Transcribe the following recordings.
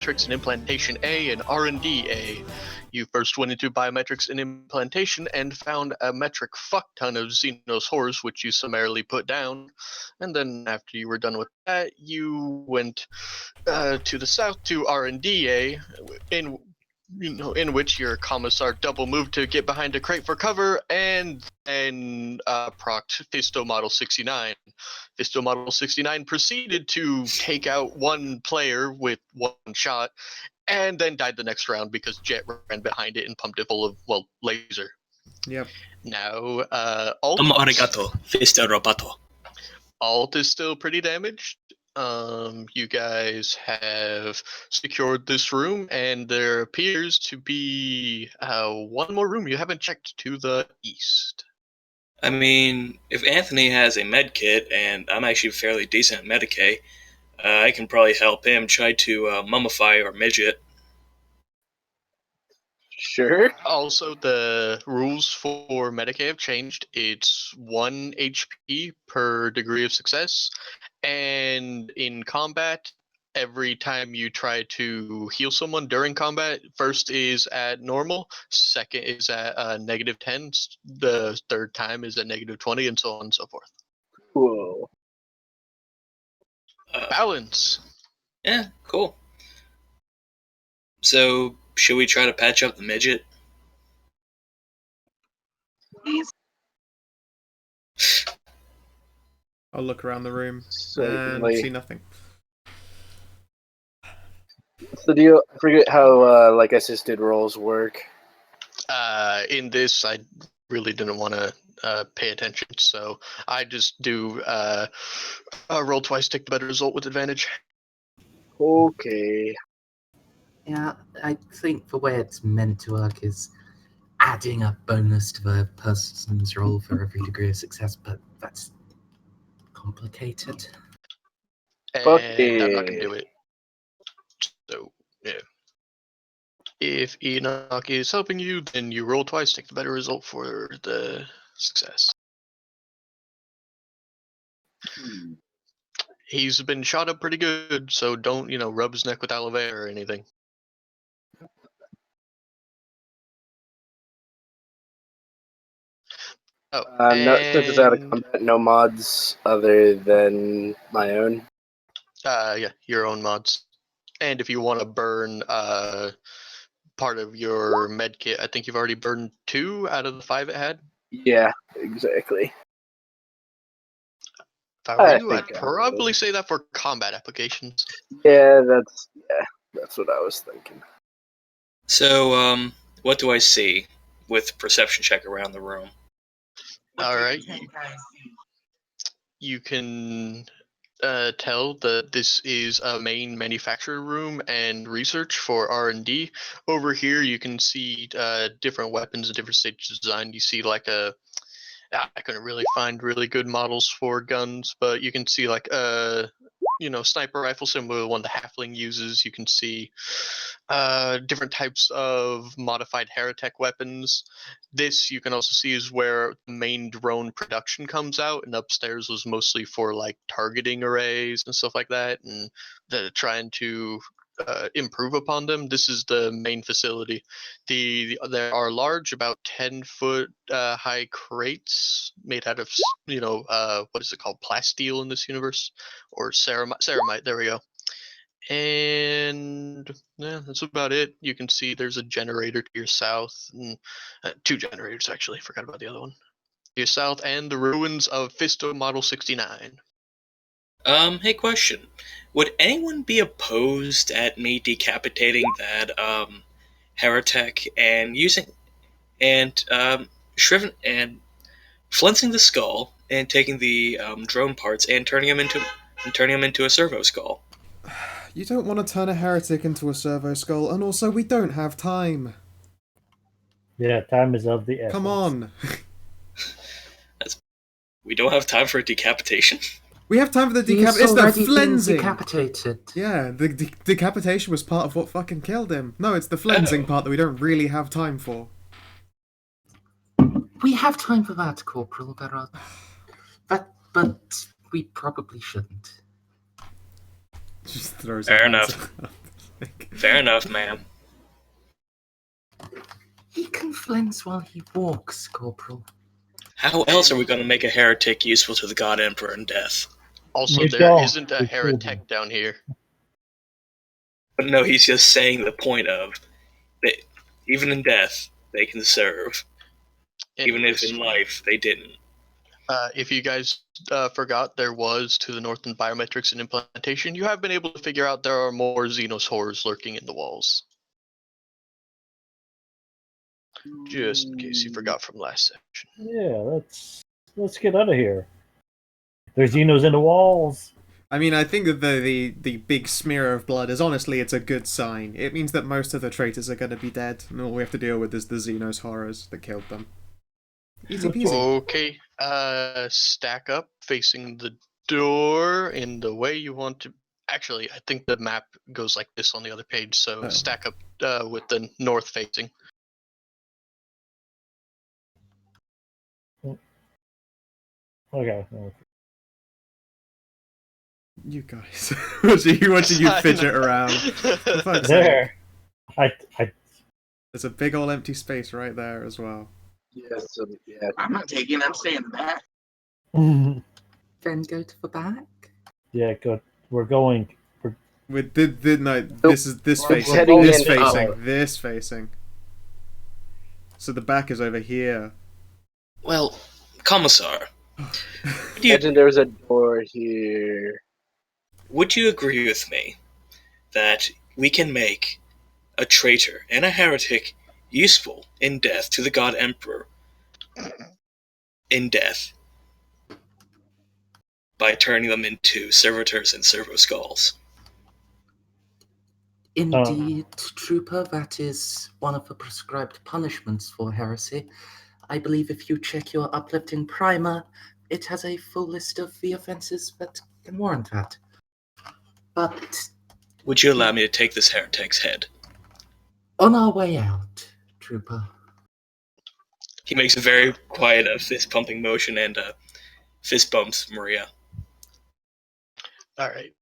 Biometrics and Implantation A and R&D A. You first went into Biometrics and Implantation and found a metric fuck ton of Xenos horrors, which you summarily put down. And then after you were done with that, you went to the south to R&D A, in which your commissar double moved to get behind a crate for cover, and then procced Fisto Model 69. Fisto Model 69 proceeded to take out one player with one shot, and then died the next round because Jet ran behind it and pumped it full of, well, laser. Yep. Now, Alt. Arigato, Fisto Roboto. Alt is still pretty damaged. You guys have secured this room, and there appears to be one more room you haven't checked to the east. I mean, if Anthony has a med kit, and I'm actually fairly decent at Medicaid, I can probably help him try to mummify our midget. Sure. Also, the rules for Medicaid have changed. It's 1 HP per degree of success, and in combat, every time you try to heal someone during combat, first is at normal, second is at -10, the third time is at -20, and so on and so forth. Cool. Balance. Yeah, cool. So, should we try to patch up the midget? I'll look around the room and Certainly. see nothing. What's the deal? I forget how like assisted rolls work. In this, I really didn't want to pay attention, so I just do roll twice, take the better result with advantage. Okay. Yeah, I think the way it's meant to work is adding a bonus to the person's roll for every degree of success, but that's complicated. And Okay. I'm not going to do it. So, yeah. If Enoch is helping you, then you roll twice, take the better result for the success. He's been shot up pretty good, so don't, rub his neck with aloe vera or anything. Oh, No, since it's out of combat, no mods other than my own. Yeah, your own mods. And if you want to burn part of your med kit, I think you've already burned 2 out of the 5 it had. Yeah, exactly. If I were you, I'd probably say that for combat applications. Yeah, that's what I was thinking. So, what do I see with perception check around the room? Alright. You can tell that this is a main manufacturer room and research for R&D. Over here, you can see different weapons and different stages of design. You see I couldn't really find really good models for guns, but you can see sniper rifle similar to the one the Halfling uses. You can see different types of modified Heretic weapons. This you can also see is where the main drone production comes out, and upstairs was mostly for targeting arrays and stuff like that, and trying to improve upon them. This is the main facility. There are large, about 10-foot high crates made out of what is it called, plasteel in this universe, or ceramite. There we go. And yeah, that's about it. You can see there's a generator to your south, and 2 generators actually. Forgot about the other one. To your south, and the ruins of Fisto Model 69. Hey, question. Would anyone be opposed at me decapitating that, heretic and shriven and flensing the skull and taking the, drone parts and turning him into a servo skull? You don't want to turn a heretic into a servo skull, and also we don't have time. Yeah, time is of the essence. Come on. We don't have time for a decapitation? We have time for the decapitation. It's the flensing. Decapitated. Yeah, the decapitation was part of what fucking killed him. No, it's the flensing part that we don't really have time for. We have time for that, Corporal. But we probably shouldn't. Just throws Fair enough. Fair enough, ma'am. He can flinch while he walks, Corporal. How else are we going to make a heretic useful to the God Emperor in death? Also, We there don't. isn't a We shouldn't. heretic down here. But no, he's just saying the point of that even in death they can serve, even if Anyways, in life they didn't. if you guys forgot, there was to the north in biometrics and implementation. You have been able to figure out there are more Xenos horrors lurking in the walls. Just in case you forgot from last section. Yeah, let's get out of here. There's Xenos in the walls. I mean, I think that the big smear of blood is honestly it's a good sign. It means that most of the traitors are going to be dead, and all we have to deal with is the Xenos horrors that killed them. Easy peasy. Okay, stack up facing the door in the way you want to. Actually, I think the map goes like this on the other page, so Oh. stack up with the north facing. Okay. You guys, watching you fidget around. For fuck's sake. There. I There's a big old empty space right there as well. Yes, yeah. I'm not taking it. I'm staying in the back. Then go to the back. yeah, good. We're going. With no, this is this We're facing, heading this in facing, out. this facing. So the back is over here. Well, Commissar, would you, Imagine there's a door here. would you agree with me that we can make a traitor and a heretic useful in death to the God Emperor in death by turning them into servitors and servo skulls? Indeed, Trooper, that is one of the prescribed punishments for heresy. I believe if you check your uplifting primer, it has a full list of the offenses that can warrant that. But Would you allow me to take this heretic's head? on our way out, Trooper. He makes a very quiet fist pumping motion and fist bumps Maria. All right,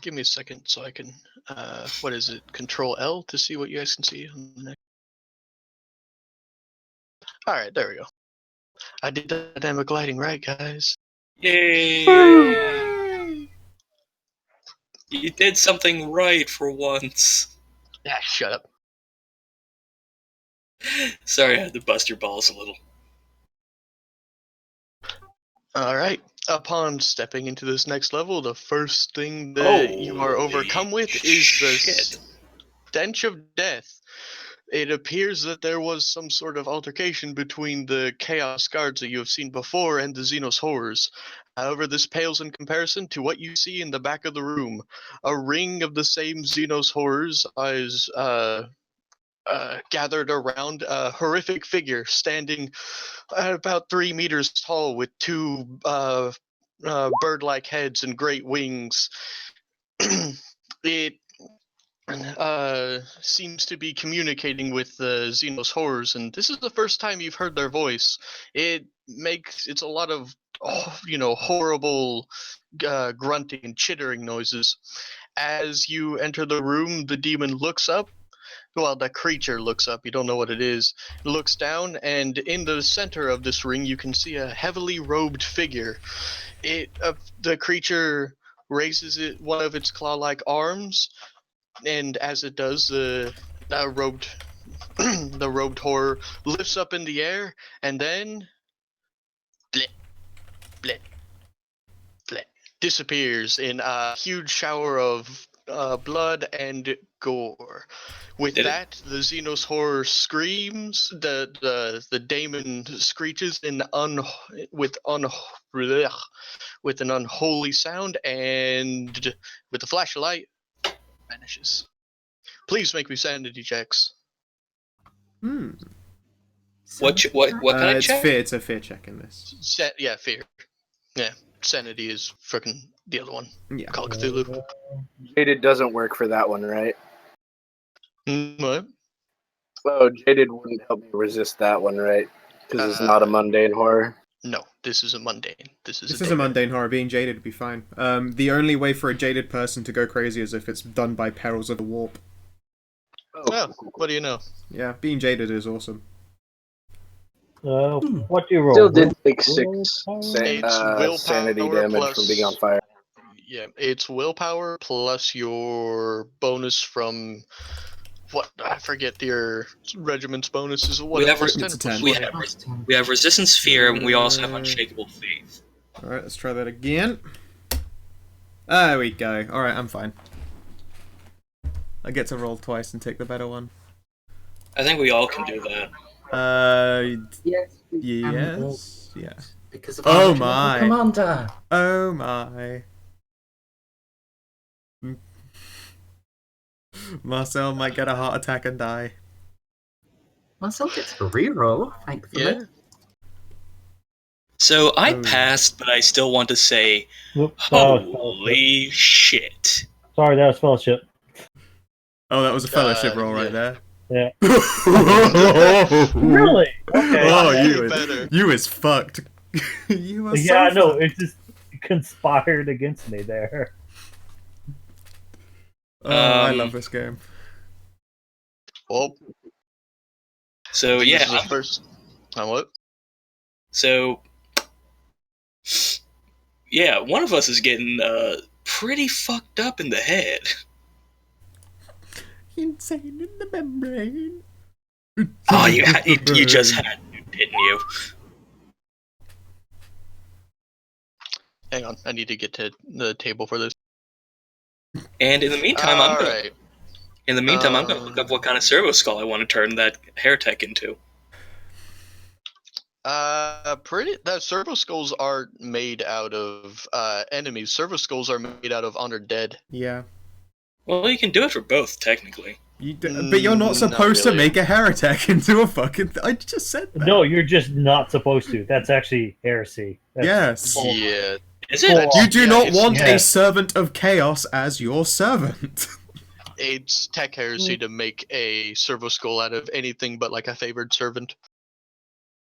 give me a second so I can. What is it? Control L to see what you guys can see on the next. All right, there we go. I did the dynamic gliding right, guys. Yay! You did something right for once. Ah, shut up. Sorry, I had to bust your balls a little. All right. Upon stepping into this next level, the first thing that you are Holy overcome with is the shit. stench of death. It appears that there was some sort of altercation between the Chaos Guards that you have seen before and the Xenos horrors. However, this pales in comparison to what you see in the back of the room. A ring of the same Xenos horrors is gathered around a horrific figure standing at about 3 meters tall with two bird-like heads and great wings. It seems to be communicating with the Xenos horrors, and this is the first time you've heard their voice. It's a lot of horrible grunting and chittering noises. As you enter the room, the demon looks up. Well, the creature looks up. You don't know what it is. Looks down, and in the center of this ring, you can see a heavily robed figure. The creature raises one of its claw-like arms, and as it does, the robed horror lifts up in the air, and then blip, blip, blip, disappears in a huge shower of blood and gore. With that, the Xenos horror screams. The daemon screeches with an unholy sound, and with a flash of light, vanishes. Please make me sanity checks. What can I It's check? fear. It's a fear check in this. Fear. Yeah, sanity is freaking the other one. Yeah. Call it Cthulhu. Jaded doesn't work for that one, right? What? Oh, Jaded wouldn't help me resist that one, right? Because it's not a mundane horror. No, this is a mundane. This is a mundane horror. Being jaded would be fine. The only way for a jaded person to go crazy is if it's done by perils of the warp. Oh, what do you know? Yeah, being jaded is awesome. What do you roll? Still did take 6 It's willpower sanity damage plus- from being on fire. Yeah, it's willpower plus your bonus from what I forget your regiment's bonuses. What We have plus re- 10 It's a plus 10. We 20? have we have resistance fear, and we also have unshakable faith. Alright, let's try that again. There we go. Alright, I'm fine. I get to roll twice and take the better one. I think we all can do that. Yes. Yes. Yeah. Because of Oh our my. commander. Oh my. Marcel might get a heart attack and die. Marcel gets a reroll, thankfully. Yeah. So I Oh. passed, but I still want to say, Whoops, holy shit. Sorry, that was fellowship. Oh, that was a fellowship roll right yeah. there. Yeah. Really? Really? Okay. Oh, Way better. you is fucked. You are Yeah, I so know. fucked. It just conspired against me there. Oh, I love this game. Well, So this yeah, is the first. What? so yeah, one of us is getting pretty fucked up in the head. Insane in the membrane. Oh, you just had to, didn't you? Hang on, I need to get to the table for this. And in the meantime, I'm Alright. gonna look up what kind of servo skull I want to turn that heretic into. That servo skulls aren't made out of enemies. Servo skulls are made out of honored dead. Yeah. Well, you can do it for both, technically. But you're not Not supposed to really. make a heretic into a fucking. I just said that. No, you're just not supposed to. That's actually heresy. That's Yes. Yeah. Is it? You do Yeah, not it's- want yeah. a servant of chaos as your servant. It's tech heresy to make a servo skull out of anything but like a favored servant.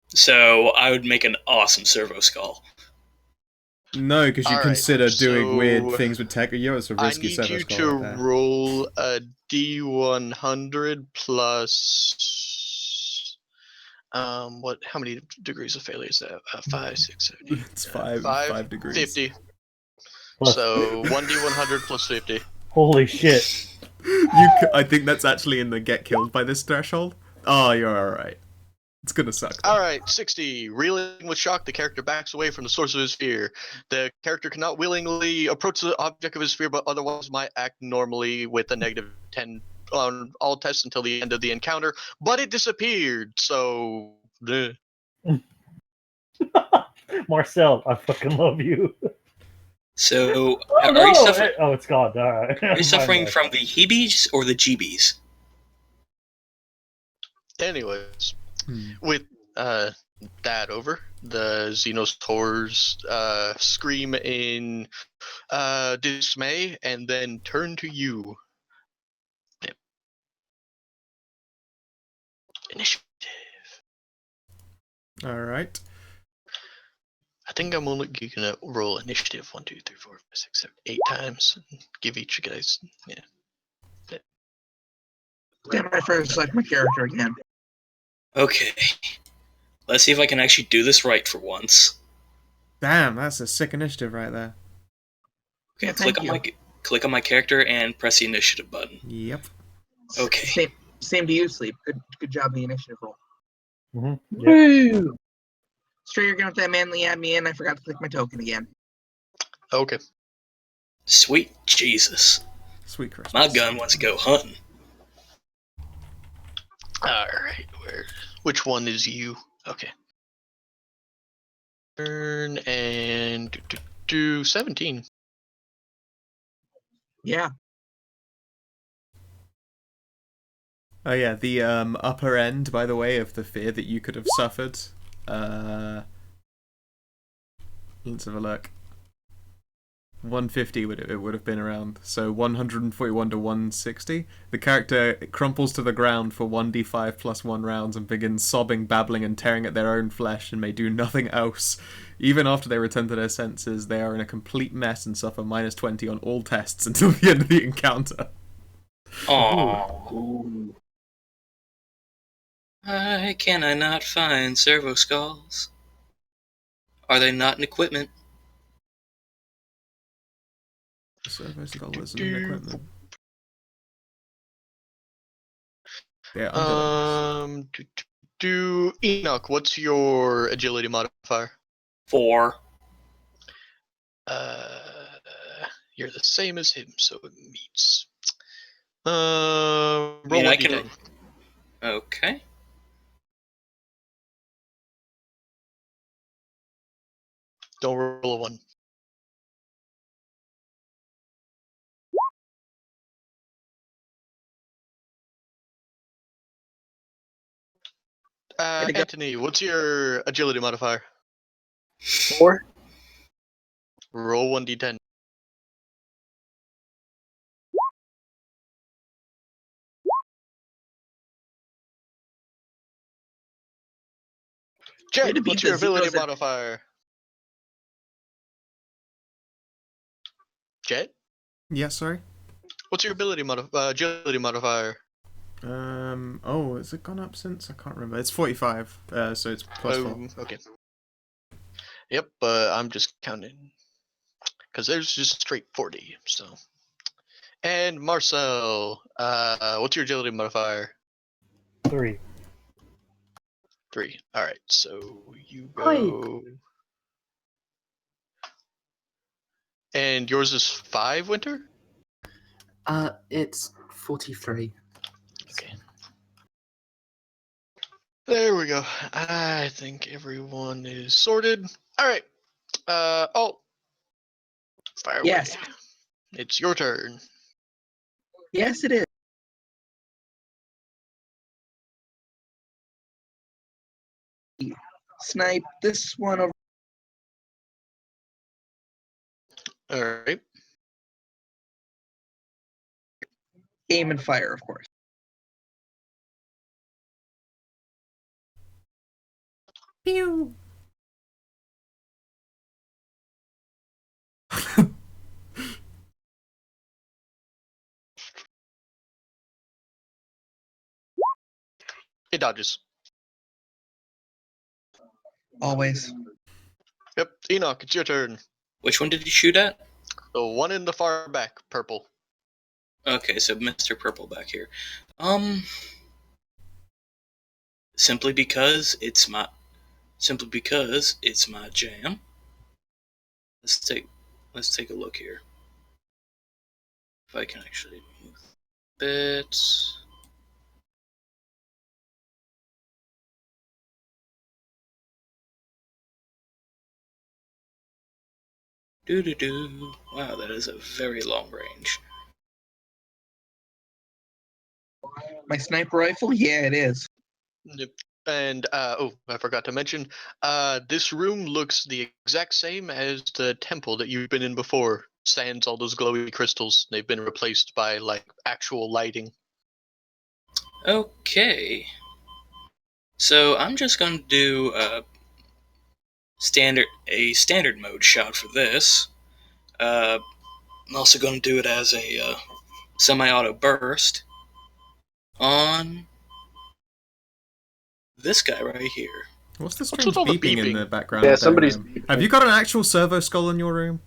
So I would make an awesome servo skull. No, because you Alright, consider doing so weird things with tech. You're a I risky need server you skull to right there. roll a D100 plus what? How many degrees of failure is that? 5, 6, 7, 8. It's five degrees. 50. plus, So 1D100 plus 50. holy shit. I think that's actually in the get killed by this threshold. Oh, you're alright. It's gonna suck. though. Alright, 60. Reeling with shock, the character backs away from the source of his fear. The character cannot willingly approach the object of his fear, but otherwise might act normally with a negative 10 on all tests until the end of the encounter. But it disappeared, so. Marcel, I fucking love you. So Oh, are no! you suffering? Oh, it's gone. All right. Are you suffering from the heebies or the jeebies? Anyways, Hmm. with that over, the Xenosaurs scream in dismay and then turn to you. Yep. Initiative. Alright. I think I'm only gonna roll initiative 1, 2, 3, 4, 5, 6, 7, 8 times and give each of you guys. Yeah. Stand by for select my character again. Okay. Let's see if I can actually do this right for once. Damn, that's a sick initiative right there. Okay, Yeah, click on my character and press the initiative button. Yep. Okay. Same to you, Sleep. Good job in the initiative roll. Mhm. Yeah. Woo! Sure, you're gonna have to manually add me in. I forgot to click my token again. Okay. Sweet Jesus. Sweet Christmas. My gun wants to go hunting. Alright, which one is you? Okay. Turn and do 17. Yeah. Oh yeah, the upper end, by the way, of the fear that you could have suffered. Let's have a look. 150 it would have been around. So 141 to 160. The character crumples to the ground for 1d5 plus 1 rounds and begins sobbing, babbling, and tearing at their own flesh and may do nothing else. Even after they return to their senses, they are in a complete mess and suffer minus 20 on all tests until the end of the encounter. Aww. Why can I not find servo skulls? Are they not in equipment? Servo skull isn't in equipment. They're underlings. Enoch, what's your agility modifier? 4. You're the same as him, so it meets. I Roll mean, I 1d10. can. Okay. Don't roll a 1. Way to go. Anthony, what's your agility modifier? 4. Roll 1d10. Way to Jed, beat what's the your ability zeros at- modifier? Jed, Yeah, sorry. what's your agility modifier? Oh, has it gone up since? I can't remember. It's 45, so it's plus 4. Okay. Yep, I'm just counting. Because there's just straight 40, so. And Marcel, what's your agility modifier? 3. 3. Alright, so you go. And yours is 5, Winter? It's 43. Okay. There we go. I think everyone is sorted. Alright. Oh. Fire away. Yes. It's your turn. Yes, it is. Snipe this one over. Alright. Aim and fire, of course. Pew! It dodges. Always. Yep. Enoch, it's your turn. Which one did you shoot at? The one in the far back, purple. Okay, so Mr. Purple back here. Simply because it's my jam. Let's take a look here. If I can actually move bits. Doo-doo-doo. Wow, that is a very long range. My sniper rifle? Yeah, it is. Yep. And I forgot to mention, this room looks the exact same as the temple that you've been in before. Sans all those glowy crystals. They've been replaced by like actual lighting. Okay. So I'm just going to do a standard mode shot for this. I'm also going to do it as a semi-auto burst on this guy right here. What's the What's strange with all the beeping in beeping? the background? Yeah, there, somebody's Have you got an actual servo skull in your room?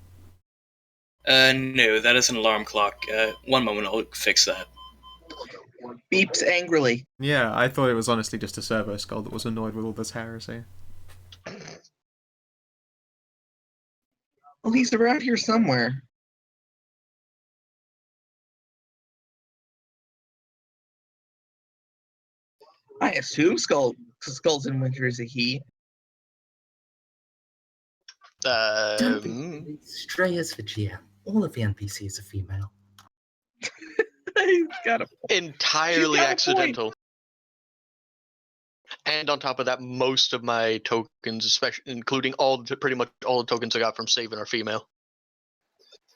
No, that is an alarm clock. One moment, I'll fix that. Beeps angrily. Yeah, I thought it was honestly just a servo skull that was annoyed with all this heresy. Well, he's around here somewhere. I assume Skulls and Winter is a he. Don't be Strayers for GM. All of the NPCs are female. He's got a Entirely She's got a accidental. And on top of that, most of my tokens, especially including pretty much all the tokens I got from saving, are female.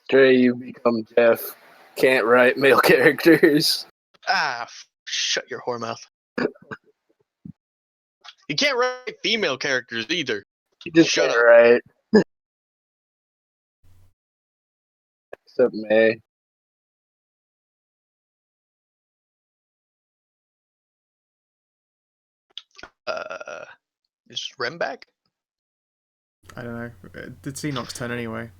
Stray, you become deaf. Can't write male characters. Shut your whore mouth. You can't write female characters either. You just Shut can't up. write. Except May. Is Rem back? I don't know. It's Enoch's turn anyway.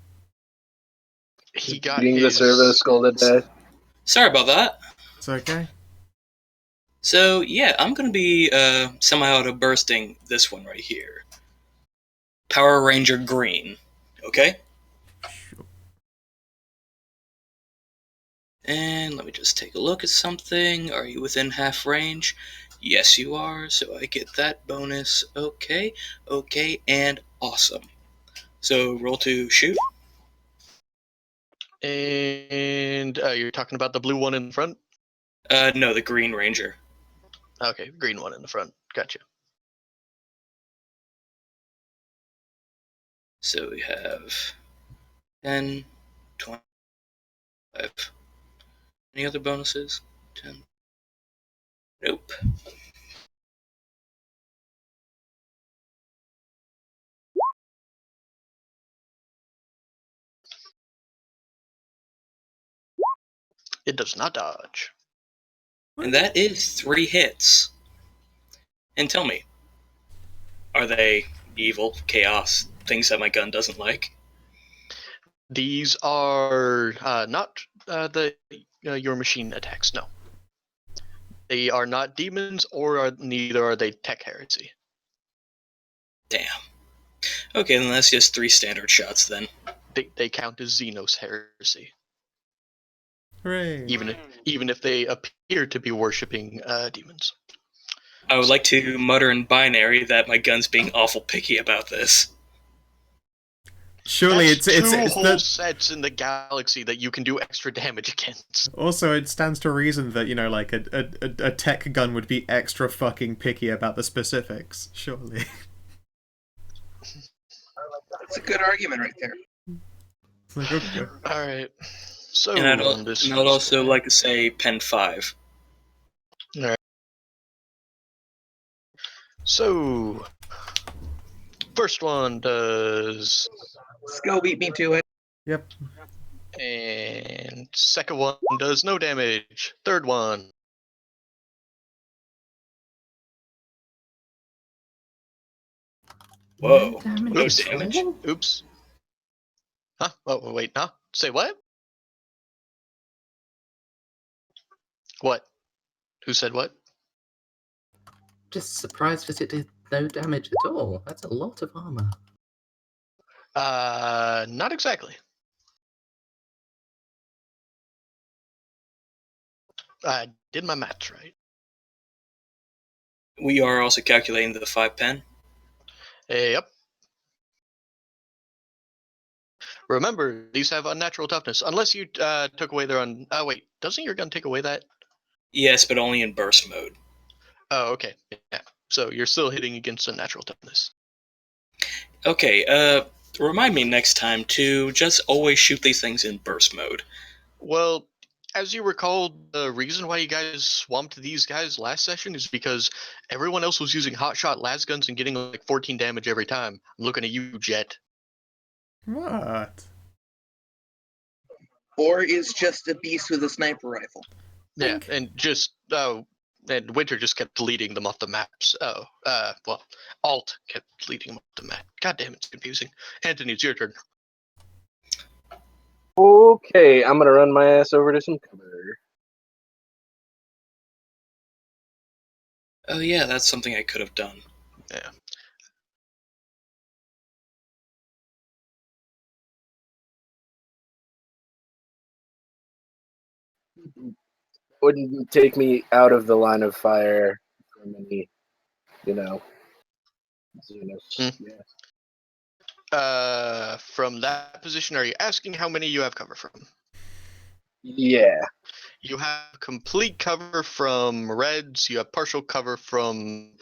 He got Beating the his service skull to death. Sorry about that. It's okay. So, yeah, I'm going to be semi-auto bursting this one right here. Power Ranger Green. Okay? Sure. And let me just take a look at something. Are you within half range? Yes, you are, so I get that bonus. Okay, and awesome. So, roll to shoot. And you're talking about the blue one in the front? No, the Green Ranger. Okay, green one in the front. Gotcha. So we have 10, 25. Any other bonuses? 10. Nope. It does not dodge. And that is 3 hits. And tell me, are they evil, chaos, things that my gun doesn't like? These are not your machine attacks. No, they are not demons, neither are they tech heresy. Damn. Okay, then that's just 3 standard shots then. They count as Xenos heresy, Hooray. even if they appear to be worshipping demons. I would like to mutter in binary that my gun's being awful picky about this. Surely That's it's two it's whole the, sets in the galaxy that you can do extra damage against. also it stands to reason that, you know, like a tech gun would be extra fucking picky about the specifics. Surely. That's a good argument right there. It's like, okay. All right. So And I'd on this, also like to say Pen 5. All right. So first one does, Sko beat me to it. Yep. and second one does no damage. Third one. Whoa. Damage No at damage? all? Oops. Huh? Oh, wait, huh? Say what? What? Who said what? Just surprised that it did no damage at all. That's a lot of armor. Not exactly. I did my maths right. We are also calculating the 5 pen. Yep. Remember, these have unnatural toughness, unless you took away their wait, doesn't your gun take away that? Yes, but only in burst mode. Oh, okay. Yeah. So you're still hitting against unnatural toughness. Okay, remind me next time to just always shoot these things in burst mode. Well, as you recall, the reason why you guys swamped these guys last session is because everyone else was using hotshot las guns and getting like 14 damage every time. I'm looking at you, Jet. What? Or is just a beast with a sniper rifle. Yeah, and and Winter just kept deleting them off the maps. Well, Alt kept deleting them off the map. God damn, it's confusing. Anthony, it's your turn. Okay, I'm gonna run my ass over to some cover. Oh yeah, that's something I could have done. Yeah. Wouldn't take me out of the line of fire from any, Xenos. Yeah. From that position, are you asking how many you have cover from? Yeah. You have complete cover from reds. You have partial cover from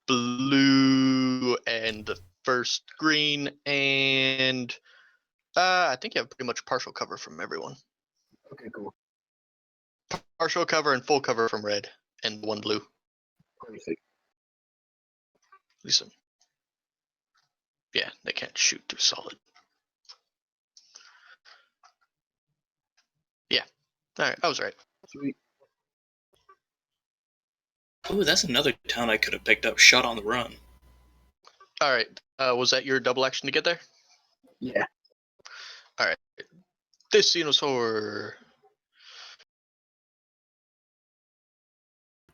blue and the first green, and I think you have pretty much partial cover from everyone. Okay, cool. Partial cover and full cover from red and one blue. Perfect. Listen. Yeah, they can't shoot through solid. Yeah. All right, I was right. Sweet. Ooh, that's another town I could have picked up. Shot on the run. All right. Was that your double action to get there? Yeah. All right. This Xenosaur.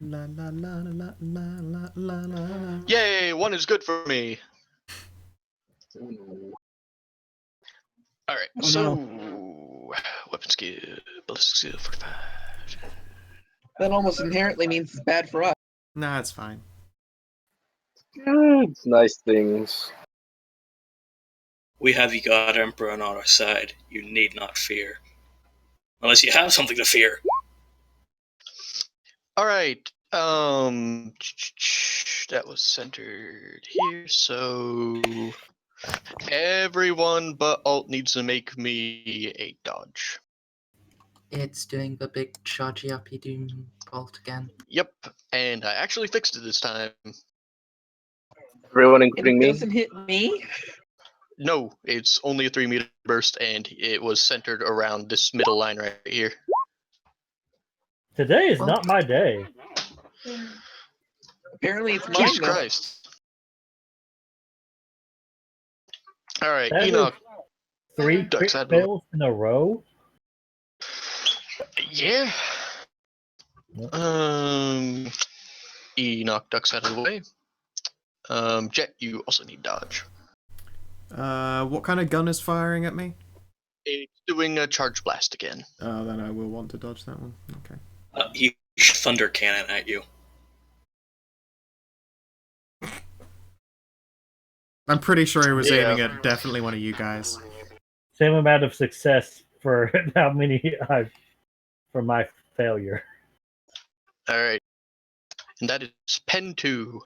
La la la la la la la la. Yay! 1 is good for me. All right. Oh, so, no. weapon skill, ballistic skill 45. That almost inherently means it's bad for us. Nah, it's fine. It's nice things. We have the God Emperor on our side. You need not fear. Unless you have something to fear. All right. That was centered here. So everyone but Alt needs to make me a dodge. It's doing the big chargy uppy doom bolt again. Yep. And I actually fixed it this time. Everyone, And including it me. doesn't hit me? No, it's only a 3-meter burst, and it was centered around this middle line right here. Today is Well- not my day. Apparently it's mine, Jesus though. Christ. All right, That is Enoch. 3 Ducks crit out of the way. fails in a row. Yeah. Yep. Enoch ducks out of the way. Jet, you also need dodge. What kind of gun is firing at me? It's doing a charge blast again. Then I will want to dodge that one. Okay. He should thunder cannon at you. I'm pretty sure he was Yeah. aiming at definitely one of you guys. Same amount of success for how many for my failure. All right. And that is pen 2.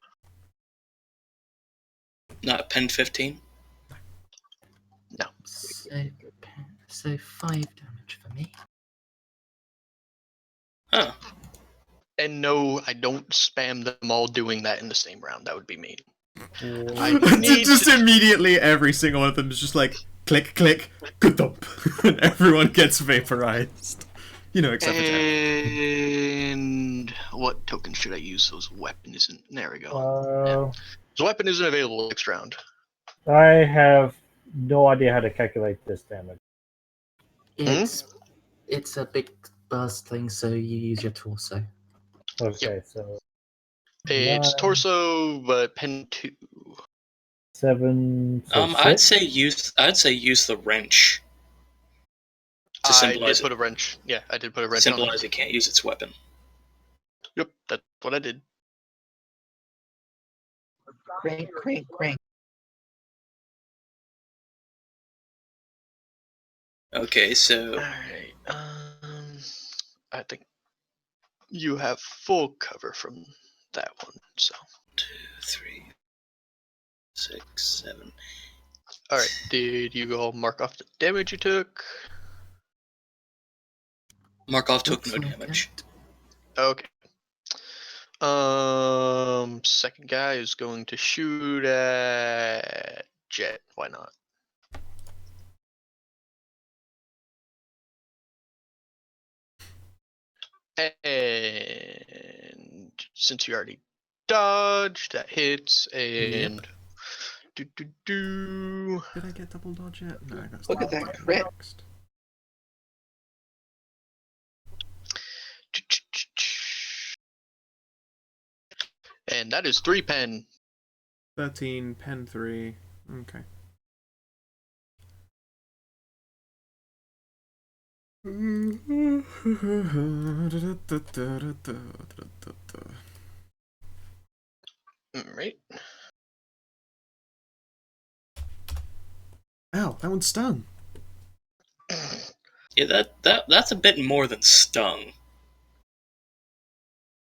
Not pen 15. So 5 damage for me. Huh. And no, I don't spam them all doing that in the same round. That would be mean. I Just need just to- immediately, every single one of them is just like click, click, good thump, and everyone gets vaporized. You know, except for Jack. And what token should I use? Those weapon isn't. There we go. The weapon isn't available next round. I have no idea how to calculate this damage. It's a big burst thing, so you use your torso. Okay, so It's 9, torso, but pen 2. 7. So I'd 6? say use the wrench to I symbolize did put a wrench. Yeah, I did put a it. wrench on Symbolize it. it can't use its weapon. Yep, that's what I did. Crank, crank, crank. Okay, so Alright, I think you have full cover from that one, so. 2, 3, 6, 7. Alright, did you all mark off the damage you took? Markov took Looks no like damage. it. Okay. Second guy is going to shoot at Jet. Why not? And since you already dodged, that hits, and do. Did I get double dodge yet? No, I got Look at that crit. next. And that is 3 pen. 13, pen 3. Okay. Alright. Ow, that one stung. Yeah, that's a bit more than stung.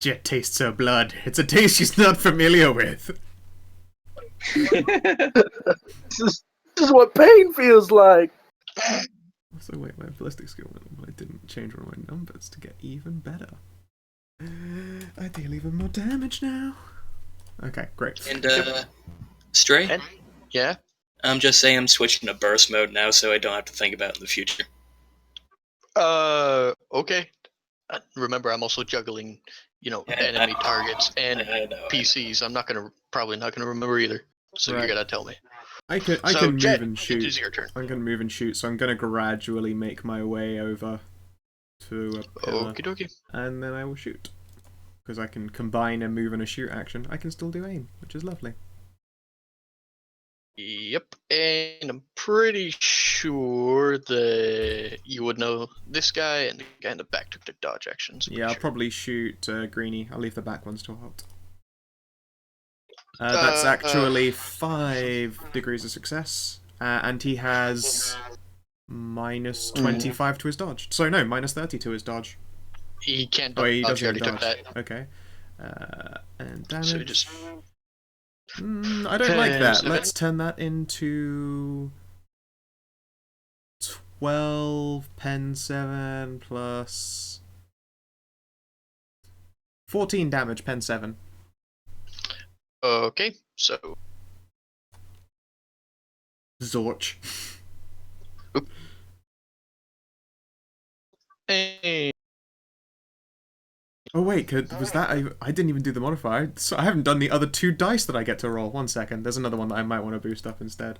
Jet tastes her blood. It's a taste she's not familiar with. This is what pain feels like. So wait, my ballistic skill went up, but I didn't change one of my numbers to get even better. I deal even more damage now. Okay, great. And Stray, And, yeah? I'm just saying I'm switching to burst mode now, so I don't have to think about it in the future. Okay. Remember, I'm also juggling enemy targets and I know. PCs. I'm probably not gonna remember either. So Right. you're gonna tell me. I can So, move Jet, and it shoot. is your turn. I'm gonna move and shoot, so I'm gonna gradually make my way over to a pillar, Okie dokie. and then I will shoot. Because I can combine a move and a shoot action. I can still do aim, which is lovely. Yep, and I'm pretty sure that you would know this guy, and the guy in the back took the dodge actions. Yeah, I'll probably shoot Greenie. I'll leave the back ones to Halt. That's actually 5 degrees of success, and he has minus 25 to his dodge. So no, minus 30 to his dodge. He can't Oh, dodge. he doesn't already dodge. took that. Okay. And damage. So he just I don't like that. 7. Let's turn that into 12 pen 7 plus 14 damage pen 7. Okay, so Zorch. and Oh wait, was that I didn't even do the modifier. So I haven't done the other 2 dice that I get to roll. 1 second. There's another one that I might want to boost up instead.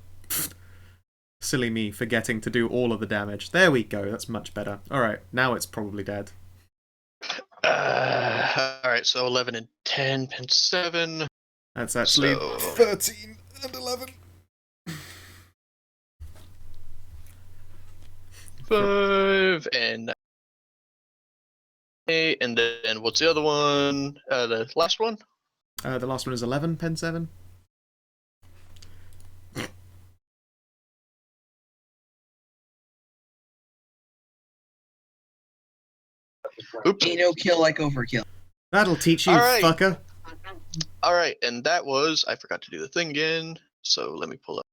Silly me, forgetting to do all of the damage. There we go, that's much better. Alright, now it's probably dead. alright, so 11 and 10, pen 7. That's actually So 13 and 11. 5 and 8, and then what's the other one? The last one? The last one is 11 pen 7. Oops. Ain't no kill like overkill. That'll teach you, Alright. fucker. Alright, and that was, I forgot to do the thing again, so let me pull up.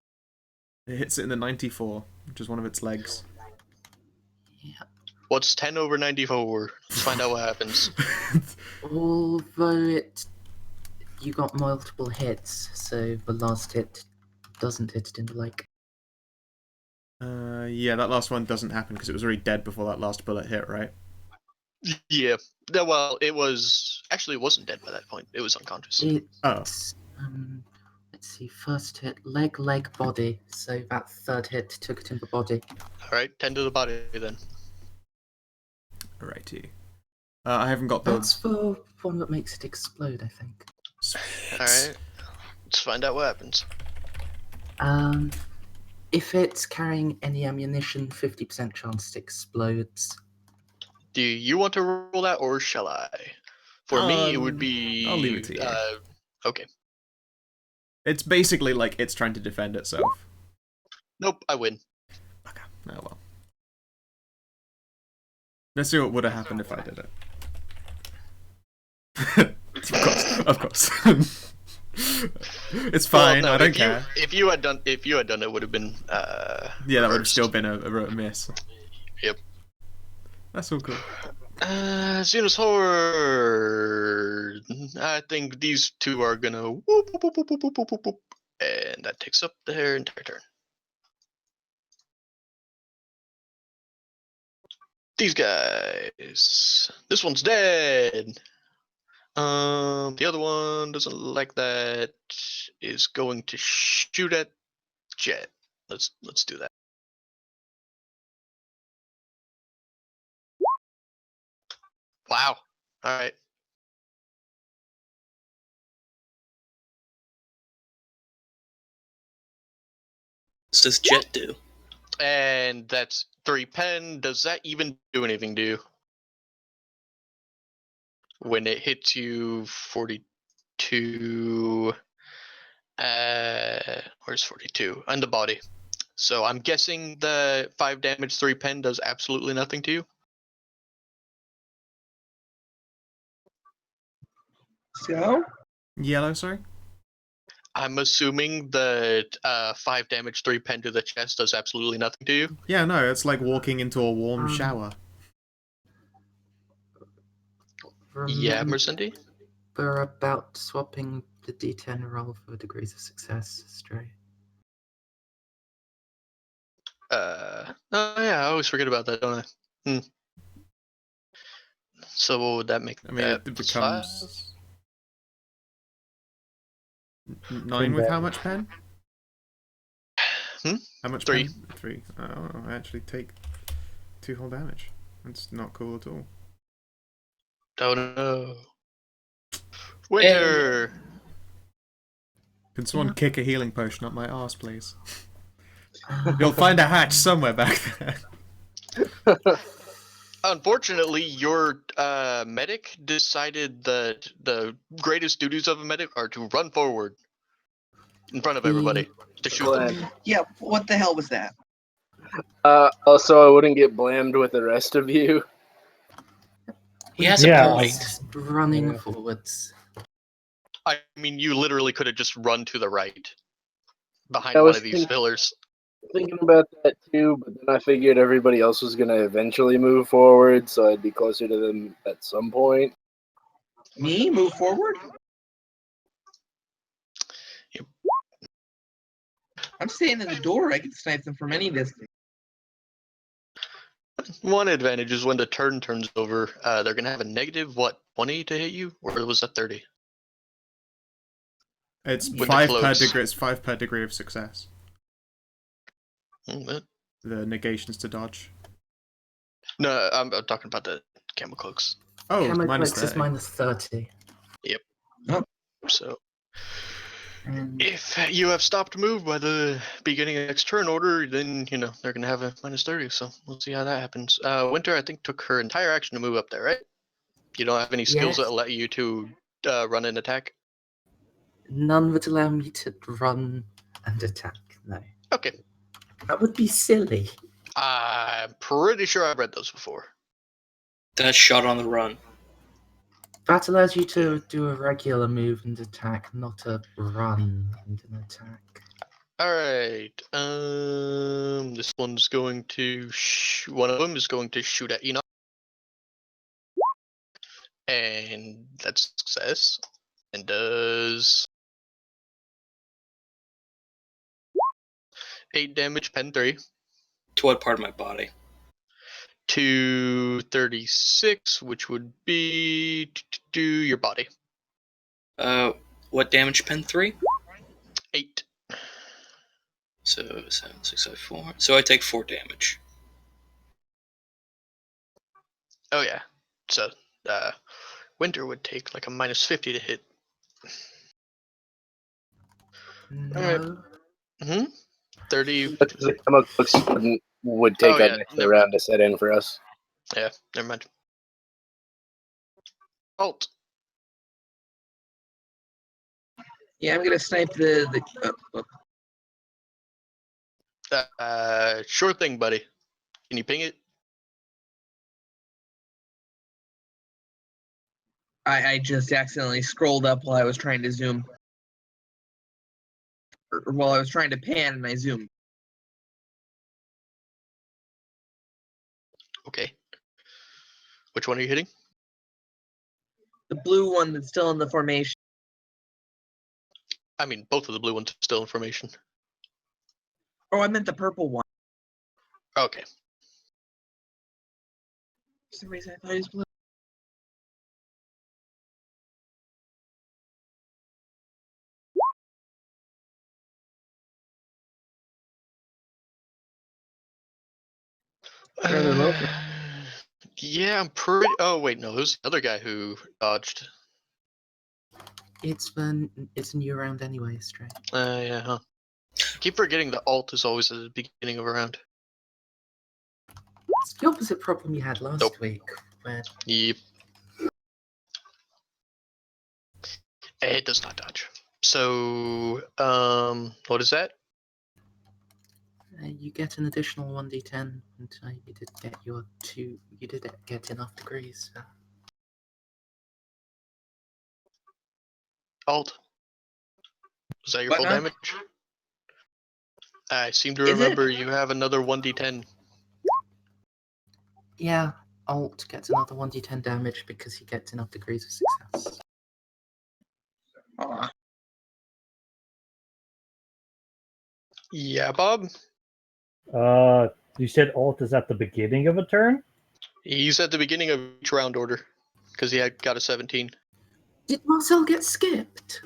It hits it in the 94, which is one of its legs. Yeah. What's 10 over 94? Let's find out what happens. Although you got multiple hits, so the last hit doesn't hit it in the like. Yeah, that last one doesn't happen because it was already dead before that last bullet hit, right? Yeah. Well, it wasn't dead by that point. It was unconscious. It's, let's see, first hit, leg, body. So that third hit took it in the body. Alright, 10 to the body then. Alrighty. I haven't got the... That's the one that makes it explode, I think. Alright. Let's find out what happens. If it's carrying any ammunition, 50% chance it explodes. Do you want to roll that, or shall I? For me, it would be... I'll leave it to you. Okay. It's basically like it's trying to defend itself. Nope, I win. Okay, oh well. Let's see what would have happened if I did it. Of course. It's fine. Well, no, I don't care. If you had done it, would have been. Yeah, that would have still been a miss. Yep. That's all cool. Xenos Horde. I think these two are gonna whoop, whoop, whoop, whoop, whoop, whoop, whoop, whoop, and that takes up their entire turn. These guys. This one's dead. The other one doesn't like that. Is going to shoot at Jet. Let's do that. Wow. All right. What does Jet do? And that's 3 pen. Does that even do anything to you? When it hits you 42, where's 42? On the body. So I'm guessing the 5 damage, 3 pen does absolutely nothing to you. So? Yellow, sorry? I'm assuming that 5 damage, 3 pen to the chest does absolutely nothing to you. Yeah, no, it's like walking into a warm shower. Yeah, Mercendi? We're about swapping the D10 roll for degrees of success, Stray. Oh yeah, I always forget about that, don't I? So what would that make? I mean, that it plus becomes 9 Ten with how damage. much pen? Hmm? How much 3. pen? 3. Oh, I actually take 2 whole damage. That's not cool at all. Oh no. Winter. Can someone Yeah. kick a healing potion up my arse, please? You'll find a hatch somewhere back there. Unfortunately, your medic decided that the greatest duties of a medic are to run forward in front of everybody to shoot them. Blam. Yeah, what the hell was that? Also, I wouldn't get blamed with the rest of you. He has a Yeah. point. Just running Yeah. forwards. I mean, you literally could have just run to the right behind I one was of these pillars. thinking about that too, but then I figured everybody else was going to eventually move forward, so I'd be closer to them at some point. Me? Move forward? Yep. I'm standing in the door. I can snipe them from any distance. One advantage is when the turn turns over, they're gonna have a negative 20 to hit you, or was that 30? It's With the 5 per cloaks. degree. It's 5 per degree of success. Mm, The negations to dodge. No, I'm talking about the camel cloaks. Oh, Camo minus Cloaks is 30. minus 30. So And if you have stopped move by the beginning of next turn order, then they're gonna have a minus 30. So we'll see how that happens. Winter, I think, took her entire action to move up there, right? You don't have any skills Yes. that allow you to run and attack. none would allow me to run and attack. No. Okay, That would be silly. I'm pretty sure I've read those before. That's shot on the run. That allows you to do a regular move and attack, not a run and an attack. All right. This one's going to. One of them is going to shoot at Enoch, and that's success. And does 8 damage, pen 3. To what part of my body? To 36, which would be to your body. What damage pen 3? 8. So 7, 6, 5, 4. So I take 4 damage. Oh yeah. So Winter would take like a minus 50 to hit. No. Mm-hmm. 30. Because the Camo Cloaks would take Oh, an yeah, extra never round to set in for us. Yeah, never mind. Alt. Yeah, I'm gonna snipe the. Sure thing, buddy. Can you ping it? I just accidentally scrolled up while I was trying to zoom. Or while I was trying to pan and I zoomed. Okay. Which one are you hitting? The blue one that's still in the formation. I mean, both of the blue ones are still in formation. Oh, I meant the purple one. Okay. For some reason I thought it was blue. Turn them over. Yeah, I'm pretty. Oh wait, no, it was the other guy who dodged. It's a new round anyway, Stray. Yeah, huh. I keep forgetting the alt is always at the beginning of a round. It's the opposite problem you had last Nope. week, where Yep. It does not dodge. So, what is that? you get an additional 1d10, and you did get your 2. You did get enough degrees. Alt. Was that your What full now? damage? I seem to Is it? remember you have another 1d10. Yeah, Alt gets another 1d10 damage because he gets enough degrees of success. Aw. Yeah, Bob? You said alt is at the beginning of a turn? He's at the beginning of each round order. because he had got a 17. Did Marcel get skipped?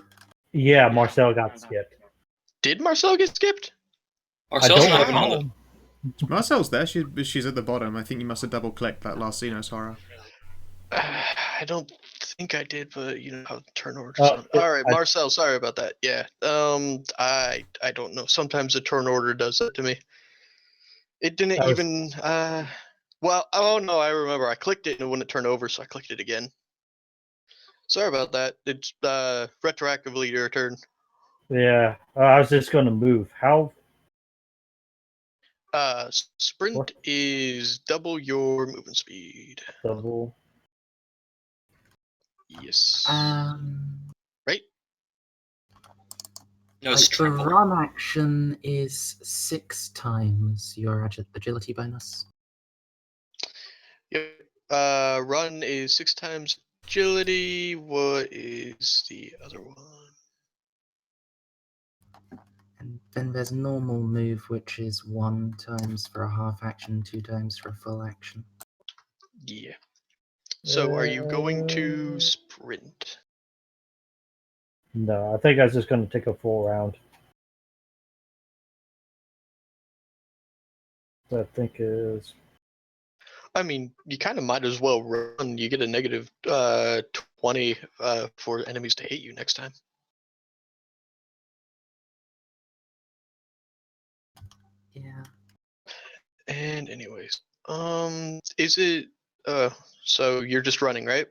Yeah, Marcel got skipped. Did Marcel get skipped? Marcel's I not don't even on the. recall. Marcel's there. She's at the bottom. I think you must have double clicked that last Xenos horror. I don't think I did, but you know how turn orders. Oh, All right, Marcel. Sorry about that. Yeah. I don't know. Sometimes the turn order does that to me. It didn't That was- even. Well, oh no, I remember. I clicked it and it wouldn't turn over, so I clicked it again. Sorry about that. It's retroactively your turn. Yeah, I was just going to move. How? Sprint What? is double your movement speed. Double. Yes. Right? No, it's The triple. run action is 6 times your agility bonus. Yep. Run is 6 times agility. What is the other one? And then there's normal move, which is 1 times for a half action, 2 times for a full action. Yeah. So are you going to sprint? No, I think I was just going to take a full round. That I think is. I mean, you kind of might as well run. You get a negative 20 for enemies to hit you next time. Yeah. And anyways, is it so you're just running, right?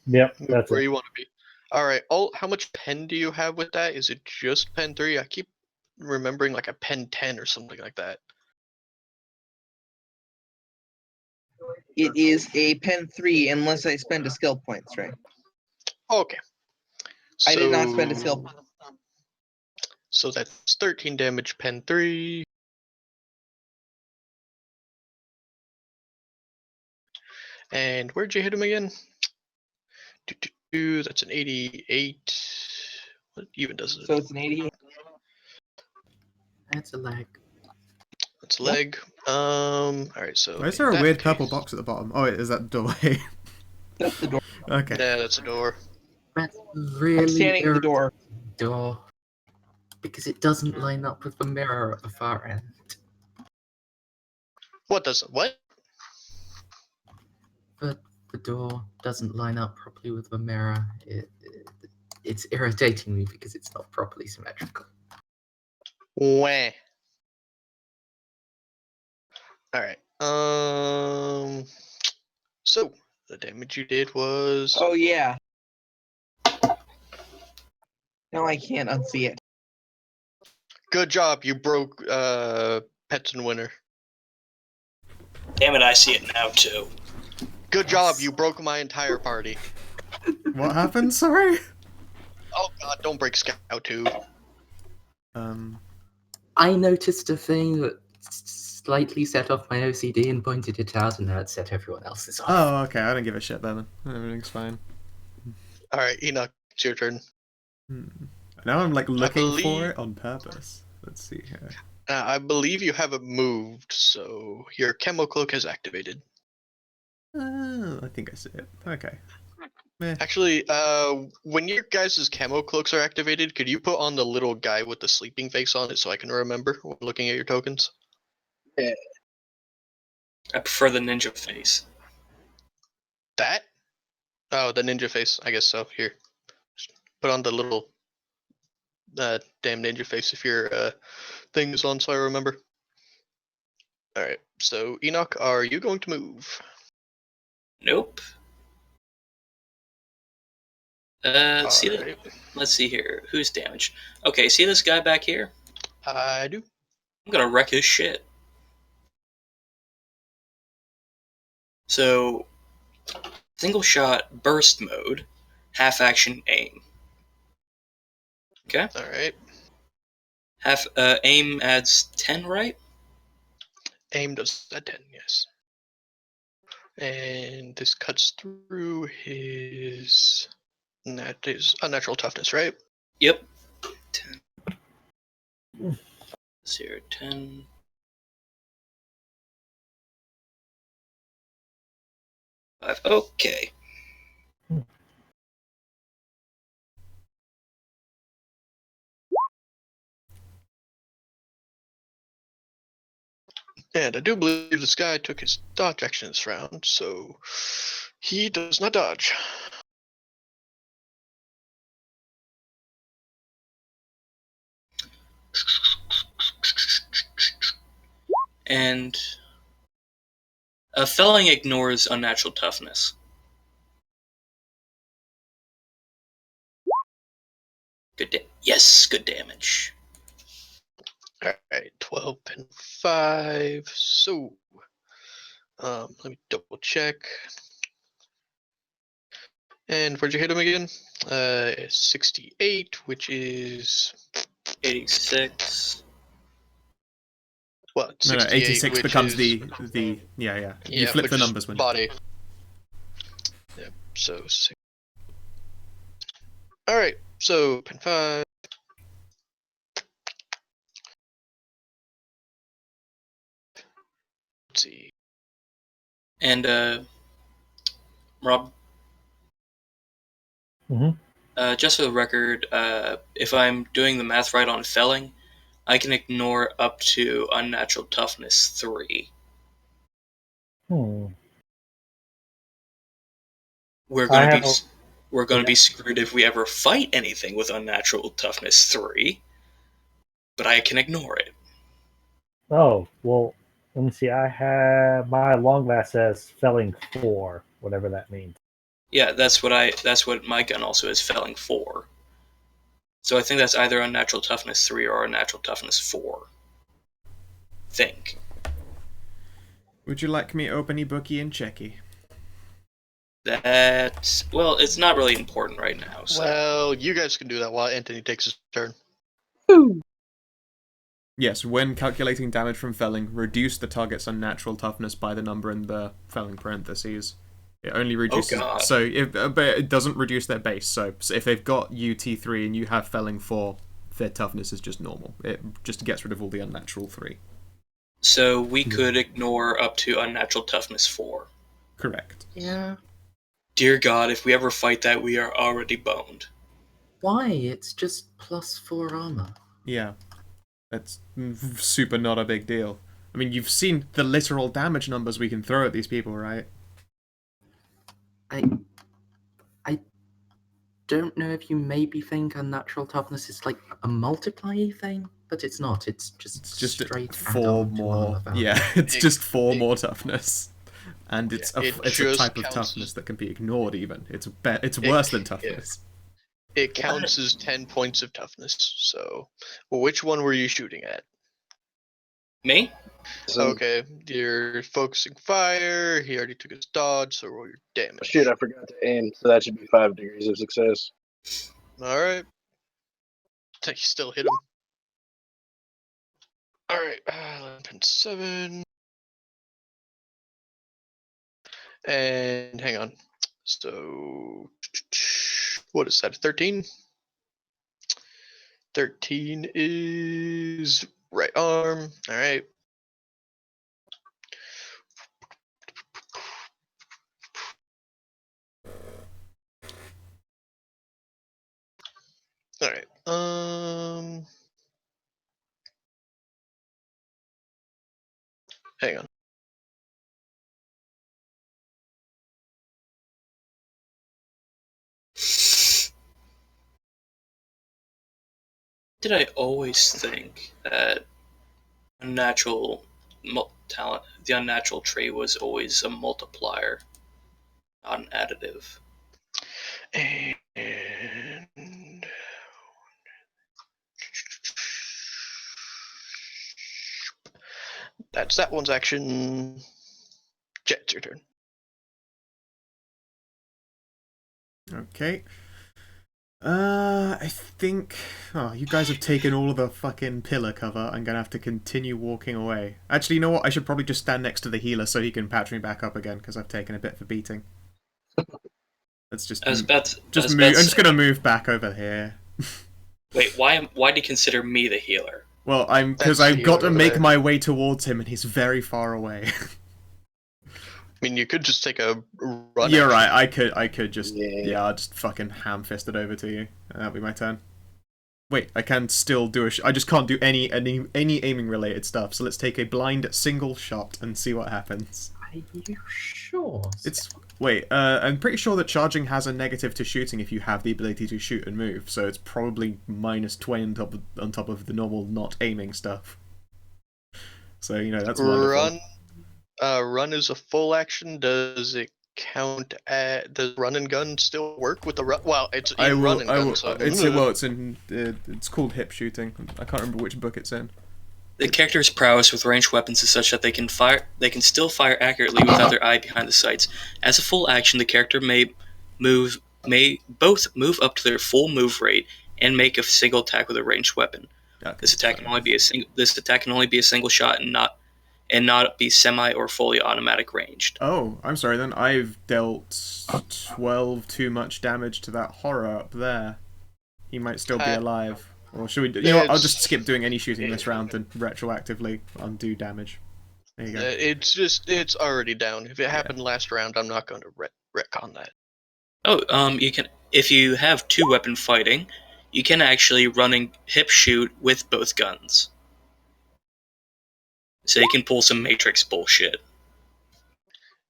Yep, Move that's where it. you want to be. All right. How much pen do you have with that? Is it just pen 3? I keep remembering like a pen 10 or something like that. It is a pen 3 unless I spend a skill points, right? Okay. I did not spend a skill point. So that's 13 damage, pen 3. And where'd you hit him again? That's an 88. What even does it? So it's an 88. That's a lag. That's leg. All right. So Why is there a weird purple box at the bottom? Oh, wait, is that doorway? That's the door. Okay. Yeah, that's a door. That's really I'm standing at the door. door. Because it doesn't line up with the mirror at the far end. What doesn't? What? But the door doesn't line up properly with the mirror. It's irritating me because it's not properly symmetrical. Wah. All right. So the damage you did was. Oh, yeah. Now I can't unsee it. Good job. You broke Pets and Winter. Damn it, I see it now too. Good job. You broke my entire party. What happened? Sorry. Oh God! Don't break Scout 2. I noticed a thing that slightly set off my OCD and pointed it out, and now it set everyone else's off. Oh, okay. I don't give a shit then. Everything's fine. All right, Enoch, it's your turn. Now I'm like looking for believe- it on purpose. Let's see here. I believe you haven't moved, so your camo cloak has activated. Oh, I think I see it. Okay. Meh. Actually, when your guys' camo cloaks are activated, could you put on the little guy with the sleeping face on it so I can remember when looking at your tokens? I prefer the ninja face. That? Oh, the ninja face. I guess so. Here, just put on the little damn ninja face if your thing is on, so I remember. All right. So Enoch, are you going to move? Nope. All right. Let's see here. Who's damaged? Okay, see this guy back here? I do. I'm gonna wreck his shit. So, single shot, burst mode, half action aim. Okay? All right. Aim adds 10, right? Aim does that 10, yes. And this cuts through his. That is unnatural toughness, right? Yep. 10. Let's see here, 10. Five. Okay. And I do believe this guy took his dodge action this round, so he does not dodge. And Felling ignores unnatural toughness. Yes, good damage. Alright, 12 and 5. So, let me double check. And where'd you hit him again? 68, which is 86. what? No, 68, 86 which becomes is yeah. You yeah, flip which the is numbers when body. Yeah, so all right, so pen 5. Let's see. And Rob, Mhm. Just for the record, if I'm doing the math right on felling, I can ignore up to unnatural toughness 3. Hmm. We're I gonna have be a, we're gonna be screwed if we ever fight anything with unnatural toughness 3. But I can ignore it. oh, well, let me see. I have my long glass says felling 4, whatever that means. Yeah, that's what my gun also is, felling 4. So I think that's either unnatural toughness 3 or unnatural toughness 4. Think. Would you like me open bookie and checky? That, well, it's not really important right now. So. Well, you guys can do that while Anthony takes his turn. Yes, when calculating damage from felling, reduce the target's unnatural toughness by the number in the felling parentheses. It only reduces, God. but it doesn't reduce their base. So if they've got UT3 and you have felling 4, their toughness is just normal. It just gets rid of all the unnatural 3. So we could ignore up to unnatural toughness 4. Correct. Yeah. Dear God, if we ever fight that, we are already boned. Why? It's just +4 armor. Yeah. That's super not a big deal. I mean, you've seen the literal damage numbers we can throw at these people, right? I don't know if you maybe think unnatural toughness is like a multiplier thing, but it's not. It's just straight 4 add-on to more. armor value. Yeah, it's just 4 more toughness, and it's Yeah, it's a type of toughness that can be ignored. Even it's worse than toughness. Yeah. It counts as 10 points of toughness. So, which one were you shooting at? Me? Okay, you're focusing fire. He already took his dodge, so roll your damage. Shoot, I forgot to aim, so that should be 5 degrees of success. All right. You still hit him. All right, 11 and 7. And hang on. So, what is that? 13? 13 is right arm. All right. All right. Hang on. Did I always think that unnatural talent, the unnatural trait was always a multiplier, not an additive? And that's that one's action. Jet, it's your turn. Okay. I think. Oh, you guys have taken all of the fucking pillar cover. I'm gonna have to continue walking away. Actually, you know what? I should probably just stand next to the healer so he can patch me back up again because I've taken a bit of a beating. Let's just I was about to, just I was move. about I'm to just say, gonna move back over here. Wait, why do you consider me the healer? Well, because That's the I've got to healer over make there. my way towards him, and he's very far away. I mean, you could just take a run. You're action. right. I could just Yeah. I'll just fucking ham fist it over to you. That'll be my turn. Wait, I can still do I just can't do any aiming related stuff. So let's take a blind single shot and see what happens. Are you sure? I'm pretty sure that charging has a negative to shooting if you have the ability to shoot and move. So it's probably -20 on top of the normal not aiming stuff. So that's wonderful. Run is a full action. Does it count at? Does run and gun still work with the run? Well, it's in run and gun. So It's called hip shooting. I can't remember which book it's in. The character's prowess with ranged weapons is such that they can still fire accurately without their eye behind the sights. As a full action, the character may both move up to their full move rate and make a single attack with a ranged weapon. Okay, This attack can only be a single shot and not be semi or fully automatic ranged. Oh, I'm sorry then. I've dealt 12 too much damage to that horror up there. He might still be alive. Or should we? You know what? I'll just skip doing any shooting this round and retroactively undo damage. There you go. It's already down. If it happened last round, I'm not going to retcon that. Oh, you can, if you have two weapon fighting, you can actually run and hip shoot with both guns. So you can pull some Matrix bullshit.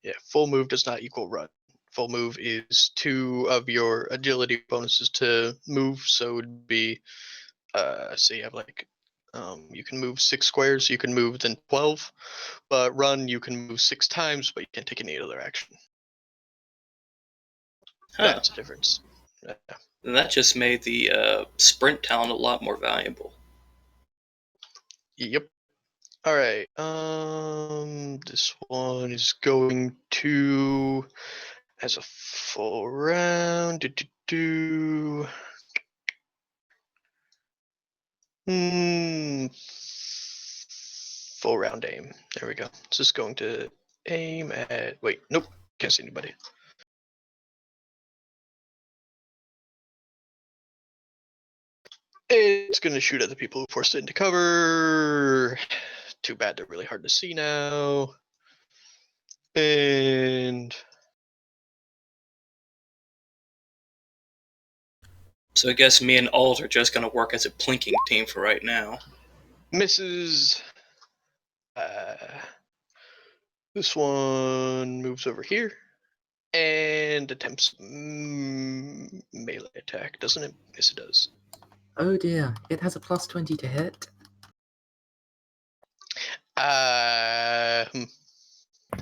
Yeah, full move does not equal run. Full move is 2 of your agility bonuses to move, so it would be, so you have you can move 6 squares, you can move then 12, but run you can move 6 times, but you can't take any other action. Huh. That's a difference. Yeah. That just made the sprint talent a lot more valuable. Yep. All right. This one is going to as a full round. Full round aim. There we go. It's just going to aim at. Wait, nope. Can't see anybody. It's going to shoot at the people who forced it into cover. Too bad they're really hard to see now. And So I guess me and Alt are just going to work as a plinking team for right now. misses. This one moves over here and attempts melee attack. Doesn't it? Yes, it does. Oh dear, it has a +20 to hit.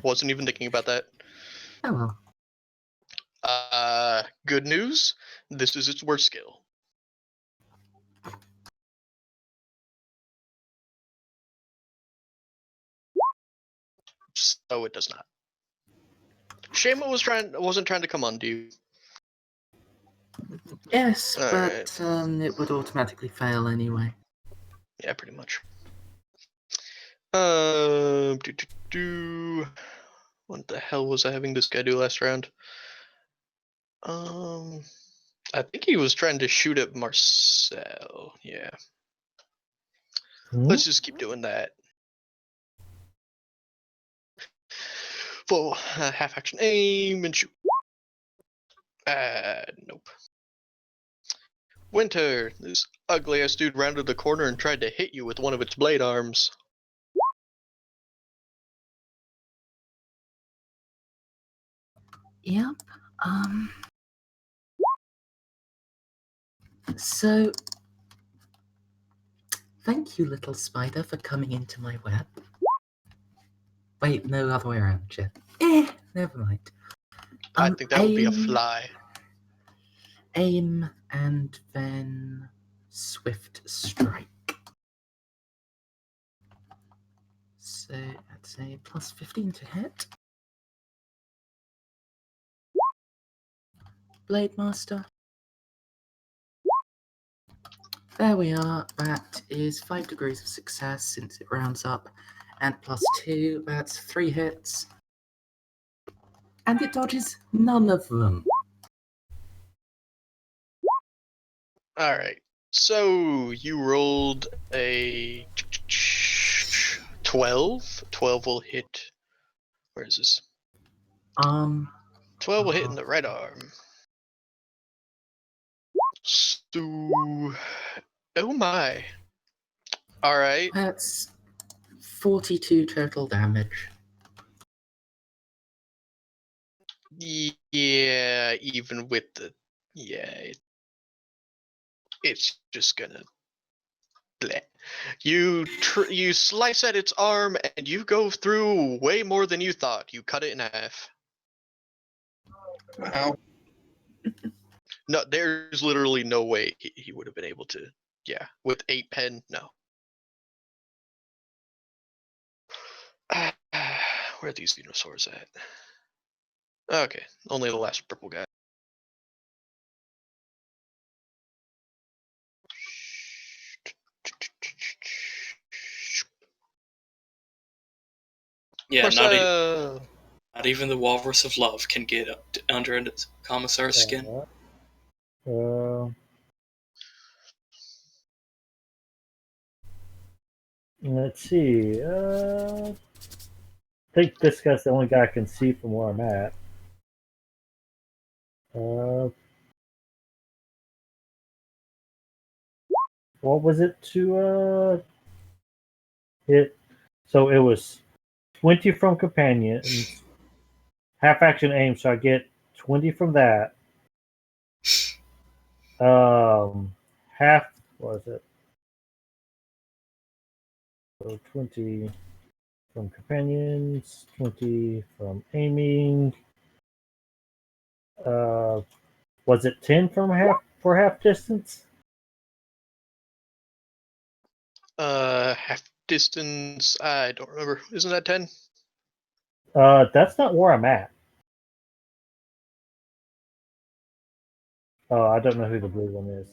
Wasn't even thinking about that. Oh well. Good news. This is its worst skill. So it does not. Shama wasn't trying to come on, dude. Yes, All but right. it would automatically fail anyway. Yeah, pretty much. What the hell was I having this guy do last round? I think he was trying to shoot at Marcel. Yeah. Let's just keep doing that. Full half action aim and shoot. Nope. Winter, this ugly ass dude rounded the corner and tried to hit you with one of its blade arms. Yep. So, thank you, little spider, for coming into my web. Wait, no, other way around, Jeff. Never mind. I think that would be a fly. Aim and then swift strike. So that's a +15 to hit. Blade Master. There we are. That is 5 degrees of success since it rounds up. And +2, that's 3 hits. And it dodges none of them. Alright. So you rolled a 12. 12 will hit. Where is this? 12 will hit in the right arm. So Oh my. Alright. That's 42 total damage. Yeah, even with the... Yeah, it's just gonna... Bleh. You slice at its arm, and you go through way more than you thought. You cut it in half. Wow. No, there's literally no way he would have been able to. Yeah, with 8 pen, no. Where are these dinosaurs at? Okay, only the last purple guy. Yeah, Marcel! not even the Walrus of Love can get under a commissar's skin. Let's see. I think this guy's the only guy I can see from where I'm at. What was it to hit? So it was 20 from companions, half action aim, so I get 20 from that. Half was it? So 20 from companions, 20 from aiming. Was it 10 from half distance? Half distance, I don't remember. Isn't that 10? That's not where I'm at. Oh, I don't know who the blue one is.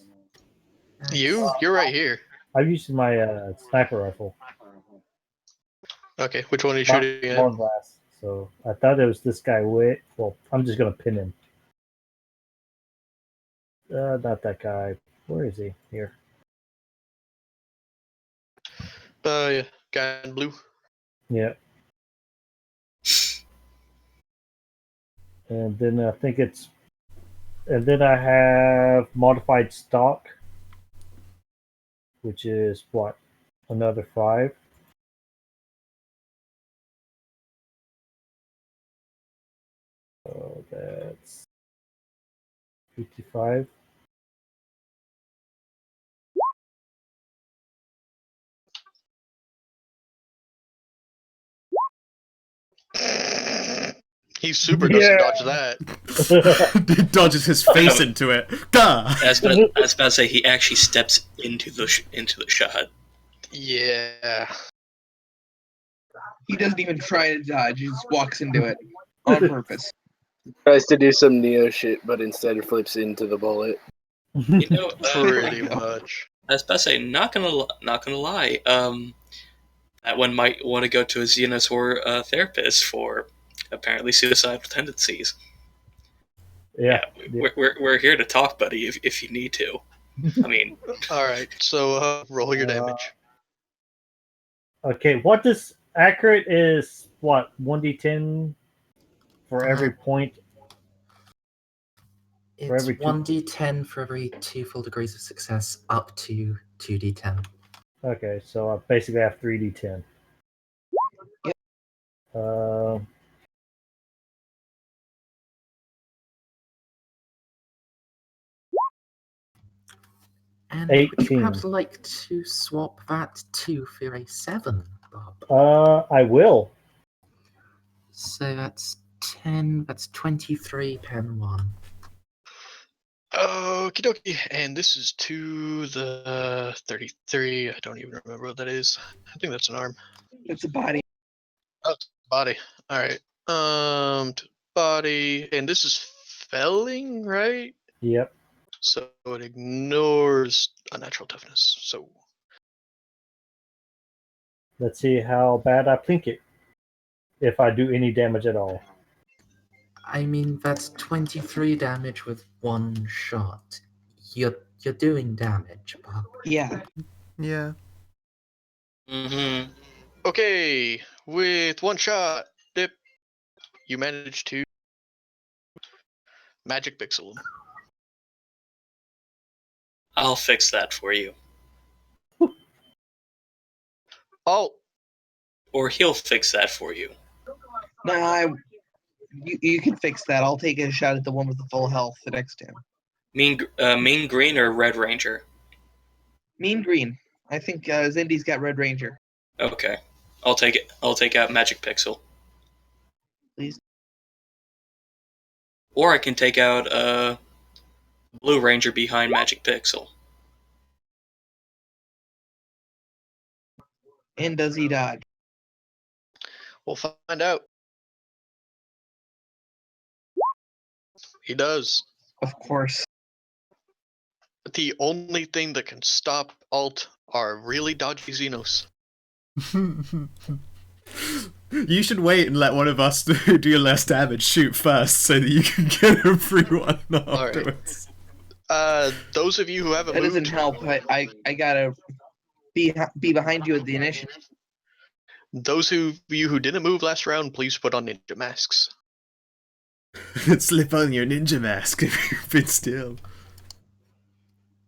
You're right here. I'm using my sniper rifle. Okay, which one are you shooting at? Long glass. So I thought it was this guy. Well, I'm just gonna pin him. Not that guy. Where is he? Here. Yeah, guy in blue. Yeah. And then I think it's. And then I have modified stock, which is what? Another 5. So that's 55. He super doesn't dodge that. He dodges his face into it. Gah! I was about to say he actually steps into the shot. Yeah. He doesn't even try to dodge. He just walks into it on purpose. Tries to do some Neo shit, but instead flips into the bullet. You know, Pretty much. I was about to say, not gonna lie. That one might want to go to a Xenosaur therapist for apparently suicidal tendencies. Yeah. We're here to talk, buddy. If you need to, I mean. All right, so roll your damage. Okay, what does accurate is what 1d10 for every point. It's For every 1d10 for every 2 full degrees of success up to 2d10. Okay, so I basically have 3d10. And would you 18. perhaps like to swap that 2 for a 7, Bob? I will. So that's 10, that's 23 pen 1. Okie dokie, and this is to the 33. I don't even remember what that is. I think that's an arm. It's a body. Oh, body. All right. To body, and this is felling, right? Yep. So it ignores unnatural toughness. So Let's see how bad I plink it. If I do any damage at all. I mean, that's 23 damage with 1 shot. You're doing damage, Bob. Yeah. Yeah. Mm-hmm. okay, with 1 shot, dip, you manage to magic pixel him. I'll fix that for you. Oh, Or he'll fix that for you. No, you can fix that. I'll take a shot at the one with the full health next to him. Mean Green or Red Ranger? Mean Green. I think Zindy's got Red Ranger. Okay. I'll take it. I'll take out Magic Pixel. Please. Or I can take out Blue Ranger behind Magic Pixel. And does he dodge? we'll find out. He does. Of course. The only thing that can stop Alt are really dodgy Xenos. You should wait and let one of us who do less damage shoot first, so that you can get a free one afterwards. Those of you who haven't That moved, doesn't help. I gotta be behind you at the initiative. those of you who didn't move last round, please put on ninja masks. Slip on your ninja mask if you've been still.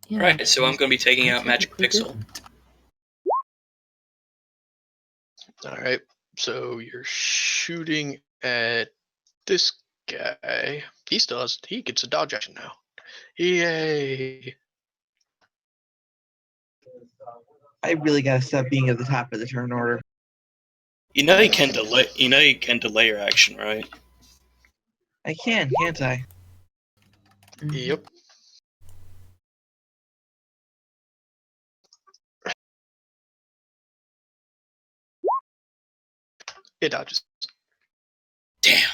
Yeah, Right, so I'm going to be taking out Magic technically Pixel. didn't. All right, so you're shooting at this guy. He gets a dodge action now. Yay! I really gotta stop being at the top of the turn order. You know you can delay. You know you can delay your action, right? I can, can't I? Mhm. Yep. It dodges. Damn.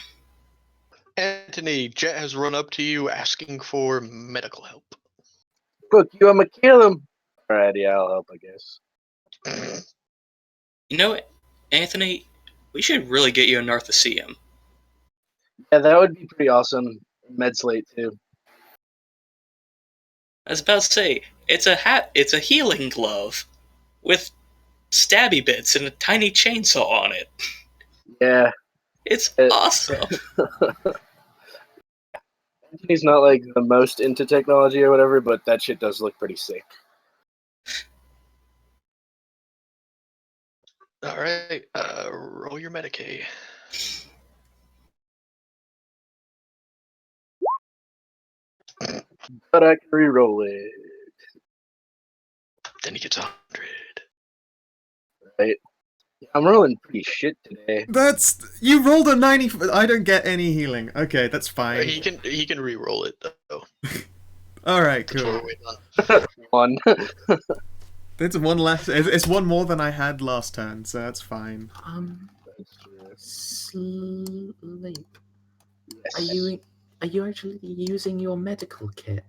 Anthony, Jet has run up to you asking for medical help. Look, you, I'ma kill him. Alright, yeah, I'll help, I guess. You know what, Anthony? We should really get you a Narthecium. Yeah, that would be pretty awesome. Med slate too. I was about to say it's a hat. It's a healing glove with stabby bits and a tiny chainsaw on it. Yeah. It's It- awesome. Anthony's not like the most into technology or whatever, but that shit does look pretty sick. All right, roll your Medicaid. But I can re-roll it. Then he gets 100. Right? I'm rolling pretty shit today. You rolled a 90. I don't get any healing. Okay, that's fine. He can re-roll it though. All right, That's what cool. we're waiting on. One. It's one less. It's one more than I had last turn, so that's fine. Sleep. Yes. Are you actually using your medical kit?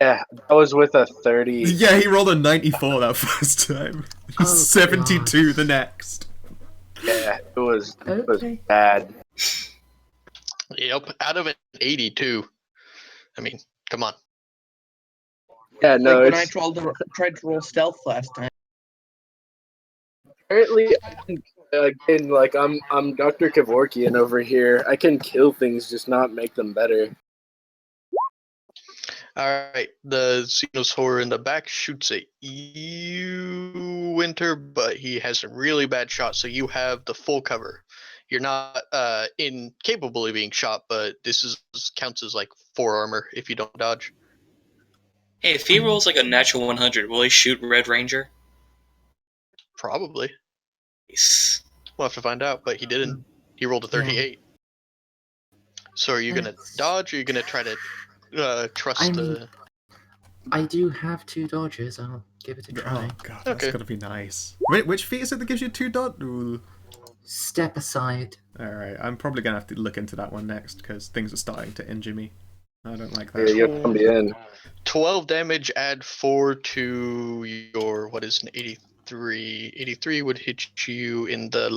Yeah, that was with a 30. Yeah, he rolled a 94 that first time. Oh, 72 God. the next. Yeah, it was Okay. bad. Yep, out of an 82. I mean, come on. Yeah, no, Like when I it's tried to roll stealth last time. apparently I can, again, like I'm Dr. Kevorkian over here. I can kill things, just not make them better. Alright, the Xenosaur in the back shoots at you, Winter, but he has a really bad shot, so you have the full cover. You're not incapable of being shot, but this counts as like 4 armor if you don't dodge. Hey, if he rolls like a natural 100, will he shoot Red Ranger? Probably. Nice. We'll have to find out, but he didn't. He rolled a 38. So are you gonna dodge, or are you gonna try to trust I mean, the... I do have 2 dodges. I'll give it a try. Oh god, that's Okay. gonna be nice. Wait, which feat is it that gives you 2 dot? Ooh. Step aside. Alright, I'm probably gonna have to look into that one next, because things are starting to injure me. I don't like Yeah, that. you have to come in. 12 damage, add 4 to your, what is an 83? 83 would hit you in the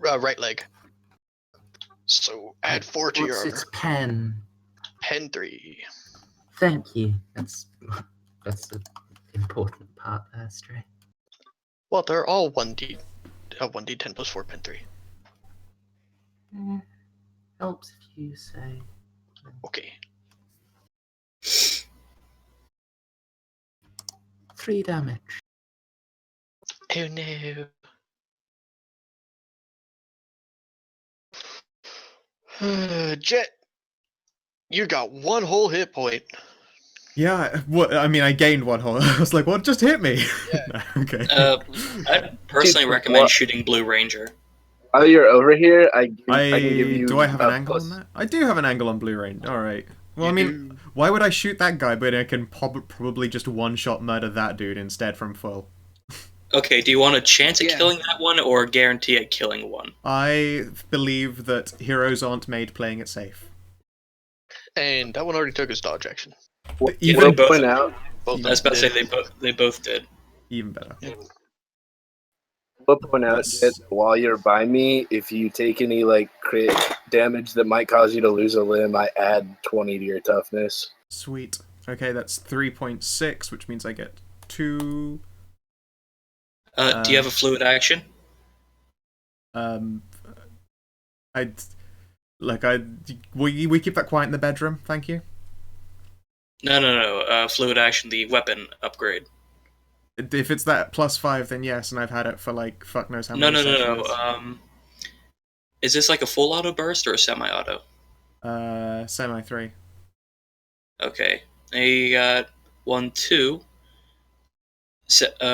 right leg. So add 4 to your What's armor. its pen? Pen 3. Thank you. That's the important part there, Stray. Well, they're all 1d10 plus 4 pen 3. Helps if you say. Okay. 3 damage. Oh no. Jet, you got one whole hit point. Yeah, what? I mean, I gained one hole. I was like, what just hit me? No, okay. I'd personally Dude, recommend what- shooting Blue Ranger. While you're over here, I can give you. Do I have an a angle plus- on that? I do have an angle on Blue Rain. All right. Well, You I mean, do. why would I shoot that guy, but I can probably just one-shot murder that dude instead from full? Okay, do you want a chance at Yeah. killing that one or a guarantee at killing one? I believe that heroes aren't made playing it safe. And that one already took his dodge action. Even Will both- point out. Both I was of about to them say did. they both did. even better. Will point out Yes. that while you're by me, if you take any like crit damage that might cause you to lose a limb, I add 20 to your toughness. Sweet. Okay, that's 3.6, which means I get 2. Do you have a fluid action? I'd like we keep that quiet in the bedroom, thank you. No. Fluid action, the weapon upgrade. If it's that +5, then yes, and I've had it for like fuck knows how No. many sessions. Is this like a full auto burst or a semi-auto? Semi 3. Okay. I got 1-2.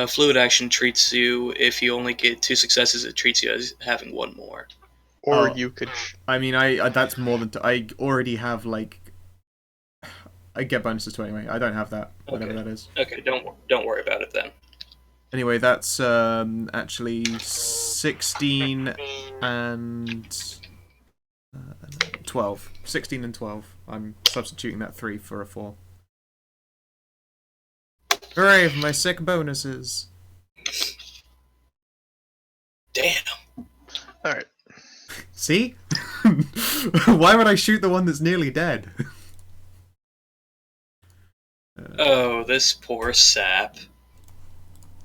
Fluid action treats you, if you only get 2 successes, it treats you as having 1 more. Or Oh. you could. I mean, I that's more than I already have like. I get bonuses to anyway. I don't have that, whatever Okay. that is. Okay, don't worry about it then. Anyway, that's actually 16 and 12. 16 and 12. I'm substituting that 3 for a 4. Hooray for my sick bonuses. Damn. Alright. See? Why would I shoot the one that's nearly dead? Oh, this poor sap.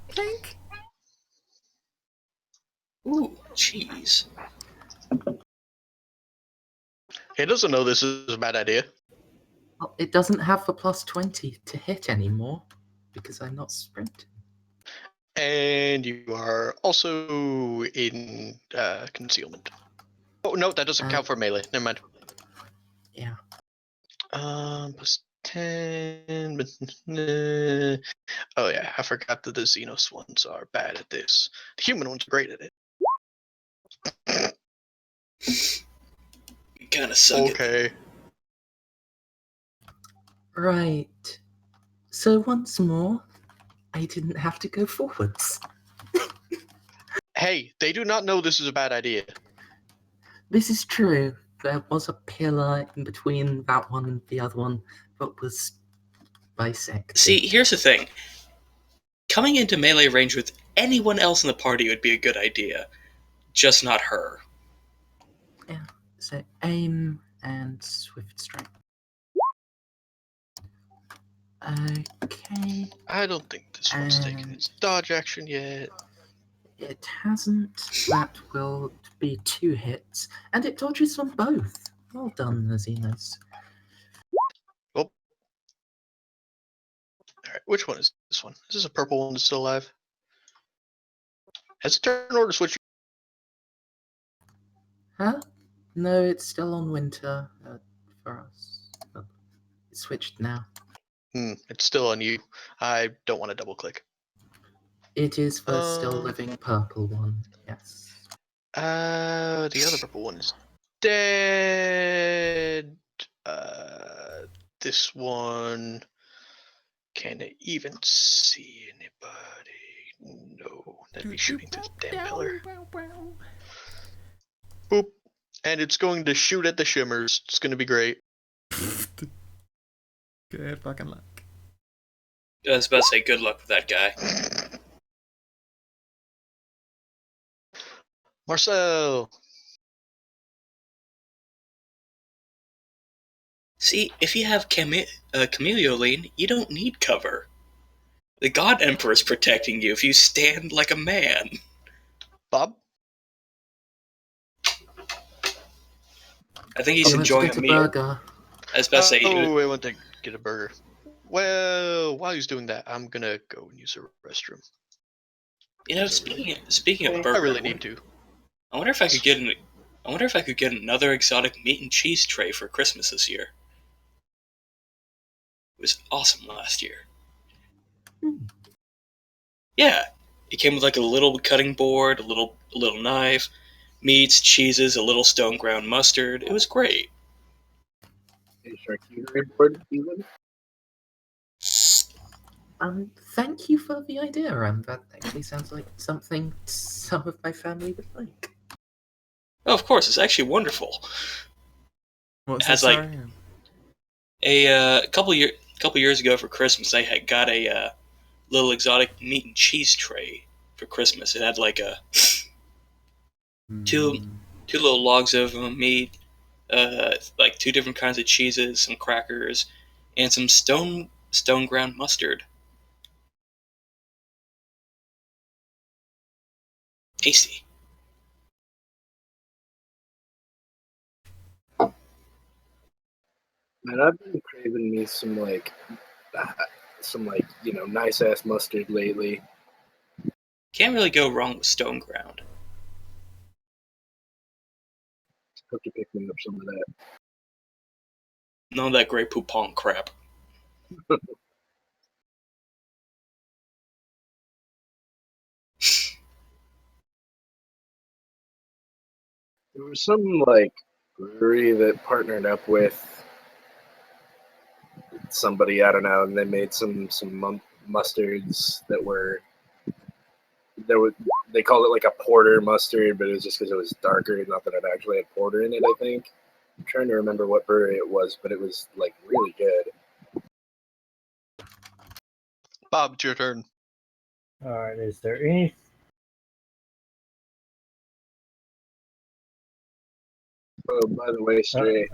Clink. Ooh, jeez. He doesn't know this is a bad idea. Well, it doesn't have the +20 to hit anymore because I'm not sprinting. And you are also in concealment. Oh, no, that doesn't count for melee. Never mind. Yeah. Plus 10. Oh, yeah, I forgot that the Xenos ones are bad at this. The human ones are great at it. You kinda suck at it. Okay. Right. So once more, I didn't have to go forwards. Hey, they do not know this is a bad idea. This is true. There was a pillar in between that one and the other one that was bisected. See, here's the thing. Coming into melee range with anyone else in the party would be a good idea. Just not her. Yeah. So aim and swift strike. Okay. I don't think this one's taken its dodge action yet. It hasn't. That will be 2 hits, and it dodges on both. Well done, Xenos. Alright, which one is this one? Is this a purple one that's still alive? Has the turn order switched? Huh? No, it's still on winter for us. Oh, it switched now. It's still on you. I don't want to double click. It is the still living purple one, yes. The other purple one is dead. This one. Can it even see anybody? No, that'd be shooting through the damn pillar. Boop. And it's going to shoot at the shimmers. It's going to be great. Good fucking luck. I was about to say good luck with that guy. Marcel! See, if you have Chameleoline, you don't need cover. The God Emperor is protecting you if you stand like a man. Bob? I think he's I went to enjoying get a a meal. burger. I was about to say, Oh, I went to get a burger. Well, while he's doing that, I'm gonna go and use a restroom. Speaking of I burger, really need to. I wonder if I could get another exotic meat and cheese tray for Christmas this year. It was awesome last year. Yeah, it came with like a little cutting board, a little knife, meats, cheeses, a little stone ground mustard. It was great. A charcuterie board, even. Thank you for the idea, that actually sounds like something some of my family would like. Oh, of course, it's actually wonderful. What's Has that, like sorry? a couple years ago for Christmas, I had got a little exotic meat and cheese tray for Christmas. It had like a two little logs of meat, like 2 different kinds of cheeses, some crackers, and some stone ground mustard. Tasty. Man, I've been craving me some nice ass mustard lately. Can't really go wrong with stone ground. Hope to pick me up some of that. None of that Grey Poupon crap. There was some like brewery that partnered up with somebody, I don't know, and they made some mustards that were they called it like a porter mustard, but it was just because it was darker, not that it actually had porter in it. I think I'm trying to remember what brewery it was, but it was like really good. Bob, it's your turn. All right. Is there any? Oh, by the way, Stray,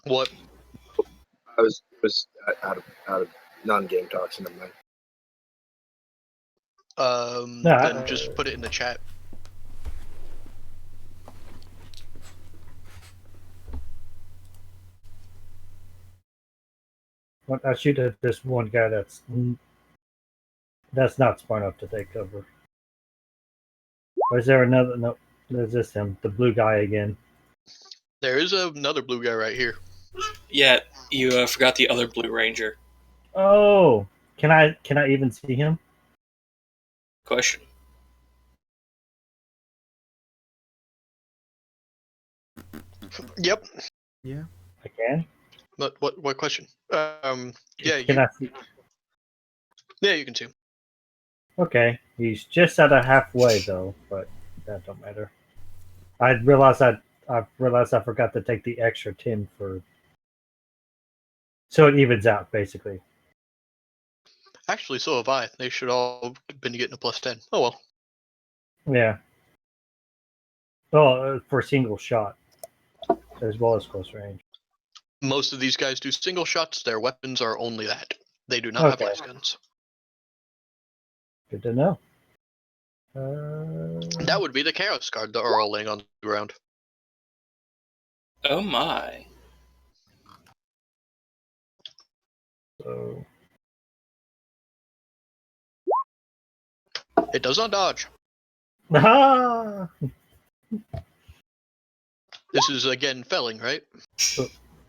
What? I was out of non-game talks, and I'm like, Then just put it in the chat. I shoot at this one guy that's not smart enough to take cover. Or is there another? No, there's this him, the blue guy again. There is another blue guy right here. Yeah, you forgot the other Blue Ranger. Oh, can I even see him? Question. Yep. Yeah. I can. What question? Yeah, Can I see? yeah, you can see him. Okay, he's just at a halfway though, but that don't matter. I realized I forgot to take the extra 10 for, so it evens out basically. Actually, so have I. They should all been getting a +10. Oh well. Yeah. Well, for a single shot, as well as close range. Most of these guys do single shots. Their weapons are only that. They do not have Okay. las guns. Good to know. That would be the Chaos Guard that are all laying on the ground. Oh my. So It does not dodge. ah! This is again felling, right?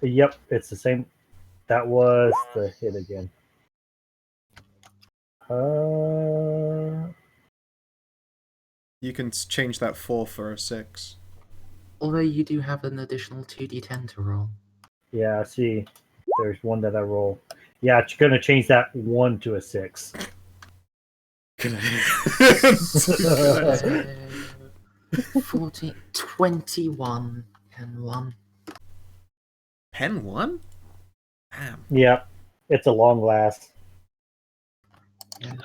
Yep, it's the same. That was the hit again. You can change that 4 for a 6. Although you do have an additional 2d10 to roll. Yeah, I see. There's one that I roll. Yeah, it's gonna change that 1 to a 6. Good idea. 14, 21, and 1. Pen 1? Damn. Yeah, it's a long last.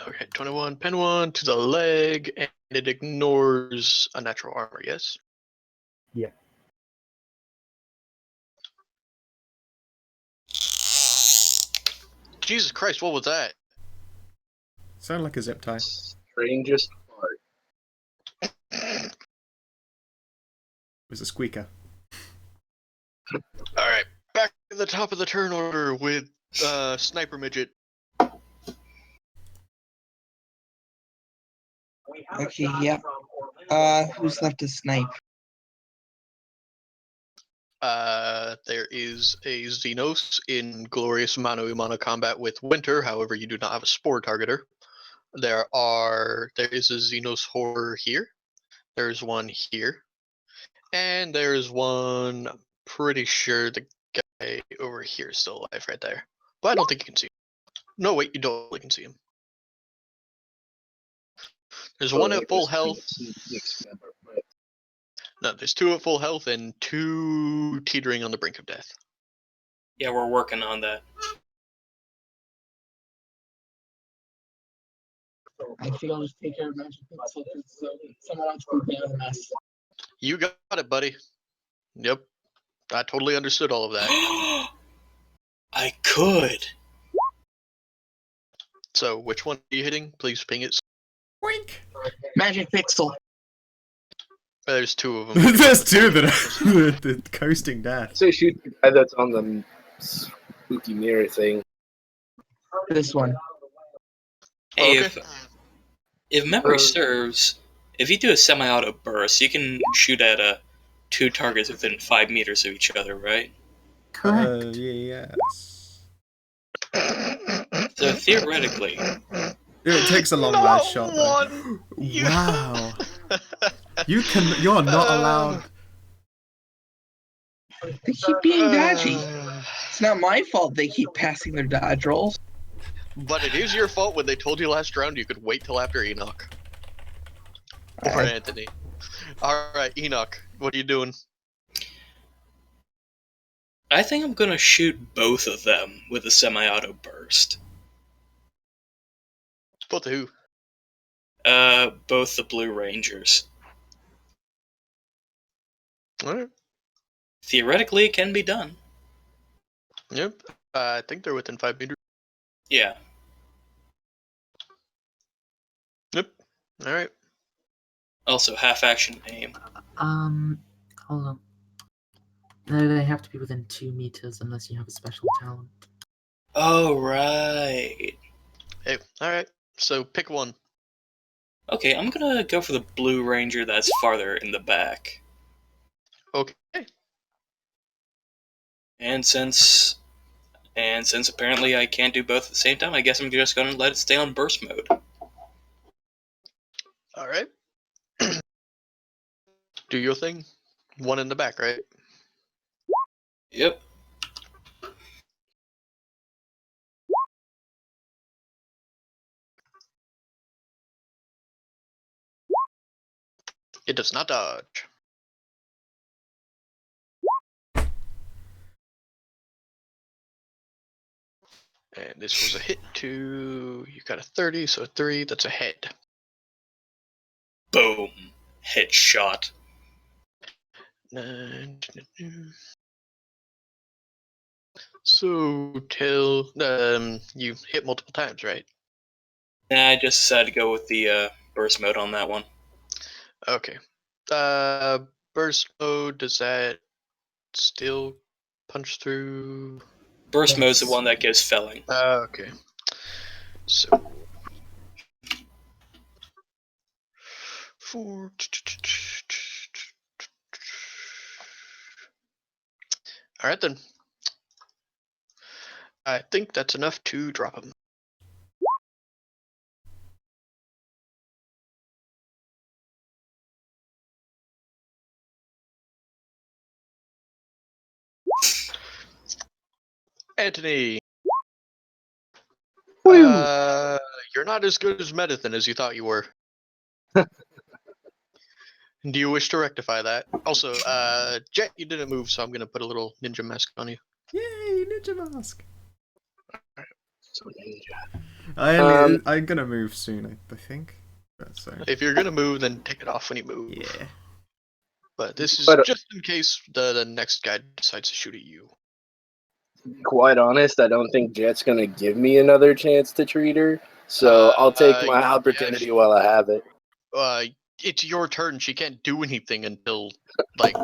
Okay, 21, pen 1 to the leg, and it ignores a natural armor, yes? Yeah. Jesus Christ, what was that? Sound like a zip tie. strangest part. It was a squeaker. Alright, back to the top of the turn order with Sniper Midget. Okay, yeah. Who's left to snipe? There is a Xenos in glorious mano a mano combat with Winter. However, you do not have a spore targeter. There is a Xenos horror here. There's one here, and there's one. I'm pretty sure the guy over here is still alive, right there. But I don't think you can see him. No, wait, you totally can see him. There's one at full health. No, there's two at full health and two teetering on the brink of death. Yeah, we're working on that. I think I'll just take care of magic pixel so someone else can clean up the mess. You got it, buddy. Yep. I totally understood all of that. I could. So, which one are you hitting? Please ping it. Wink. Magic pixel. There's two of them. There's two that are coasting death. Say shoot the guy that's on the spooky mirror thing. This one. Hey, Okay. if memory serves, if you do a semi-auto burst, you can shoot at two targets within 5 meters of each other, right? Correct. Yes. So theoretically, It takes a long last shot. Though. Wow. You're not allowed. They keep being dodgy. It's not my fault they keep passing their dodge rolls. But it is your fault when they told you last round you could wait till after Enoch. Or Anthony. Alright, Enoch, what are you doing? I think I'm gonna shoot both of them with a semi-auto burst. Both of who? Both the Blue Rangers. Alright. Theoretically, it can be done. Yep. I think they're within 5 meters. Yeah. Yep. Alright. Also, half-action aim. Hold on. No, they have to be within 2 meters unless you have a special talent. Oh, right. Hey, alright. So pick one. Okay, I'm gonna go for the Blue Ranger that's farther in the back. Okay. And since apparently I can't do both at the same time, I guess I'm just gonna let it stay on burst mode. Alright. Do your thing. One in the back, right? Yep. It does not dodge. And this was a hit to... You got a 30, so a 3. That's a head. Boom. Headshot. So, till... you hit multiple times, right? Nah, I just decided to go with the burst mode on that one. Okay. Burst mode, does that still punch through? Burst mode's the one that gives felling. Okay. So. 4. Alright then. I think that's enough to drop him. Anthony. You're not as good as Medithin as you thought you were. Do you wish to rectify that? Also, Jet, you didn't move, so I'm gonna put a little ninja mask on you. Yay, ninja mask. So ninja. I'm gonna move soon, I think. So. If you're gonna move, then take it off when you move. Yeah. But this is just in case the next guy decides to shoot at you. Quite honest, I don't think Jet's gonna give me another chance to treat her. So I'll take my opportunity while I have it. It's your turn. She can't do anything until, like...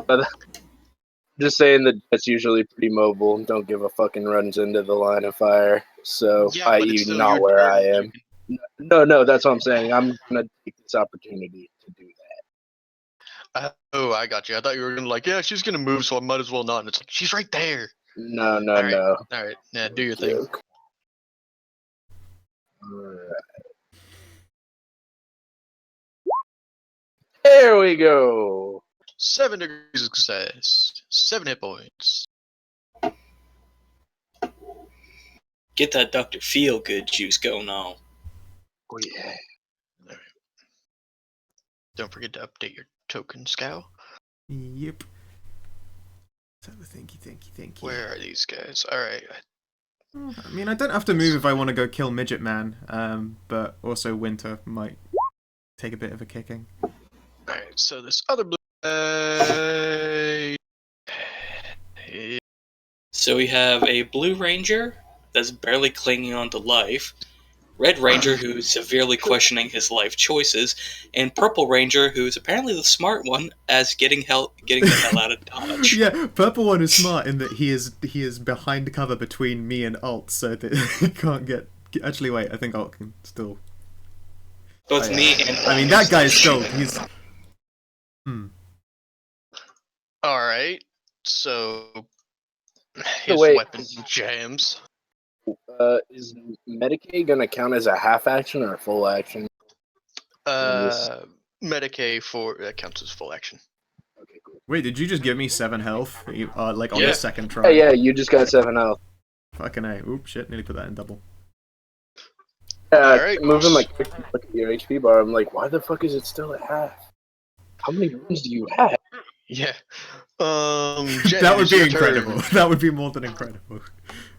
Just saying that Jet's usually pretty mobile and don't give a fucking runs into the line of fire. So, Yeah, i.e. not where I am. No, that's what I'm saying. I'm gonna take this its opportunity to do that. Oh, I got you. I thought you were gonna like, yeah, she's gonna move, so I might as well not. And it's like she's right there. No, no, All right, no. all right, yeah, do your thing. Joke. Alright. There we go. 7 degrees of success. 7 hit points. Get that Dr. Feel Good juice going on. Oh yeah. All right. Don't forget to update your token, Scow. Yep. So thank you. Where are these guys? All right. I mean, I don't have to move if I want to go kill Midget Man, but also Winter might take a bit of a kicking. All right. So this other blue guy. So we have a Blue Ranger that's barely clinging on to life, Red Ranger who's severely questioning his life choices, and Purple Ranger who's apparently the smart one as getting the hell out of Dodge. Yeah, Purple One is smart in that he is behind cover between me and Alt, so that he can't get. Actually, wait, I think Alt can still. Both me and I mean, that guy is still. He's. All right. So his wait. weapon jams. Is Medicaid gonna count as a half action or a full action? Medicaid for that counts as full action. Okay, cool. Wait, did you just give me 7 health? Like on Yeah. the second try? Yeah, you just got 7 health. Fucking A. Oops, shit, nearly put that in double. Alright. Moving like look at your HP bar. I'm like, why the fuck is it still at half? How many runes do you have? Yeah. Jet, That would it's be your incredible. turn. That would be more than incredible.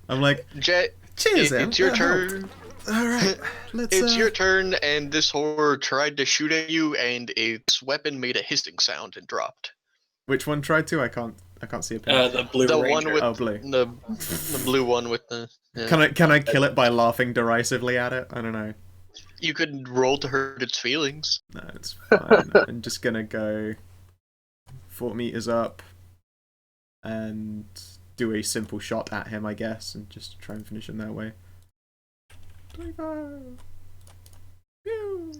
I'm like, Jet, cheers, it's your turn. Alright, let's. It's your turn, and this horror tried to shoot at you, and its weapon made a hissing sound and dropped. Which one tried to? I can't see a pin. the Blue The Ranger. one with Oh, blue. the blue one with the. Yeah. Can I kill it by laughing derisively at it? I don't know. You could roll to hurt its feelings. No, it's fine. I'm just gonna go 4 meters up and do a simple shot at him, I guess, and just try and finish him that way. 25. Pew.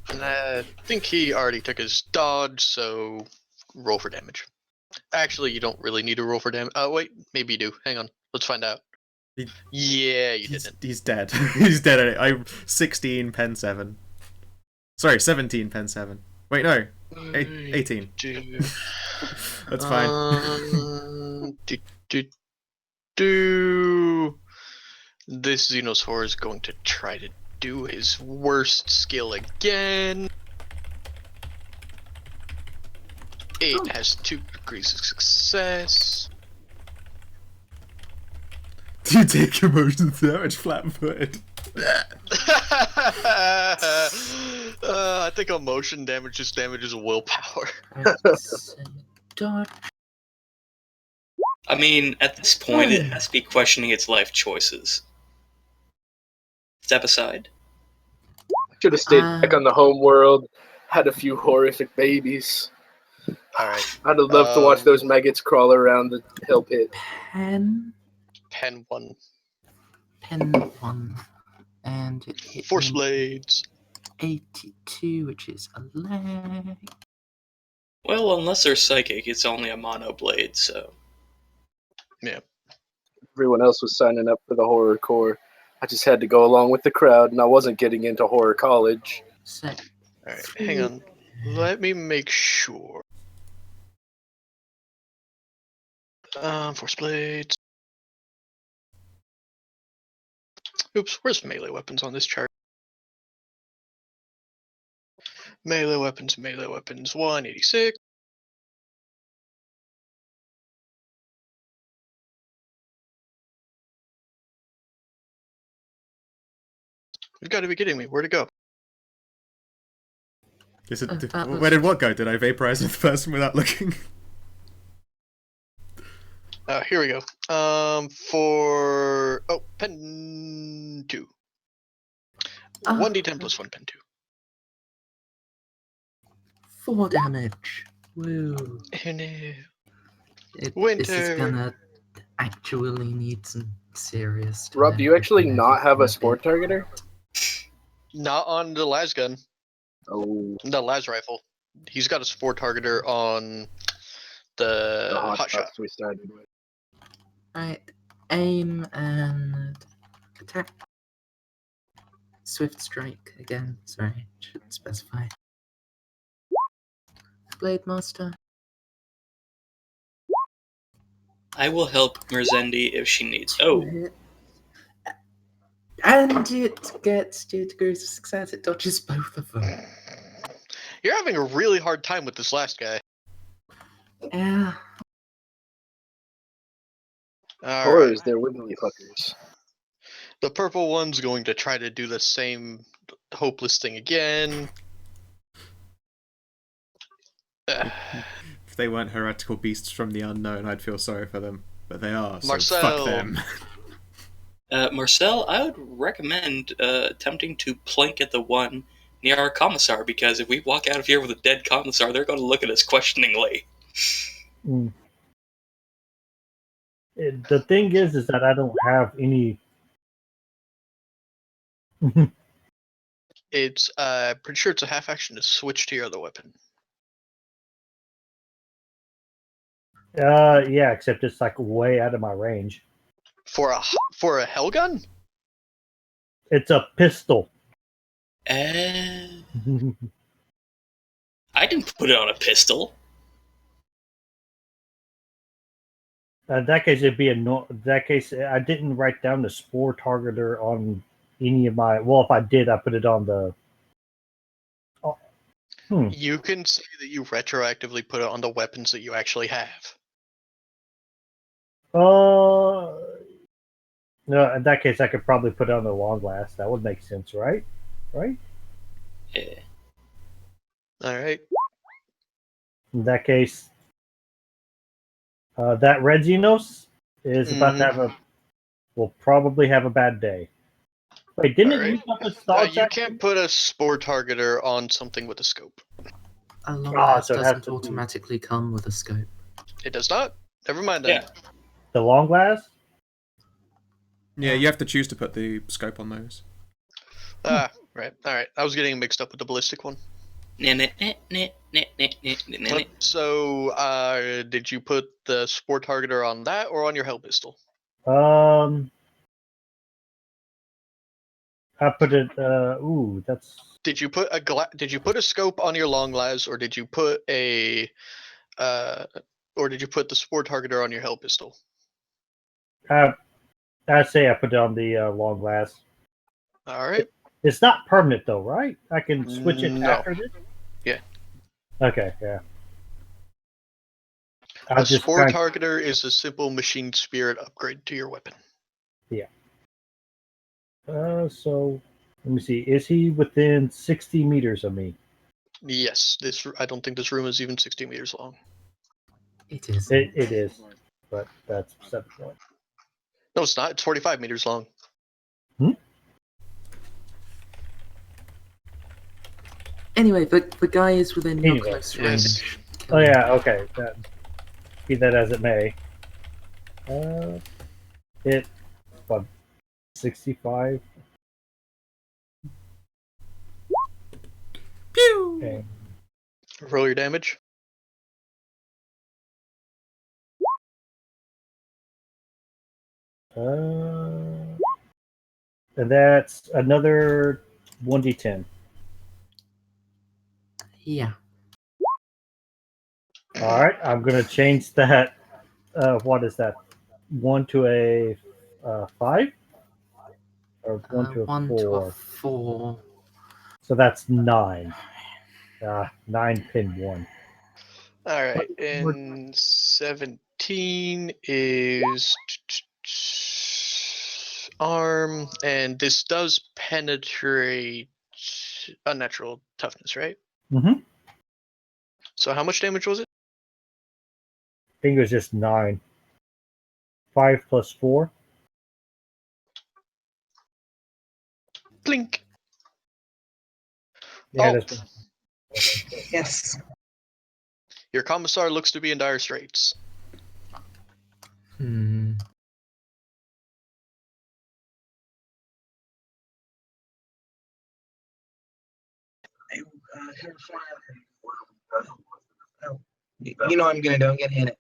And I think he already took his dodge, so roll for damage. Actually, you don't really need to roll for damage. Oh, wait, maybe you do. Hang on. Let's find out. Yeah, you didn't. He's dead. He's dead at it. I'm 16, pen 7. Sorry, 17, pen 7. Wait, no. 18. That's fine. This Xenosaur is going to try to do his worst skill again. It has 2 degrees of success. Do you take emotion damage flat-footed? I think emotion damage just damages willpower. Dodge. I mean, at this point, it has to be questioning its life choices. Step aside. Should have stayed back on the home world. Had a few horrific babies. Alright. I'd have loved to watch those maggots crawl around the hill pit. Pen 1. Pen 1. And it hit Force me blades. 82, which is a leg. Well, unless they're psychic, it's only a mono blade, so. Yeah. Everyone else was signing up for the horror core. I just had to go along with the crowd, and I wasn't getting into horror college. So, Alright, hang on. Let me make sure. Force blades. Oops, where's melee weapons on this chart? Melee weapons, 186. You've got to be kidding me. Where'd it go? Where did what go? Did I vaporize the person without looking? Here we go. For pen 2. 1d10 plus 1 pen 2. 4 damage. Woo. Oh no. This Winter. is gonna actually need some serious. Rob, do you actually not have a sport targeter? Not on the las gun. Oh, The las rifle. He's got a spore targeter on the the hot hot shot. shots we started with. Right. Aim and attack. Swift strike again. Sorry, should specify. Blade Master. I will help Merzendi if she needs. Oh, Hit. And it gets 2 degrees of success. It dodges both of them. You're having a really hard time with this last guy. Yeah. All Or right. is there wiggly fuckers? The purple one's going to try to do the same hopeless thing again. If they weren't heretical beasts from the unknown, I'd feel sorry for them. But they are, so Marcel. fuck them. Marcel, I would recommend attempting to plank at the one near our commissar, because if we walk out of here with a dead commissar, they're going to look at us questioningly. The thing is that I don't have any. It's pretty sure it's a half action to switch to your other weapon. Yeah, except it's like way out of my range. For a hell gun? It's a pistol. I didn't put it on a pistol. In that case, it'd be a no. In that case, I didn't write down the spore targeter on any of my. Well, if I did, I put it on the. Oh, You can say that you retroactively put it on the weapons that you actually have. No, in that case, I could probably put it on the long last. That would make sense, right? Right? Yeah. All right. In that case, that Reginos is about to have a. Will probably have a bad day. Wait, didn't All it right. use up its dodge You action? can't put a spore targeter on something with a scope. A long Ah, last so it has doesn't to be- automatically come with a scope. It does not. Never mind then. Yeah. The long last? Yeah, you have to choose to put the scope on those. Right. All right. I was getting mixed up with the ballistic one. So, did you put the spore targeter on that or on your hell pistol? I put it. That's. Did you put a scope on your long las, or did you put a or did you put the spore targeter on your hell pistol? I say I put it on the long last. All right. It's not permanent though, right? I can switch it No. after this. Yeah. Okay. Yeah. A spore targeter is a simple machine spirit upgrade to your weapon. Yeah. So let me see. Is he within 60 meters of me? Yes. I don't think this room is even 60 meters long. It is. It is, but that's 7 point. No, it's not. It's 45 meters long. Anyway, the guy is within your Anyway, close Yes. range. Oh yeah. Okay. Be that as it may. Hit. What? 65. Pew! Okay. Roll your damage. And that's another 1d10. Yeah. All right, I'm gonna change that. What is that? 1 to a 5, or 1 to a 1 4. to a 4. So that's 9. 9 pin 1. All right. And 17 is arm, and this does penetrate unnatural toughness, right? Mm-hmm. So how much damage was it? I think it was just 9. 5 plus 4. Blink. Yeah, Oh. that's Yes. Your commissar looks to be in dire straits. Hmm. You know what I'm gonna do? I'm gonna hit it.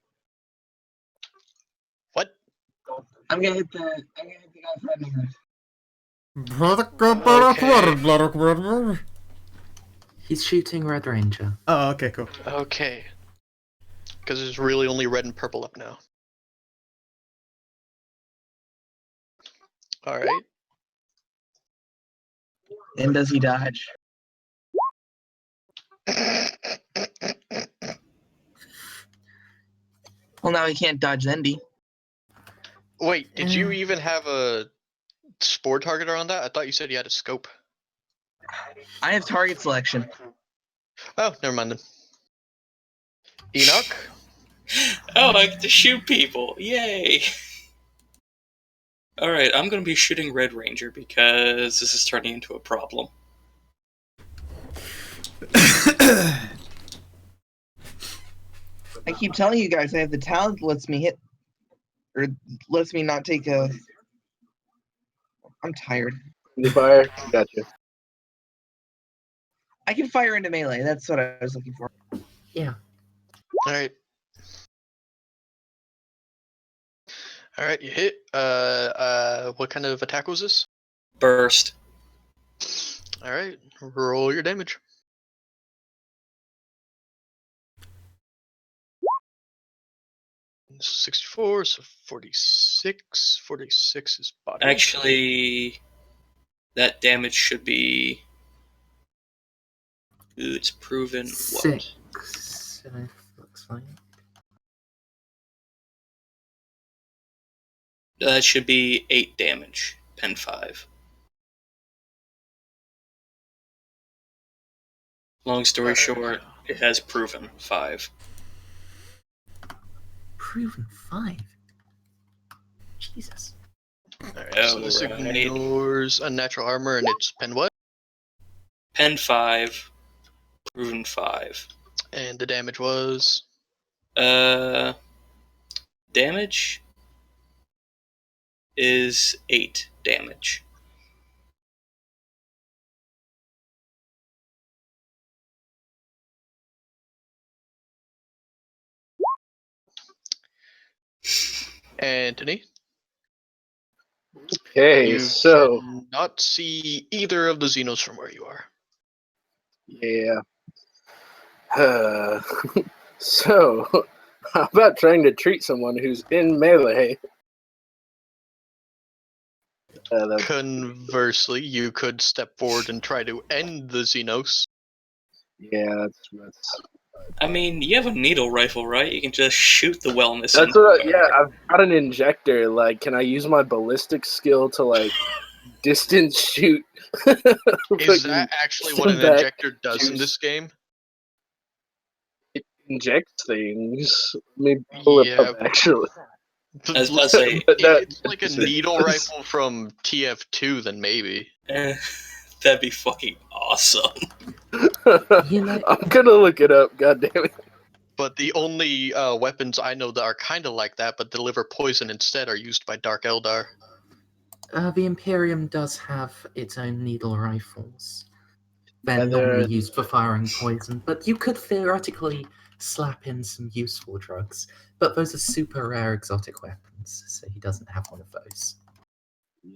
What? I'm gonna hit the guy's red number. He's shooting Red Ranger. Oh, okay, cool. Okay. Because there's really only red and purple up now. All right. And does he dodge? Well, now he can't dodge Zendy. Wait, did you even have a spore targeter on that? I thought you said you had a scope. I have target selection. Oh, never mind then. Enoch? Oh, I get to shoot people! Yay! Alright, I'm gonna be shooting Red Ranger because this is turning into a problem. I keep telling you guys I have the talent that lets me hit, or lets me not take a. I'm tired. Friendly fire. Gotcha. I can fire into melee. That's what I was looking for. Yeah. All right. All right, you hit. What kind of attack was this? Burst. All right, roll your damage. This is 64, so 46. 46 is body. Actually, that damage should be. Ooh, it's proven what? 6. Looks like. That should be 8 damage. Pen 5. Long story short, it has proven 5. Proven 5. Jesus. Alright, so this Alright. ignores unnatural armor and it's pen what? Pen 5. Proven 5. And the damage was? Damage is 8 damage. Anthony? Okay, You so cannot see either of the Xenos from where you are. yeah. So how about trying to treat someone who's in melee? Conversely, you could step forward and try to end the Xenos. Yeah, that's I mean, you have a needle rifle, right? You can just shoot the wellness. that's what. Yeah, I've got an injector. Like, can I use my ballistic skill to like distance shoot? Is that actually what an back injector does in juice. this game? It injects things? Let me pull it Yeah. up. Actually, I was about to say, But that- It's like a needle rifle from TF2, then maybe. that'd be fucking awesome. You know- I'm gonna look it up. God damn it. But the only weapons I know that are kind of like that, but deliver poison instead, are used by Dark Eldar. The Imperium does have its own needle rifles. They're Yeah, they're- normally used for firing poison, but you could theoretically slap in some useful drugs. But those are super rare exotic weapons, so he doesn't have one of those.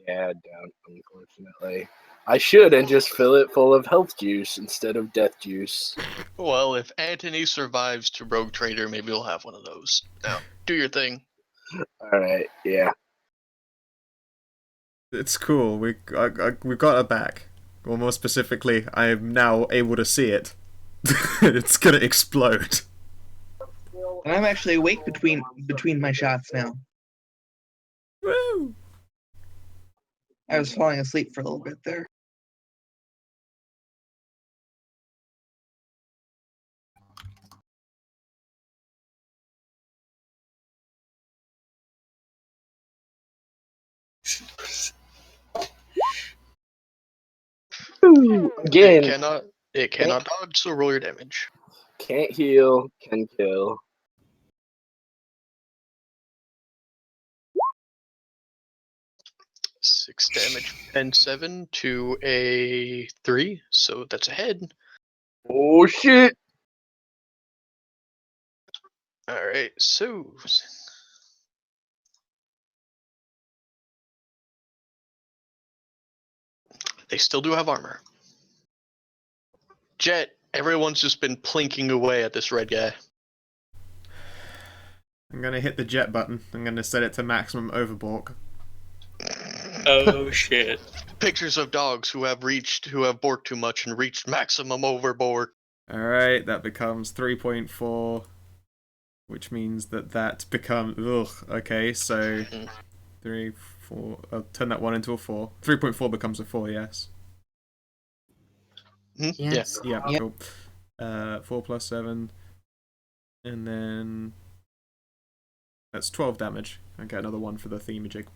Yeah, don't, unfortunately. I should and just fill it full of health juice instead of death juice. Well, if Antony survives to Rogue Trader, maybe we'll have one of those. Now, do your thing. Alright, yeah. It's cool. We've got it back. Or more specifically, I am now able to see it. It's gonna explode. And I'm actually awake between my shots now. Woo! I was falling asleep for a little bit there. Again, It cannot dodge, so roll your damage. can't heal, can kill. Six damage and 7 to a 3, so that's a head. Oh shit! Alright, so. They still do have armor. Jet, everyone's just been plinking away at this red guy. I'm gonna hit the jet button. I'm gonna set it to maximum overbork. Oh shit. Pictures of dogs who have borked too much and reached maximum overboard. Alright, that becomes 3.4, which means that becomes... Ugh, okay, so... 3, 4... I'll turn that 1 into a 4. 3.4 becomes a 4, yes. Yes. Yeah, Yep. cool. 4 plus 7. And then... That's 12 damage. I get another 1 for the themejig.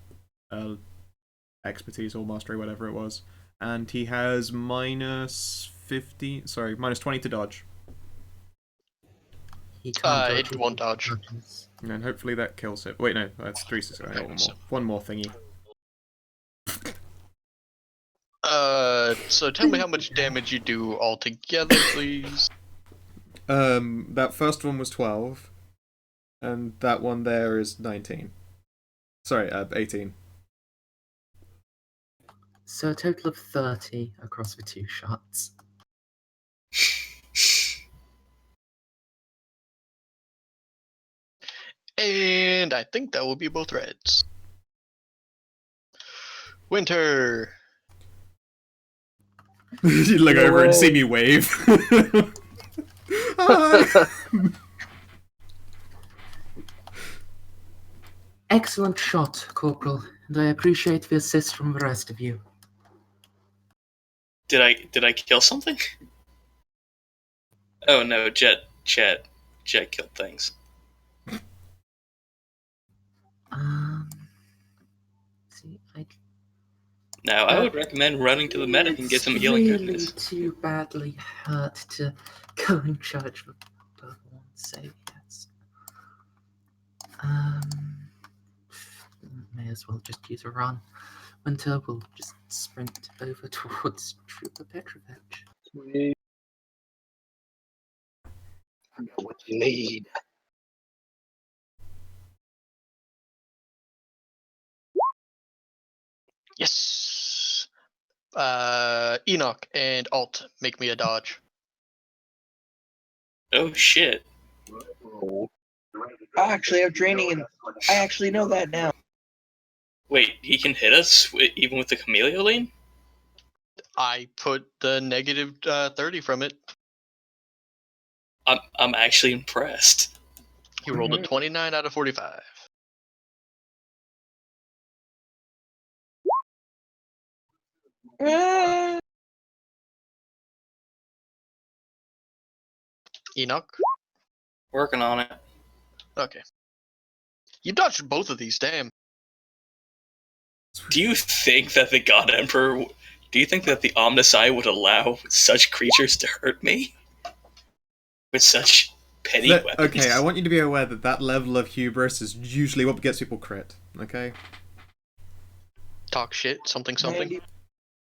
Expertise or mastery, whatever it was. And he has minus 15... Sorry, minus 20 to dodge. He can't dodge. It won't dodge. Dodges. And then hopefully that kills it. Wait, no, that's 3 6. I got one more. One more thingy. So tell me how much damage you do altogether, please. That first one was 12. And that one there is 19. Sorry, 18. So a total of 30 across the 2 shots. And I think that will be both reds. Winter. You look over and see me wave. Hi. Excellent shot, Corporal, and I appreciate the assist from the rest of you. Did I kill something? Oh no, Jet killed things. See, I Now I would recommend running to the medic and get some healing really goodness. too badly hurt to go and charge for both one save, yes. May as well just use a run. Winter will just sprint over towards Trooper Petrovich. Sweet. I know what you need. Yes. Enoch and Alt, make me a dodge. Oh shit. Oh. I actually have draining, and I actually know that now. Wait, he can hit us even with the chameleon? I put the negative 30 from it. I'm actually impressed. He rolled a 29 out of 45. Enoch? Working on it. Okay. You dodged both of these, damn. Do you think that the God Emperor... Do you think that the Omnisci would allow such creatures to hurt me? With such petty weapons? Okay, I want you to be aware that that level of hubris is usually what gets people crit, okay? Talk shit, something, something.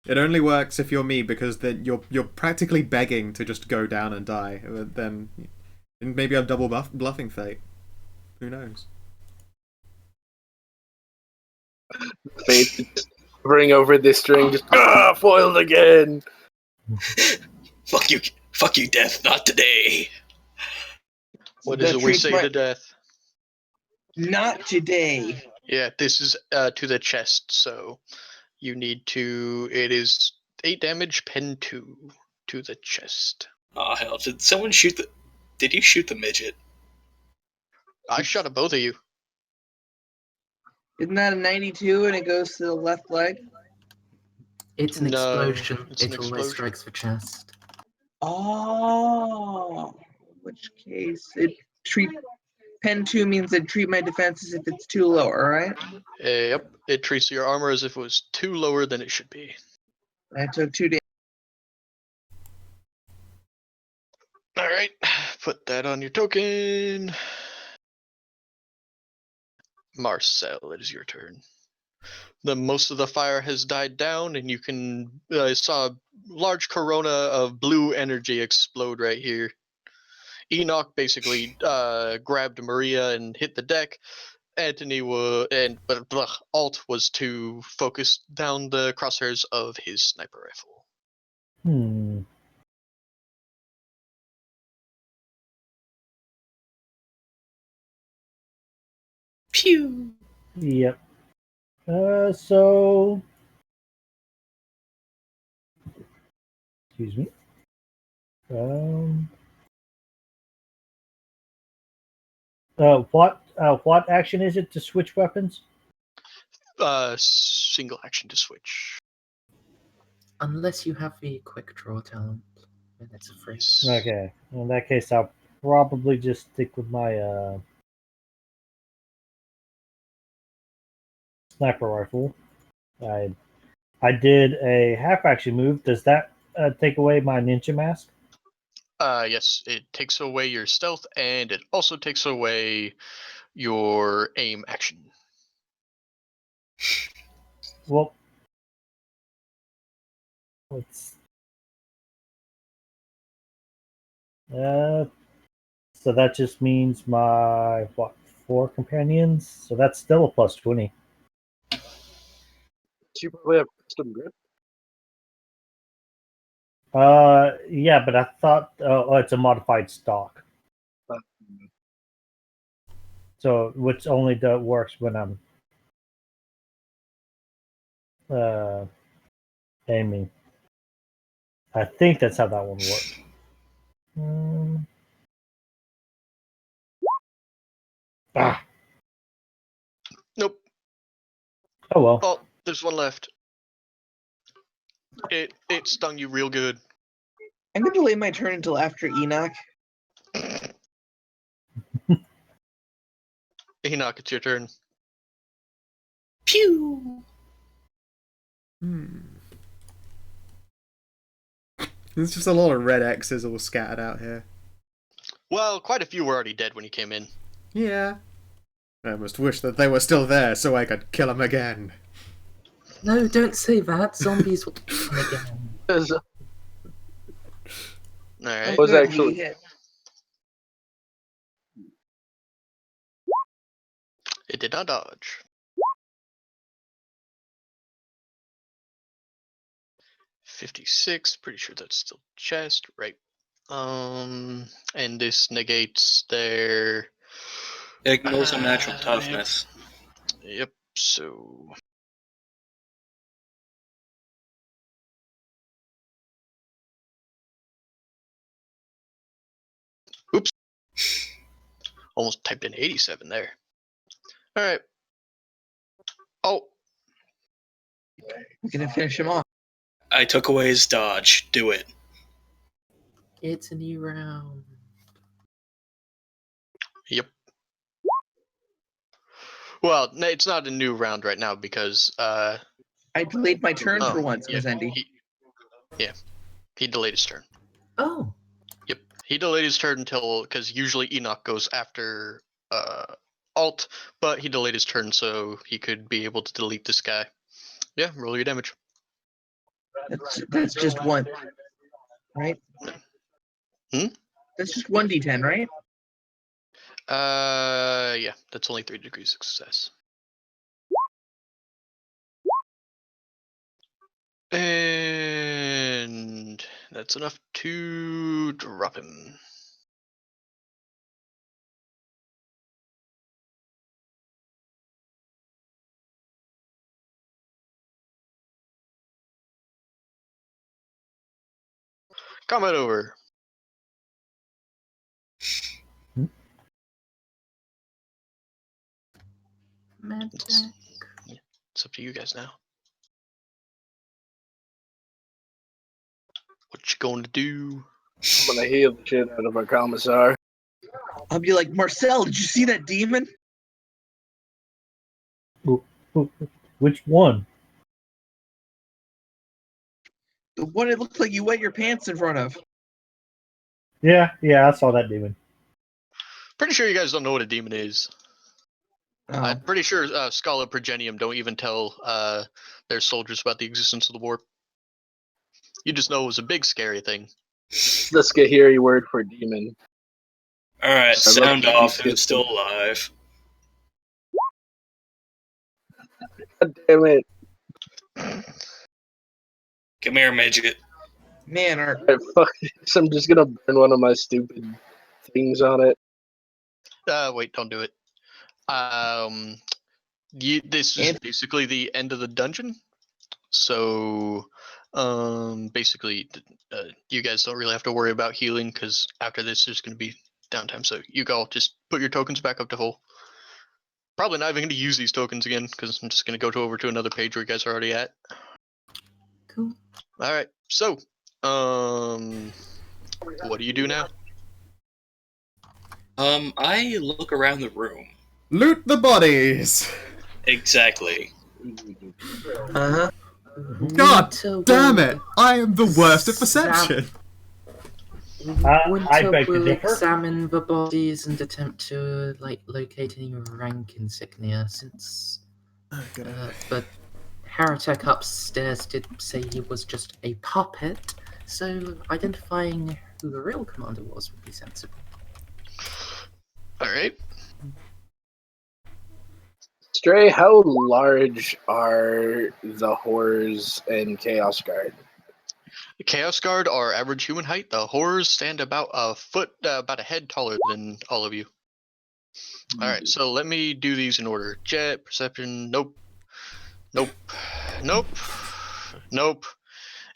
It only works if you're me, because then you're practically begging to just go down and die. Then maybe I'm double bluffing fate. Who knows? Fate hovering over this string, just foiled again. Fuck you, death, not today. What is it we say to death? Not today. Yeah, this is to the chest, so you need to... It is 8 damage, pen 2 to the chest. Aw, hell, did someone shoot the... Did you shoot the midget? I shot at both of you. Isn't that a 92 and it goes to the left leg? It's an No, explosion. it's an It always explosion. strikes the chest. Oh, in which case it treat pen 2 means it treat my defenses if it's too low, alright? Yep, it treats your armor as if it was 2 lower than it should be. I took 2 damage. Alright, put that on your token. Marcel, it is your turn. Most of the fire has died down, and you can saw a large corona of blue energy explode right here. Enoch basically grabbed Maria and hit the deck. Anthony Alt was to focus down the crosshairs of his sniper rifle. Hmm. Pew. Yep. So. Excuse me. What action is it to switch weapons? Single action to switch. Unless you have the quick draw talent, then it's a free. Yes. Okay. In that case, I'll probably just stick with my sniper rifle. I did a half action move. Does that take away my ninja mask? Yes, it takes away your stealth, and it also takes away your aim action. Well, let's. So that just means my 4 companions. So that's still a plus 20. You probably have custom grip. Yeah, but I thought it's a modified stock. So which only works when I'm aiming. I think that's how that one works. Ah. Nope. Oh well. Oh, there's one left. It stung you real good. I'm going to delay my turn until after Enoch. Enoch, it's your turn. Pew. There's just a lot of red X's all scattered out here. Well, quite a few were already dead when you came in. Yeah. I must wish that they were still there so I could kill them again. No, don't say that. Zombies will come again. Alright. Was Good, actually- he hit. It did not dodge. 56, pretty sure that's still chest, right? And this negates their It ignores unnatural toughness. Yep, so oops. Almost typed in 87 there. Alright. Oh, We're going to finish him off. I took away his dodge. Do it. It's a new round. yep. Well, no, it's not a new round right now because I delayed my turn for once, yeah, Miss Endy. he delayed his turn. Oh, Yep, he delayed his turn until because usually Enoch goes after Alt, but he delayed his turn so he could be able to delete this guy. Yeah, roll your damage. That's just one, right? Hmm? That's just 1d10, right? Yeah, that's only 3 degrees of success. And that's enough to drop him. Combat over. med It's, deck. it's up to you guys now. What you going to do? I'm gonna heal the shit out of our commissar. I'll be like, Marcel, did you see that demon? Which one? The one it looked like you wet your pants in front of. Yeah, I saw that demon. Pretty sure you guys don't know what a demon is. Oh. I'm pretty sure Scala Progenium don't even tell their soldiers about the existence of the warp. You just know it was a big scary thing. The Skahiri word for demon. Alright, I love sound that off you who's skipped still alive. God damn it. Come here, midget. Man, our Alright, fuck this. I'm just gonna burn one of my stupid things on it. Wait, don't do it. This is And- basically the end of the dungeon. So, basically, you guys don't really have to worry about healing because after this, there's going to be downtime. So you go just put your tokens back up to full. Probably not even going to use these tokens again because I'm just going to go over to another page where you guys are already at. Cool. All right. So, what do you do now? I look around the room. Loot the bodies! Exactly. uh-huh. God Winter damn will it! I am the worst at perception! I Winter beg to will differ. examine the bodies and attempt to locate any rank insignia, since but Heretic upstairs did say he was just a puppet, so identifying who the real commander was would be sensible. All right. Stray, how large are the horrors and Chaos Guard? The Chaos Guard are average human height. The horrors stand about a foot, about a head taller than all of you. All right, so let me do these in order. Jet, perception, nope, nope, nope, nope.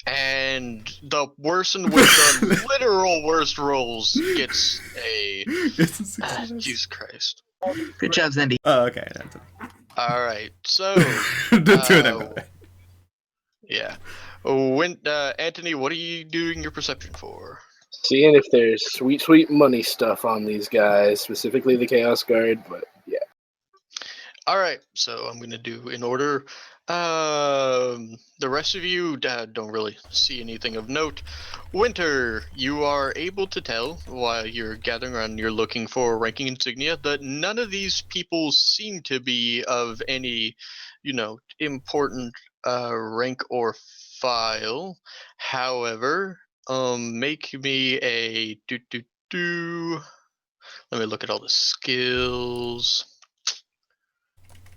And the person with the literal worst rolls gets a. It's a success. Jesus Christ. Good job, Zendy. Oh, okay. All right, so. Two of them, by the way. Yeah. Anthony, what are you doing your perception for? Seeing if there's sweet, sweet money stuff on these guys, specifically the Chaos Guard, but yeah. All right, so I'm gonna do in order. The rest of you don't really see anything of note. Winter, you are able to tell while you're gathering around, you're looking for ranking insignia that none of these people seem to be of any, important rank or file. However, make me a do. Let me look at all the skills.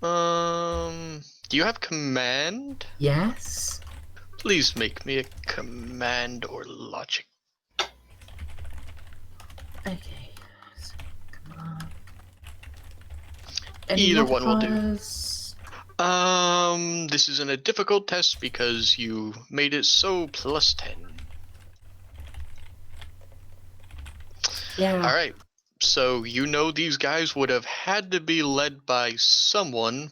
Do you have command? Yes? Please make me a command or logic. Okay. So, come on. Any Either one will do. modifiers? This isn't a difficult test because you made it so +10. Yeah. All right. So these guys would have had to be led by someone,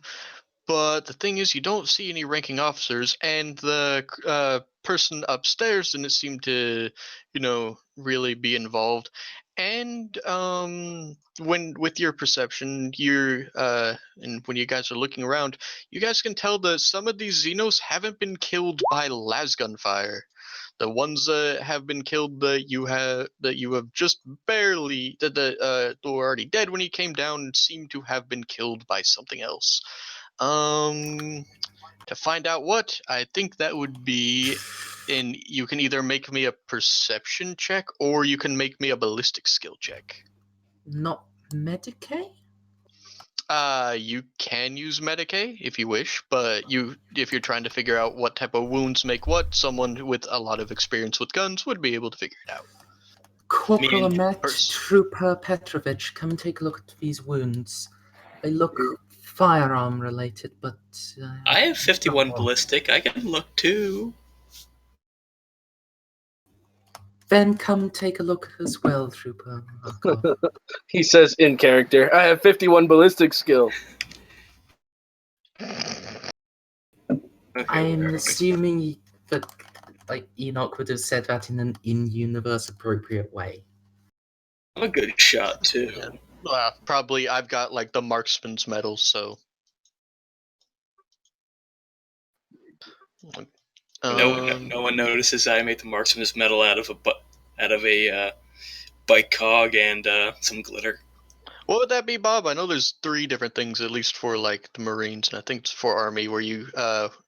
but the thing is, you don't see any ranking officers, and the person upstairs didn't seem to, really be involved. And when with your perception, and when you guys are looking around, you guys can tell that some of these Xenos haven't been killed by lasgun fire. The ones that have been killed that you have just barely that were already dead when he came down seem to have been killed by something else. To find out what, I think that would be you can either make me a perception check or you can make me a ballistic skill check. Not Medicaid? You can use Medicaid if you wish, but if you're trying to figure out what type of wounds make what, someone with a lot of experience with guns would be able to figure it out. Corporal Met, Pers- Trooper Petrovich, come and take a look at these wounds. They look firearm related, but... I have 51 ballistic. I can look too. Then come take a look as well, Trooper Markov. He says in character, I have 51 ballistic skill. Okay, I'm where are we? assuming that Enoch would have said that in an in-universe appropriate way. I'm a good shot too. Yeah. Probably I've got the marksman's medal, so. No one notices I made the marksman's medal out of a bike cog and some glitter. What would that be, Bob? I know there's 3 different things, at least for like the Marines, and I think it's for Army, where you,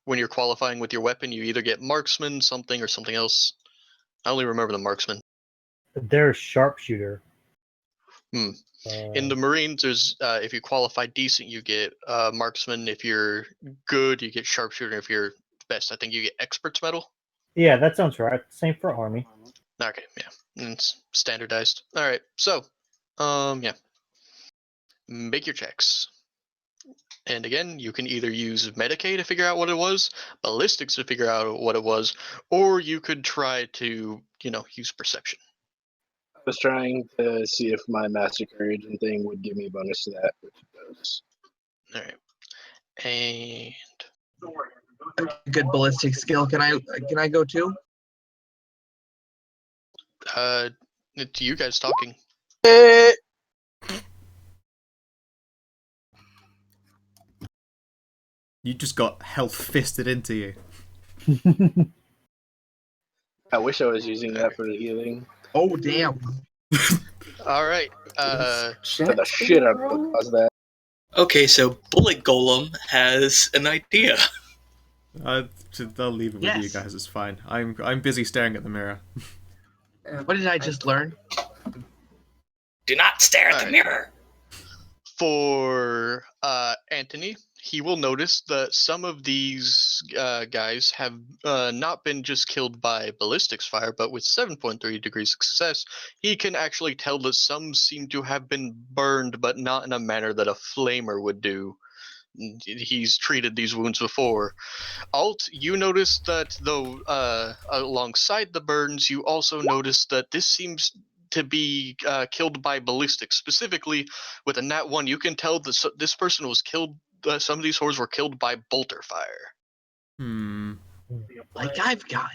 when you're qualifying with your weapon, you either get marksman, something, or something else. I only remember the marksman. There's sharpshooter. Hmm. In the Marines, there's if you qualify decent, you get marksman. If you're good, you get sharpshooter. If you're best, I think you get expert's medal. yeah, that sounds right. Same for army. Okay, yeah, and it's standardized. All right, so, yeah, make your checks. And again, you can either use Medicaid to figure out what it was, ballistics to figure out what it was, or you could try to, use perception. I was trying to see if my Master Courage and thing would give me a bonus to that, which it does. All right, and A good ballistic skill. Can I go too? it's you guys talking. You just got health fisted into you. I wish I was using that for the healing. Oh damn! All right, For the shit out of the cause that. Okay, so Bullet Golem has an idea. I'll leave it with you Yes. guys. It's fine. I'm busy staring at the mirror. What did I just learn? Do not stare at the Alright. mirror. For Anthony, he will notice that some of these guys have not been just killed by ballistics fire, but with 7.3 degrees success, he can actually tell that some seem to have been burned, but not in a manner that a flamer would do. He's treated these wounds before. Alt, you notice that though alongside the burns, you also notice that this seems to be killed by ballistics. Specifically, with a nat 1, you can tell that this person was killed. Some of these hordes were killed by bolter fire. Like I've got.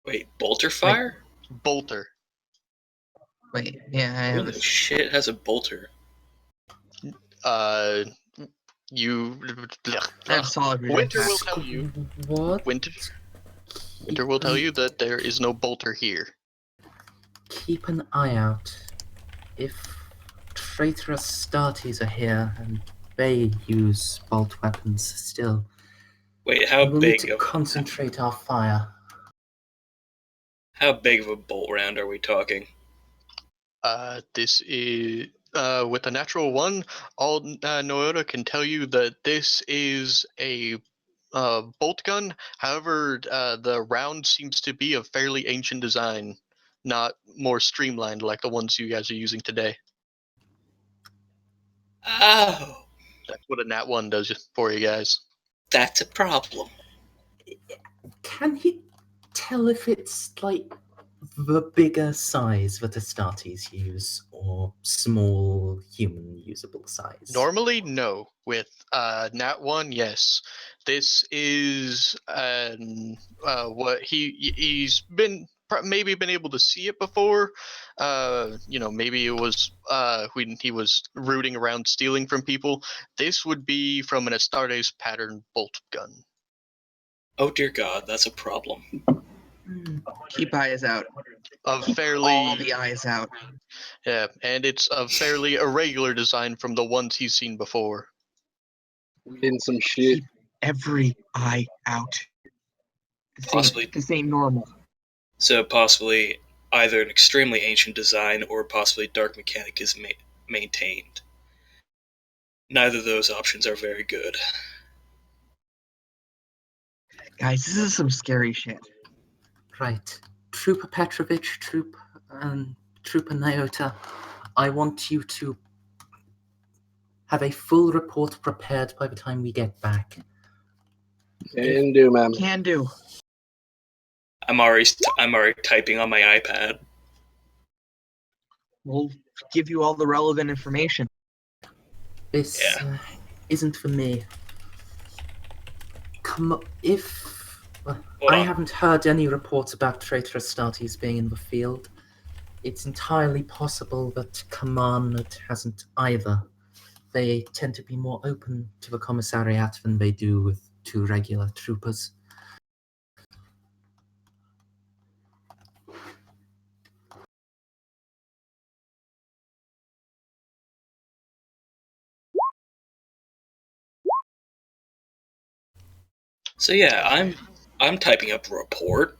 Wait, bolter fire? Bolter. Wait, yeah, I Who have the a. shit has a bolter? You. I have solid Winter will attack. tell you. What? Winter will tell you that there is no bolter here. Keep an eye out. If traitorous Starties are here and they use bolt weapons still, Wait, how we'll need big to of concentrate our fire. a bolt round are we talking? This is with a natural 1. All Noyoda can tell you that this is a bolt gun. However, the round seems to be of fairly ancient design, not more streamlined like the ones you guys are using today. Oh, That's what a nat 1 does for you guys. that's a problem. Can he tell if it's like the bigger size that Astartes use or small human usable size? Normally, no. With nat 1, yes. This is what he's been maybe been able to see it before. Maybe it was when he was rooting around stealing from people. This would be from an Astartes pattern bolt gun. Oh dear God, that's a problem. Keep eyes out. Of Keep fairly all the eyes out. Yeah, and it's a fairly irregular design from the ones he's seen before. In some shit. Keep every eye out. Possibly. This ain't normal. So possibly either an extremely ancient design or possibly dark mechanic is maintained. Neither of those options are very good. Guys, this is some scary shit. Right. Trooper Petrovich, Trooper Nyota, I want you to have a full report prepared by the time we get back. Can do, ma'am. Can do. I'm already typing on my iPad. We'll give you all the relevant information. This isn't for me. I haven't heard any reports about traitorous Astartes being in the field. It's entirely possible that Command hasn't either. They tend to be more open to the commissariat than they do to regular troopers. So yeah, I'm typing up a report.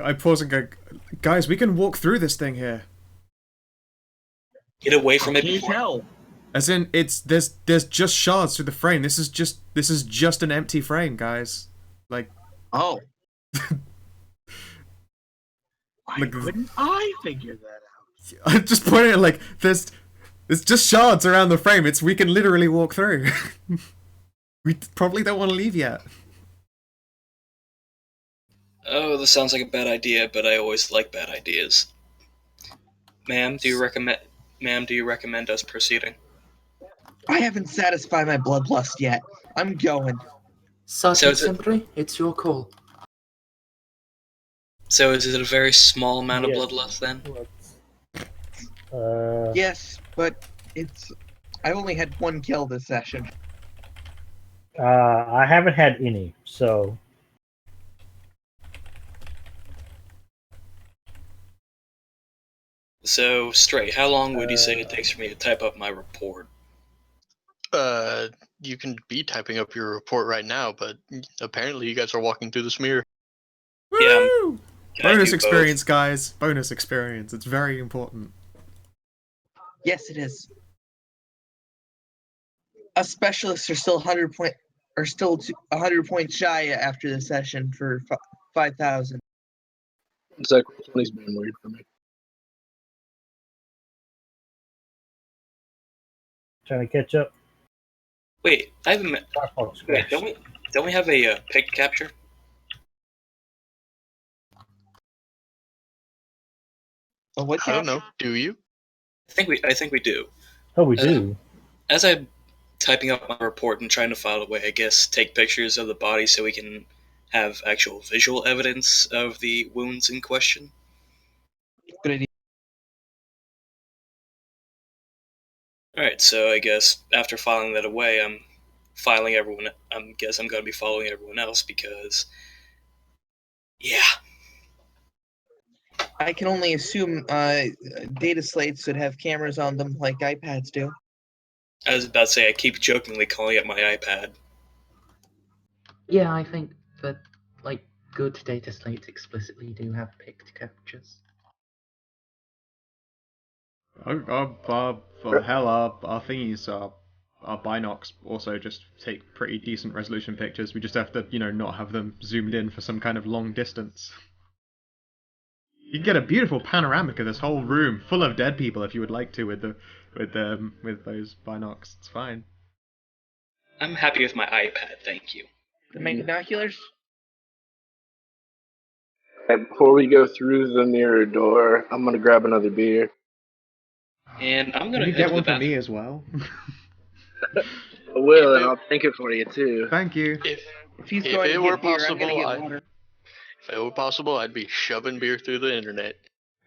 I pause and go, guys, we can walk through this thing here. Get away How from it can you before. tell? As in, there's just shards through the frame. This is just an empty frame, guys. Like, Oh. Why Like- couldn't I figure that out? I'm just pointing at like there's just shards around the frame. We can literally walk through. We probably don't want to leave yet. Oh, this sounds like a bad idea, but I always like bad ideas. Ma'am, do you recommend us proceeding? I haven't satisfied my bloodlust yet. I'm going. Sergeant is it- Simbri, it's your call. So is it a very small amount of Yes. bloodlust then? Yes, but I only had one kill this session. I haven't had any, so So, Straight, how long would you say it takes for me to type up my report? You can be typing up your report right now, but apparently you guys are walking through this mirror. Yeah, Woo! Can I Bonus do experience, guys. Bonus experience. It's very important. Yes, it is. Us specialists are still 100 points shy after the session for 5,000. Psycho 20's been weird for me. trying to catch up. Wait, I haven't. Firefox Wait, crashed. don't we have a pick capture? Oh, what I don't capture? know. Do you? I think we do. Oh, we do. As I'm typing up my report and trying to file it away, I guess take pictures of the body so we can have actual visual evidence of the wounds in question. Good idea. Alright, so I guess after filing that away, I'm filing everyone. I guess I'm going to be following everyone else because, yeah. I can only assume data slates would have cameras on them like iPads do. I was about to say I keep jokingly calling it my iPad. Yeah, I think that, like, good data slates explicitly do have picked captures. Hell, our thingies, our binocs also just take pretty decent resolution pictures. We just have to, not have them zoomed in for some kind of long distance. You can get a beautiful panoramic of this whole room full of dead people if you would like to with those binocs. It's fine. I'm happy with my iPad, thank you. The binoculars? And before we go through the mirror door, I'm gonna grab another beer. And I'm Can gonna you head get to one the for me bathroom. as well? I will, and I'll drink it for you too. Thank you. If If he's If going it to were get beer, I'm going to possible, get water. if it were possible, I'd be shoving beer through the internet.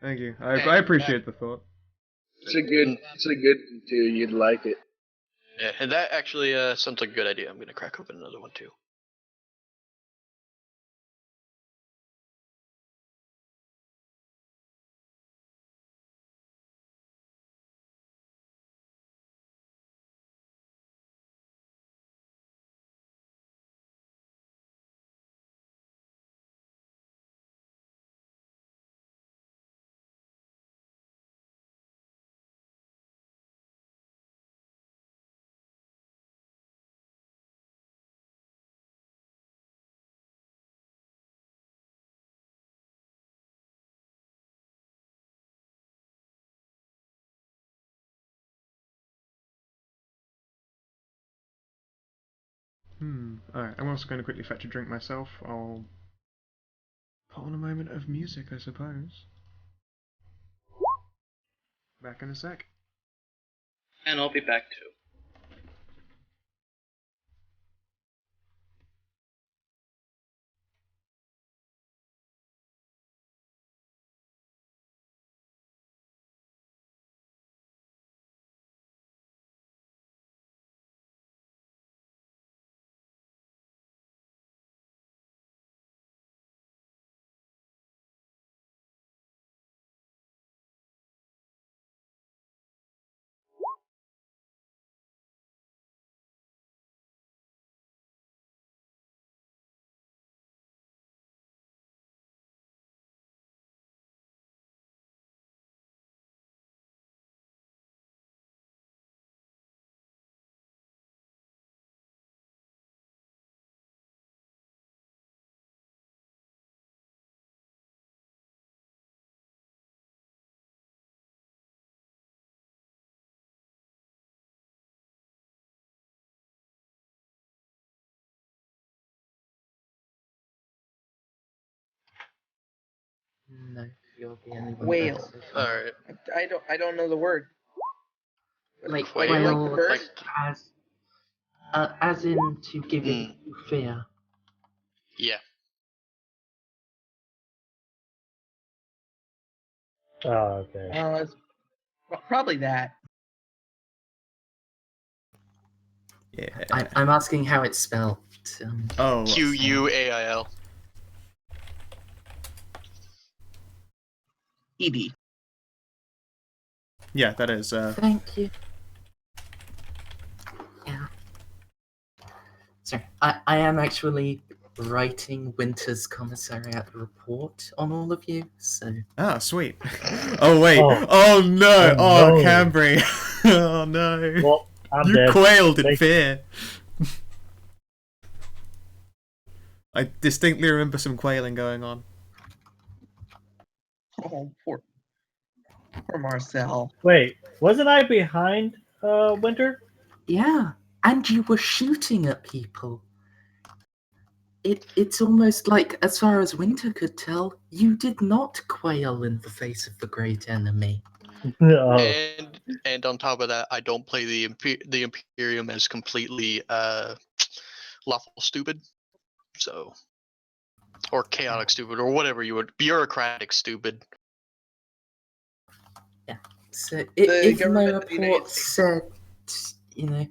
Thank you. I appreciate the thought. It's a good one too. You'd like it. Yeah, and that actually sounds like a good idea. I'm gonna crack open another one too. Alright, I'm also going to quickly fetch a drink myself. I'll put on a moment of music, I suppose. Back in a sec. And I'll be back too. No, you're the only one. Whale. So far. All right. I don't know the word. Like Quail? Like quail, the bird? as in to giving you fear. Yeah. Oh, okay. It's probably that. Yeah. I'm asking how it's spelled. Oh. QUAIL. ED. Yeah, that is. Thank you. Yeah. Sorry, I am actually writing Winter's Commissariat report on all of you, so... Ah, sweet. Oh, wait. Oh. Oh, no. Oh, Oh, no. Cambry. Oh, no. Well, I'm You dead. quailed in Thank- fear. I distinctly remember some quailing going on. Oh, poor Marcel. Wait, wasn't I behind Winter? Yeah, and you were shooting at people. It's almost like, as far as Winter could tell, you did not quail in the face of the great enemy. Oh, And on top of that, I don't play the Imperium as completely lawful stupid, so, or chaotic stupid, or whatever you would, bureaucratic stupid. So if my government of the United report States. said,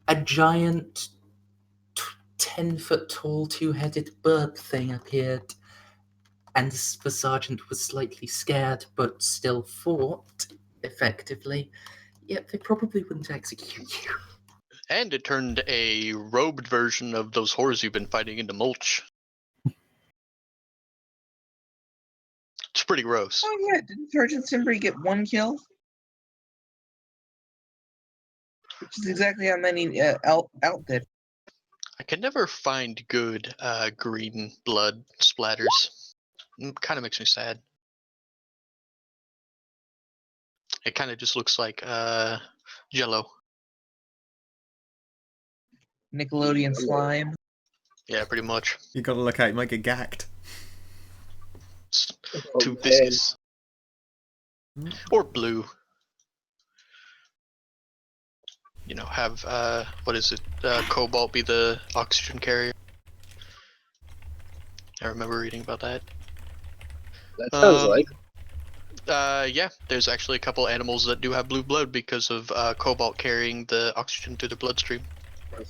a giant 10-foot tall two-headed bird thing appeared, and the sergeant was slightly scared but still fought effectively, they probably wouldn't execute you. And it turned a robed version of those horrors you've been fighting into mulch. It's pretty gross. Oh yeah, didn't Sergeant Simbri get 1 kill? Which is exactly how many Out did. I can never find good green blood splatters. Kind of makes me sad. It kind of just looks like Jello. Nickelodeon slime. Yeah, pretty much. You gotta look out, you might get gacked. It's Oh, too man. viscous. Or blue. You know, have what is it? Cobalt be the oxygen carrier. I remember reading about that. That sounds like. Yeah, there's actually a couple animals that do have blue blood because of cobalt carrying the oxygen through the bloodstream.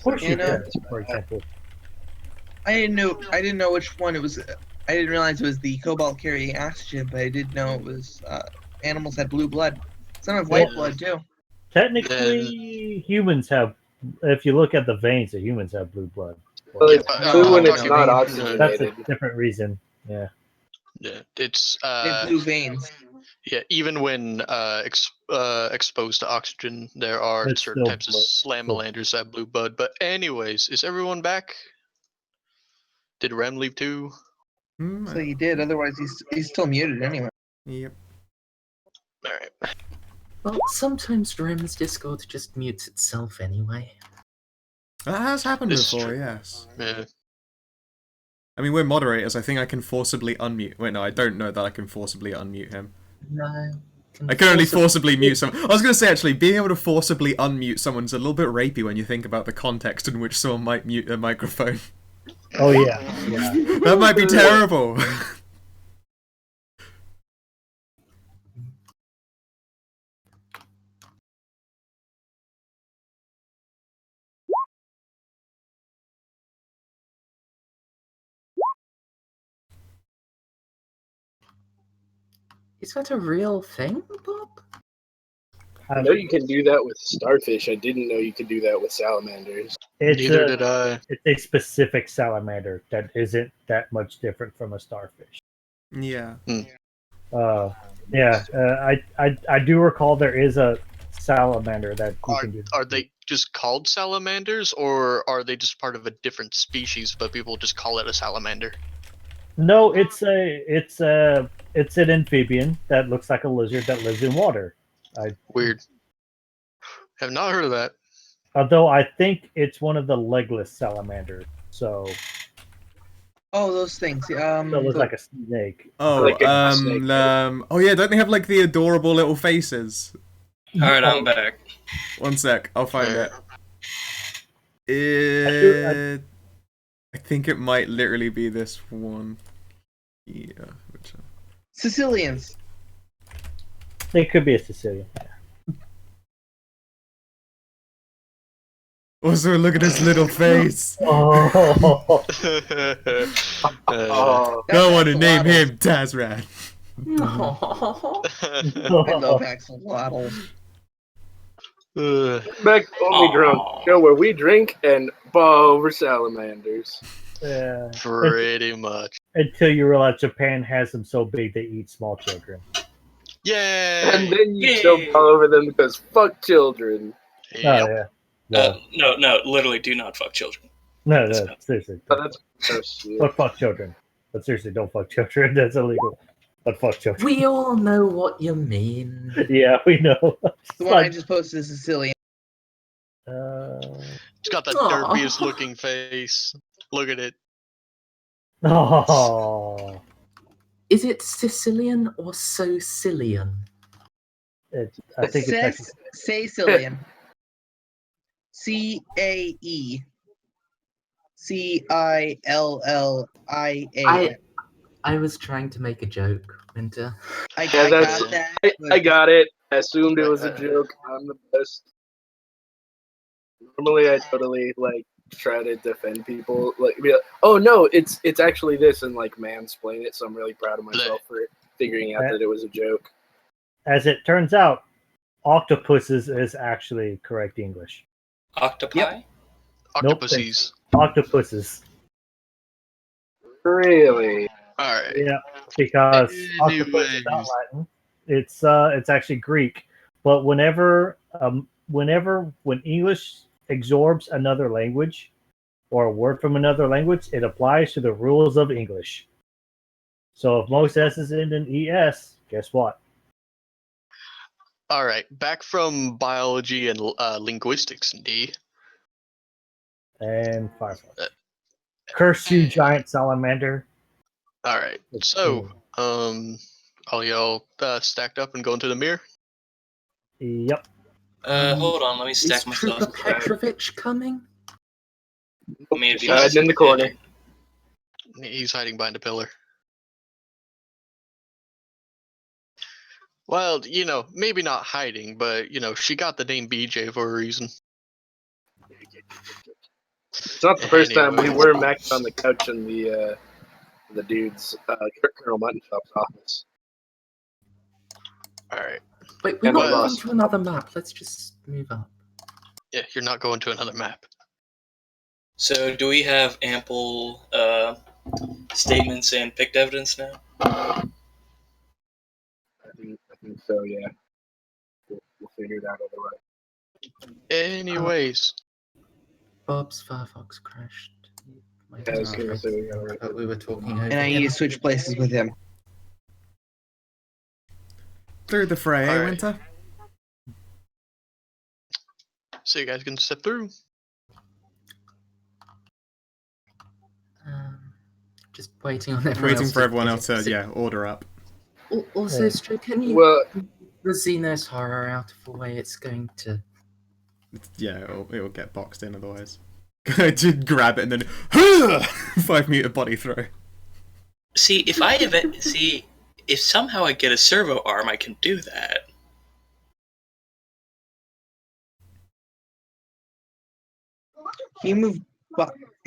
horseshoe You know- crabs, for example. I didn't know which one it was. I didn't realize it was the cobalt carrying oxygen, but I did know it was animals had blue blood. Some have white Yeah. blood too. Technically, humans have. If you look at the veins, the humans have blue blood. Well, Yeah, it's but, blue when I'm it's talking not about- That's oxygenated. a different reason. Yeah. Yeah, it's They have blue veins. yeah. Even when exposed to oxygen, there are It's certain still types of blood. salamander's that have blue blood. But anyways, is everyone back? Did Rem leave too? So he did. Otherwise, he's still muted anyway. Yep. All right. Well, sometimes Rem's Discord just mutes itself anyway. That has happened This is before, true. yes. Yeah. I mean, we're moderators. I think I can forcibly unmute. Wait, no, I don't know that I can forcibly unmute him. No. I can only forcibly mute someone. I was going to say, actually, being able to forcibly unmute someone's a little bit rapey when you think about the context in which someone might mute their microphone. Oh yeah. Yeah. That might be terrible. Is that a real thing, Bob? I know you can do that with starfish. I didn't know you could do that with salamanders. Neither did I. It's a specific salamander that isn't that much different from a starfish. Yeah. I do recall there is a salamander that you can do. Are they just called salamanders, or are they just part of a different species, but people just call it a salamander? No, it's an amphibian that looks like a lizard that lives in water. Weird. Have not heard of that. Although I think it's one of the legless salamanders. So Oh, those things. So it looks like a snake. Oh, Like a snake, oh yeah, don't they have like the adorable little faces? Alright, I'm back. One sec, I'll find it. I think it might literally be this one. Yeah. Sicilians. They could be a Sicilian. Also, look at his little face. Oh, Oh, I want to name axolotls. him Tazran. I love axolotls. back when we drunk. Show where we drink and bow over salamanders. yeah. Pretty much. Until you realize Japan has them so big they eat small children. Yay! And then you Yay. still all over them because fuck children. Oh Yep. yeah. No, No, literally do not fuck children. no, seriously. But that's gross. But fuck children. But seriously, don't fuck children. That's illegal. But fuck children. We all know what you mean. Yeah, we know. The one I just posted is Sicilian. It's got that Aw. derpiest looking face. Look at it. Oh, Is it Sicilian or Socilian? I think it's actually, Sicilian. Cillia. I was trying to make a joke, Winter. I Yeah, that's- got that. I got it. I assumed it was a joke. I'm the best. Normally, I totally like try to defend people. Like, be like, oh no, it's actually this, and like mansplain it. So I'm really proud of myself for figuring out that it was a joke. as it turns out, octopuses is actually correct English. Octopi? Yep. Octopuses. Octopuses. Really? Alright. Yeah, because octopus is not Anyways. Latin. It's actually Greek. But whenever when English absorbs another language or a word from another language, it applies to the rules of English. So if most S's end in ES, guess what? Alright. Back from biology and linguistics, D. And Firefox. Curse you, giant salamander. Alright. It's So, cool. all y'all stacked up and go into the mirror? Yep. Hold on, let me Is stack myself. Trooper Petrovich coming? Maybe Hiding in the corner. He's hiding behind a pillar. Well, maybe not hiding, but, she got the name BJ for a reason. It's not the first time we Anyways. were maxed on the couch in the dude's Colonel Muttonchop's office. Alright. Wait, we're And not we going lost. to another map. Let's just move up. Yeah, you're not going to another map. So, do we have ample statements and picked evidence now? I think so. Yeah. We'll figure it out otherwise. Anyways. Bob's Firefox crashed. Might Yeah, I was have gonna tried say we to gotta think that we were talking over And I him. need to switch places with him. Through the fray, Alright. Winter? So you guys can step through. Just waiting on everyone Waiting else for to everyone get else to, it. yeah, order up. Also, Yeah. Stu, can you Well, the Xenos horror out of the way? It's going to. Yeah, it'll get boxed in otherwise. To grab it and then 5 meter body throw. See, if somehow I get a servo arm, I can do that. Can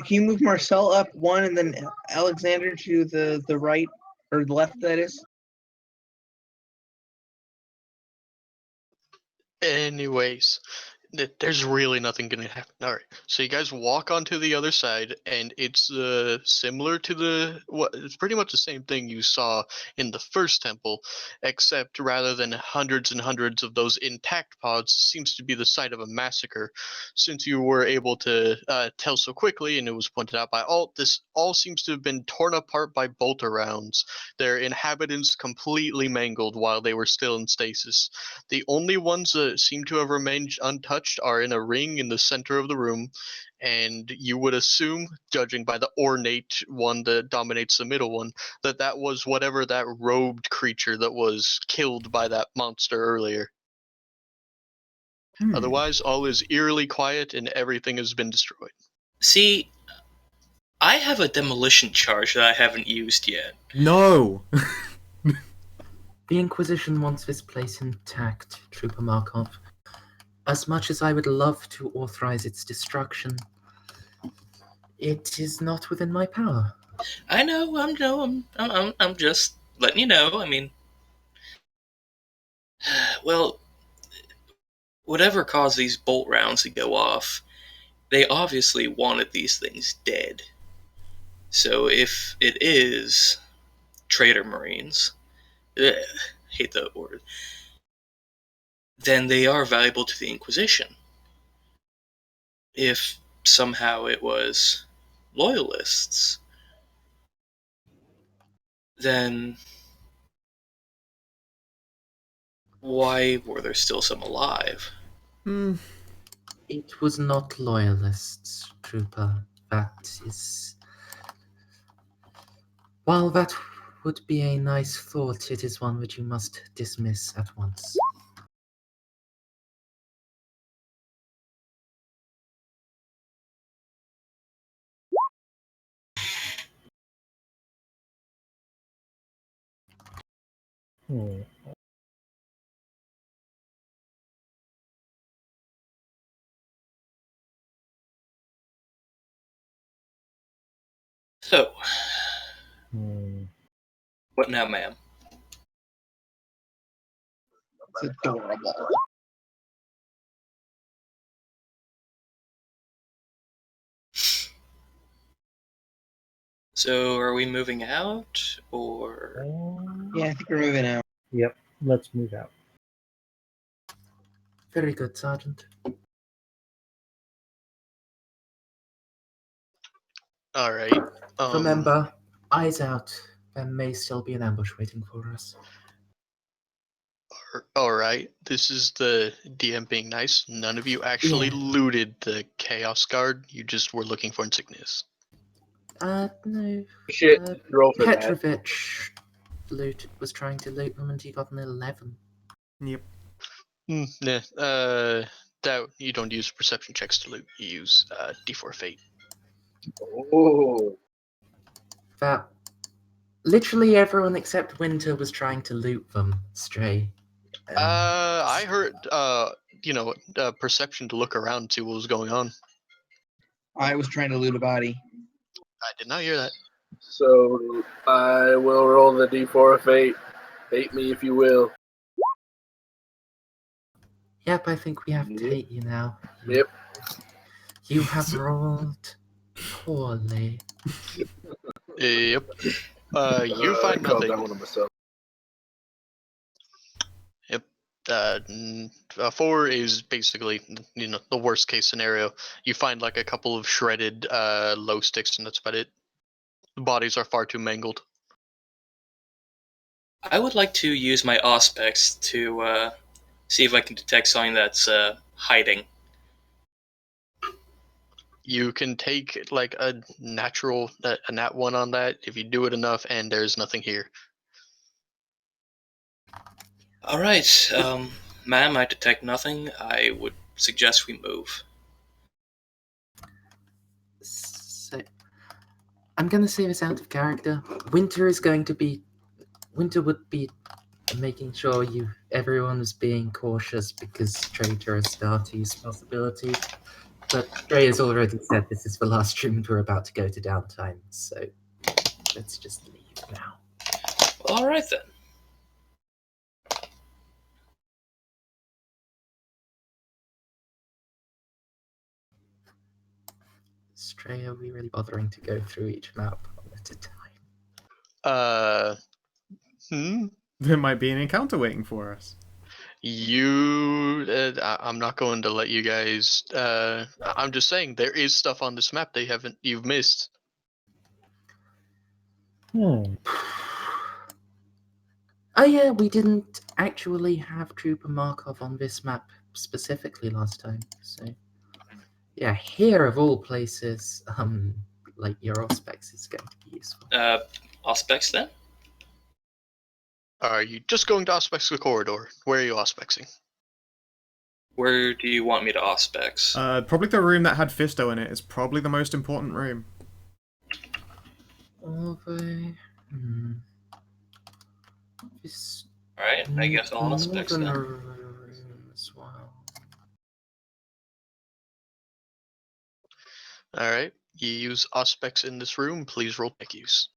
you move Marcel up one and then Alexander to the right or the left? That is. Anyways, there's really nothing gonna happen. All right, so you guys walk onto the other side, and it's similar to it's pretty much the same thing you saw in the first temple, except rather than hundreds and hundreds of those intact pods, it seems to be the site of a massacre. Since you were able to tell so quickly, and it was pointed out by Alt, this all seems to have been torn apart by bolter rounds. Their inhabitants completely mangled while they were still in stasis. The only ones that seem to have remained untouched touched are in a ring in the center of the room, and you would assume, judging by the ornate one that dominates the middle one, that that was whatever that robed creature that was killed by that monster earlier. Otherwise, all is eerily quiet and everything has been destroyed. See, I have a demolition charge that I haven't used yet. No! The Inquisition wants this place intact, Trooper Markov. As much as I would love to authorize its destruction, it is not within my power. I know. I'm just letting you know. I mean, well, whatever caused these bolt rounds to go off, they obviously wanted these things dead. So if it is traitor marines, hate the word, then they are valuable to the Inquisition. If somehow it was loyalists, then why were there still some alive? It was not loyalists, Trooper. That is... While that would be a nice thought, it is one which you must dismiss at once. Hmm. So, Hmm. what now, ma'am? It's adorable. So, are we moving out, or... Yeah, I think we're moving out. Yep, let's move out. Very good, Sergeant. All right. Remember, eyes out. There may still be an ambush waiting for us. All right. This is the DM being nice. None of you actually Yeah. looted the Chaos Guard. You just were looking for insignias. No. Shit, roll for that. Petrovich was trying to loot them and he got an 11. Yep. Nah. That you don't use perception checks to loot. You use D4 Fate. Oh, That literally everyone except Winter was trying to loot them, Stray. I heard perception to look around and see what was going on. I was trying to loot a body. I did not hear that. so I will roll the D4 of fate. Hate me if you will. Yep, I think we have to Yep. hate you now. Yep. You have rolled poorly. Yep. You find I called that nothing. one of myself. Yep. 4 is basically the worst case scenario. You find like a couple of shredded low sticks, and that's about it. The bodies are far too mangled. I would like to use my Auspex to see if I can detect something that's hiding. You can take like a natural a nat 1 on that if you do it enough, and there's nothing here. All right, ma'am, I detect nothing. I would suggest we move. So, I'm gonna say this out of character. Winter would be making sure everyone was being cautious because traitor Astartes possibility. But Dre has already said this is the last stream and we're about to go to downtime, so let's just leave now. Well, all right then. Stray, are we really bothering to go through each map one at a time? There might be an encounter waiting for us. I'm not going to let you guys. I'm just saying there is stuff on this map you've missed. Hmm. Oh yeah, we didn't actually have Trooper Markov on this map specifically last time. So yeah, here of all places, like your Auspex is going to be useful. Auspex then? Are you just going to Auspex the corridor? Where are you Auspexing? Where do you want me to Auspex? Probably the room that had Fisto in it is probably the most important room. Over. This Alright, I guess I'll Auspex northern then. room as well. Alright, you use Auspex in this room. Please roll tech use.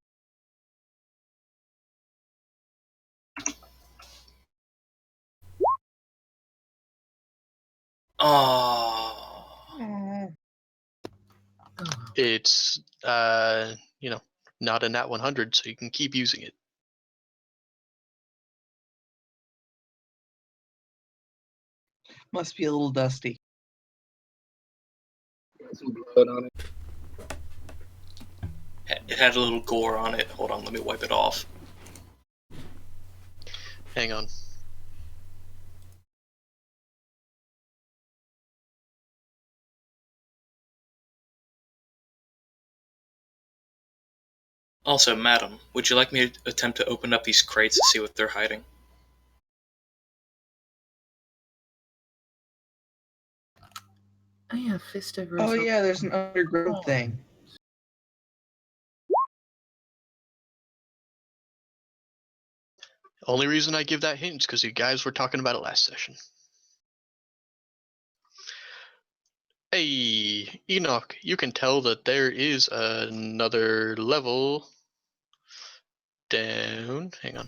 Oh. Oh, It's, not a nat 100, so you can keep using it. must be a little dusty. Got some blood on it. It had a little gore on it. Hold on, let me wipe it off. Hang on. Also, madam, would you like me to attempt to open up these crates to see what they're hiding? Oh yeah, Fisto Oh rose up. yeah, there's an underground thing. Only reason I give that hint is because you guys were talking about it last session. Hey, Enoch, you can tell that there is another level down. Hang on.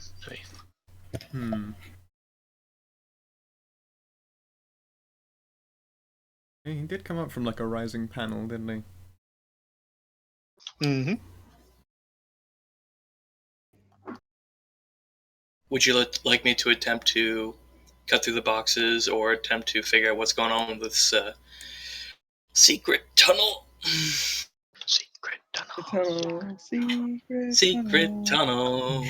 He did come up from like a rising panel, didn't he? Mm-hmm. Would you like me to attempt to cut through the boxes or attempt to figure out what's going on with this secret tunnel? Secret tunnel. The tunnel, Secret tunnel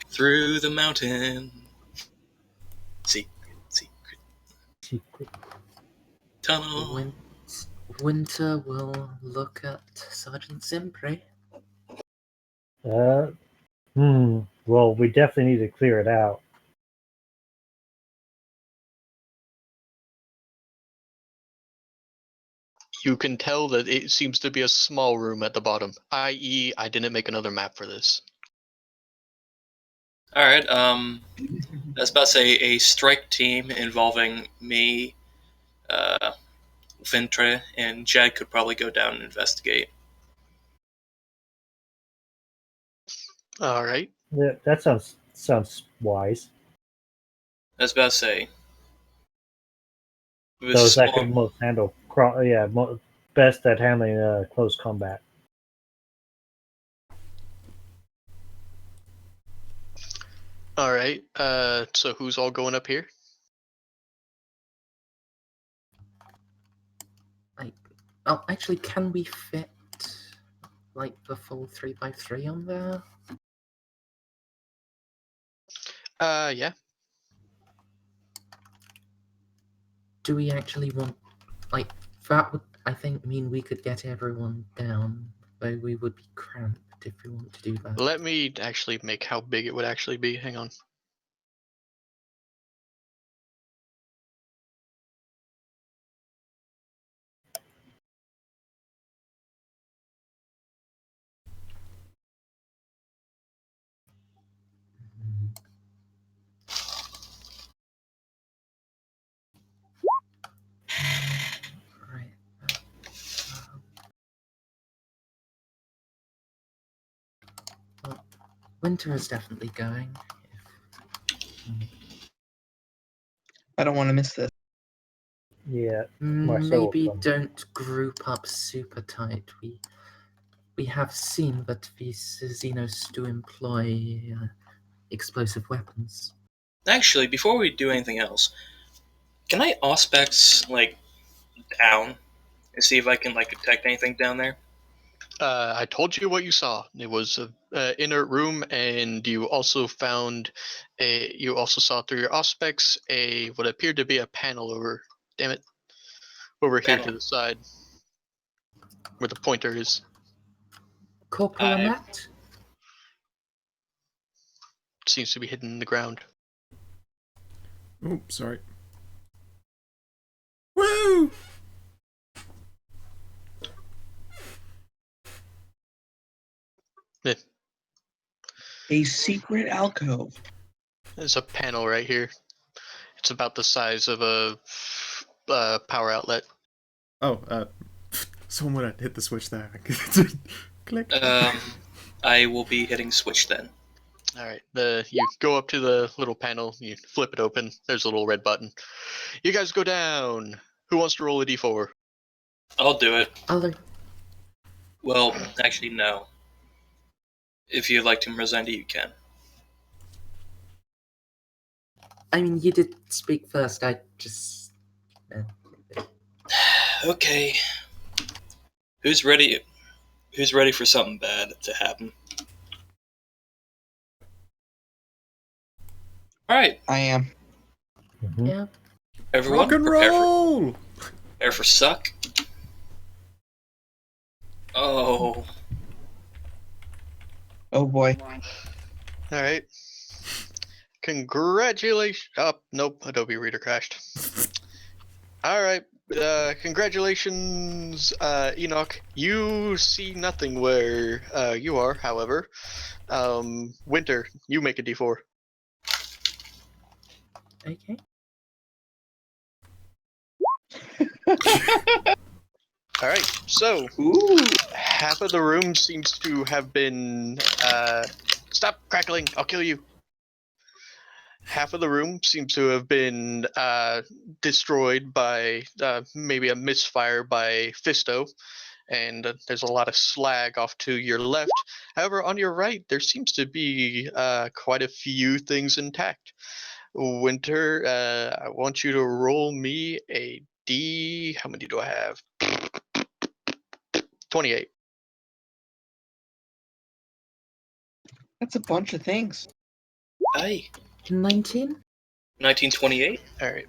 through the mountain. Secret tunnel. Winter will look at Sergeant Simpre. Well, we definitely need to clear it out. You can tell that it seems to be a small room at the bottom, i.e. I didn't make another map for this. Alright, I was about to say a strike team involving me, Ventre, and Jed could probably go down and investigate. Alright. Yeah, that sounds wise. I was about to say. Those that can most handle, best at handling close combat. Alright, so who's all going up here? Oh, actually, can we fit like the full 3x3 on there? Yeah. Do we actually want, like, that would, I think, mean we could get everyone down, though we would be cramped if we want to do that. Let me actually make how big it would actually be. Hang on. Right. Well, Winter is definitely going. I don't want to miss this. Yeah, Marcel will Maybe come. don't group up super tight. We have seen that these Xenos do employ explosive weapons. Actually, before we do anything else, can I Auspex, down and see if I can, detect anything down there? I told you what you saw. It was a inert room, and you also found you also saw through your Auspex what appeared to be a panel over Damn it. Over here to Panel. the side. Where the pointer is. Corporal I- Annette? Seems to be hidden in the ground. Oh, sorry. Woo! A secret alcove. There's a panel right here. It's about the size of a power outlet. Oh, someone had hit the switch there. Click. I will be hitting switch then. All right. You go up to the little panel. You flip it open. There's a little red button. You guys go down. Who wants to roll a d4? I'll do it. I'll Well, actually, no. If you'd like to present it, you can. I mean, you did speak first. I just. Okay. Who's ready? Who's ready for something bad to happen? All right, I am. Mhm. Yeah. everyone, Rock and roll! prepare for suck. Oh, Oh boy. All right. Congratulations. Oh, nope. Adobe Reader crashed. All right. Congratulations, Enoch. You see nothing where you are, however. Winter, you make a d4. Okay. All right. So, Ooh. half of the room seems to have been. Stop crackling! I'll kill you. Half of the room seems to have been destroyed by maybe a misfire by Fisto, and there's a lot of slag off to your left. However, on your right, there seems to be quite a few things intact. Winter, I want you to roll me a D. How many do I have? 28. That's a bunch of things. aye. 19? 1928. All right.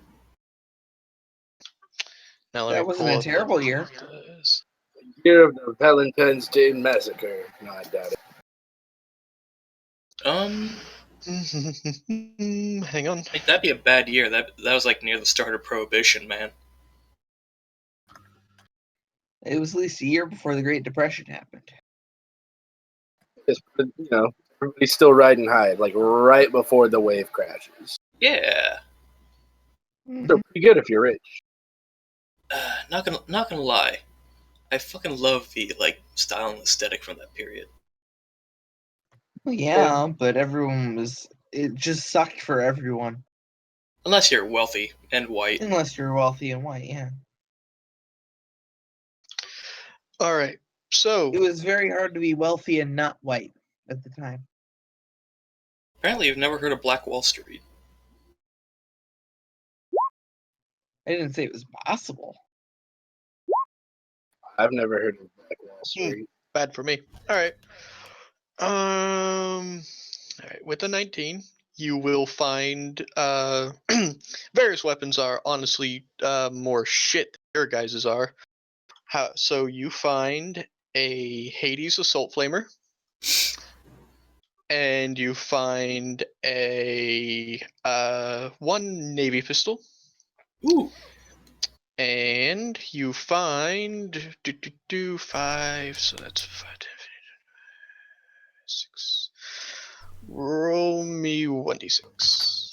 Now let That me wasn't pull a up terrible year. this. Year of the Valentine's Day Massacre. No, I doubt it. Hang on. Like, that'd be a bad year. That was like near the start of Prohibition, man. It was at least a year before the Great Depression happened. It's, everybody's still riding high, like right before the wave crashes. Yeah. So pretty good if you're rich. Not gonna lie. I fucking love the style and aesthetic from that period. Well, yeah, but it just sucked for everyone. Unless you're wealthy and white. Unless you're wealthy and white, yeah. All right. So It was very hard to be wealthy and not white at the time. Apparently, you've never heard of Black Wall Street. I didn't say it was possible. I've never heard of Black Wall Street. bad for me. All right. All right. With the 19, you will find various weapons are honestly more shit than your guys's are. So you find a Hades assault flamer, and you find a one Navy pistol. Ooh. And you find 5, so that's 5, 10, 6. Roll me 1d6.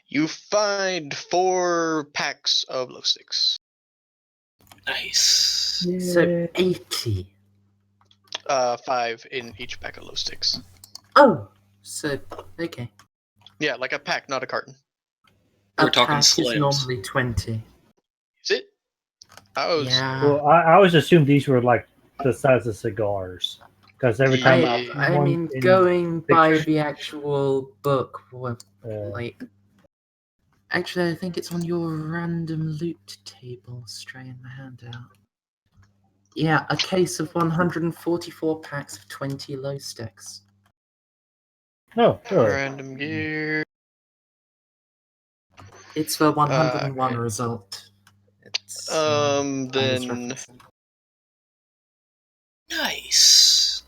You find 4 packs of glow sticks. Nice. So 80. 5 in each pack of glow sticks. Oh! So, okay. Yeah, like a pack, not a carton. We're A talking pack is slams. normally 20. Is it? I was. Yeah. Well, I always assumed these were like the size of cigars. Because every time I've seen I one mean, in going by pictures- the actual book, Uh, like, actually, I think it's on your random loot table, straight in the handout. Yeah, a case of 144 packs of 20 low sticks. no, really. Random gear. It's the 101 result. It's, I was then referencing. Nice.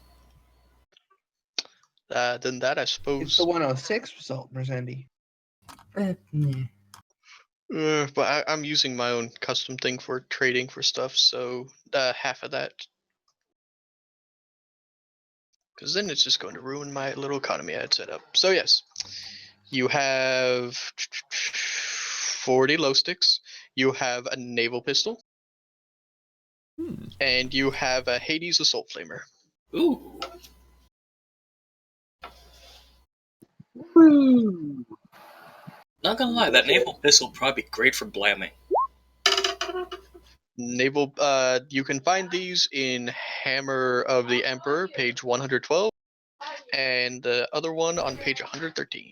then that I It's suppose. the 106 result, Mercendi. Yeah. But I'm using my own custom thing for trading for stuff, so half of that. Because then it's just going to ruin my little economy I had set up. So yes, you have 40 low sticks. You have a naval pistol. And you have a Hades assault flamer. Ooh. Woo! Not gonna lie, that naval pistol would probably be great for blamming. Naval. You can find these in Hammer of the Emperor, page 112, and the other one on page 113.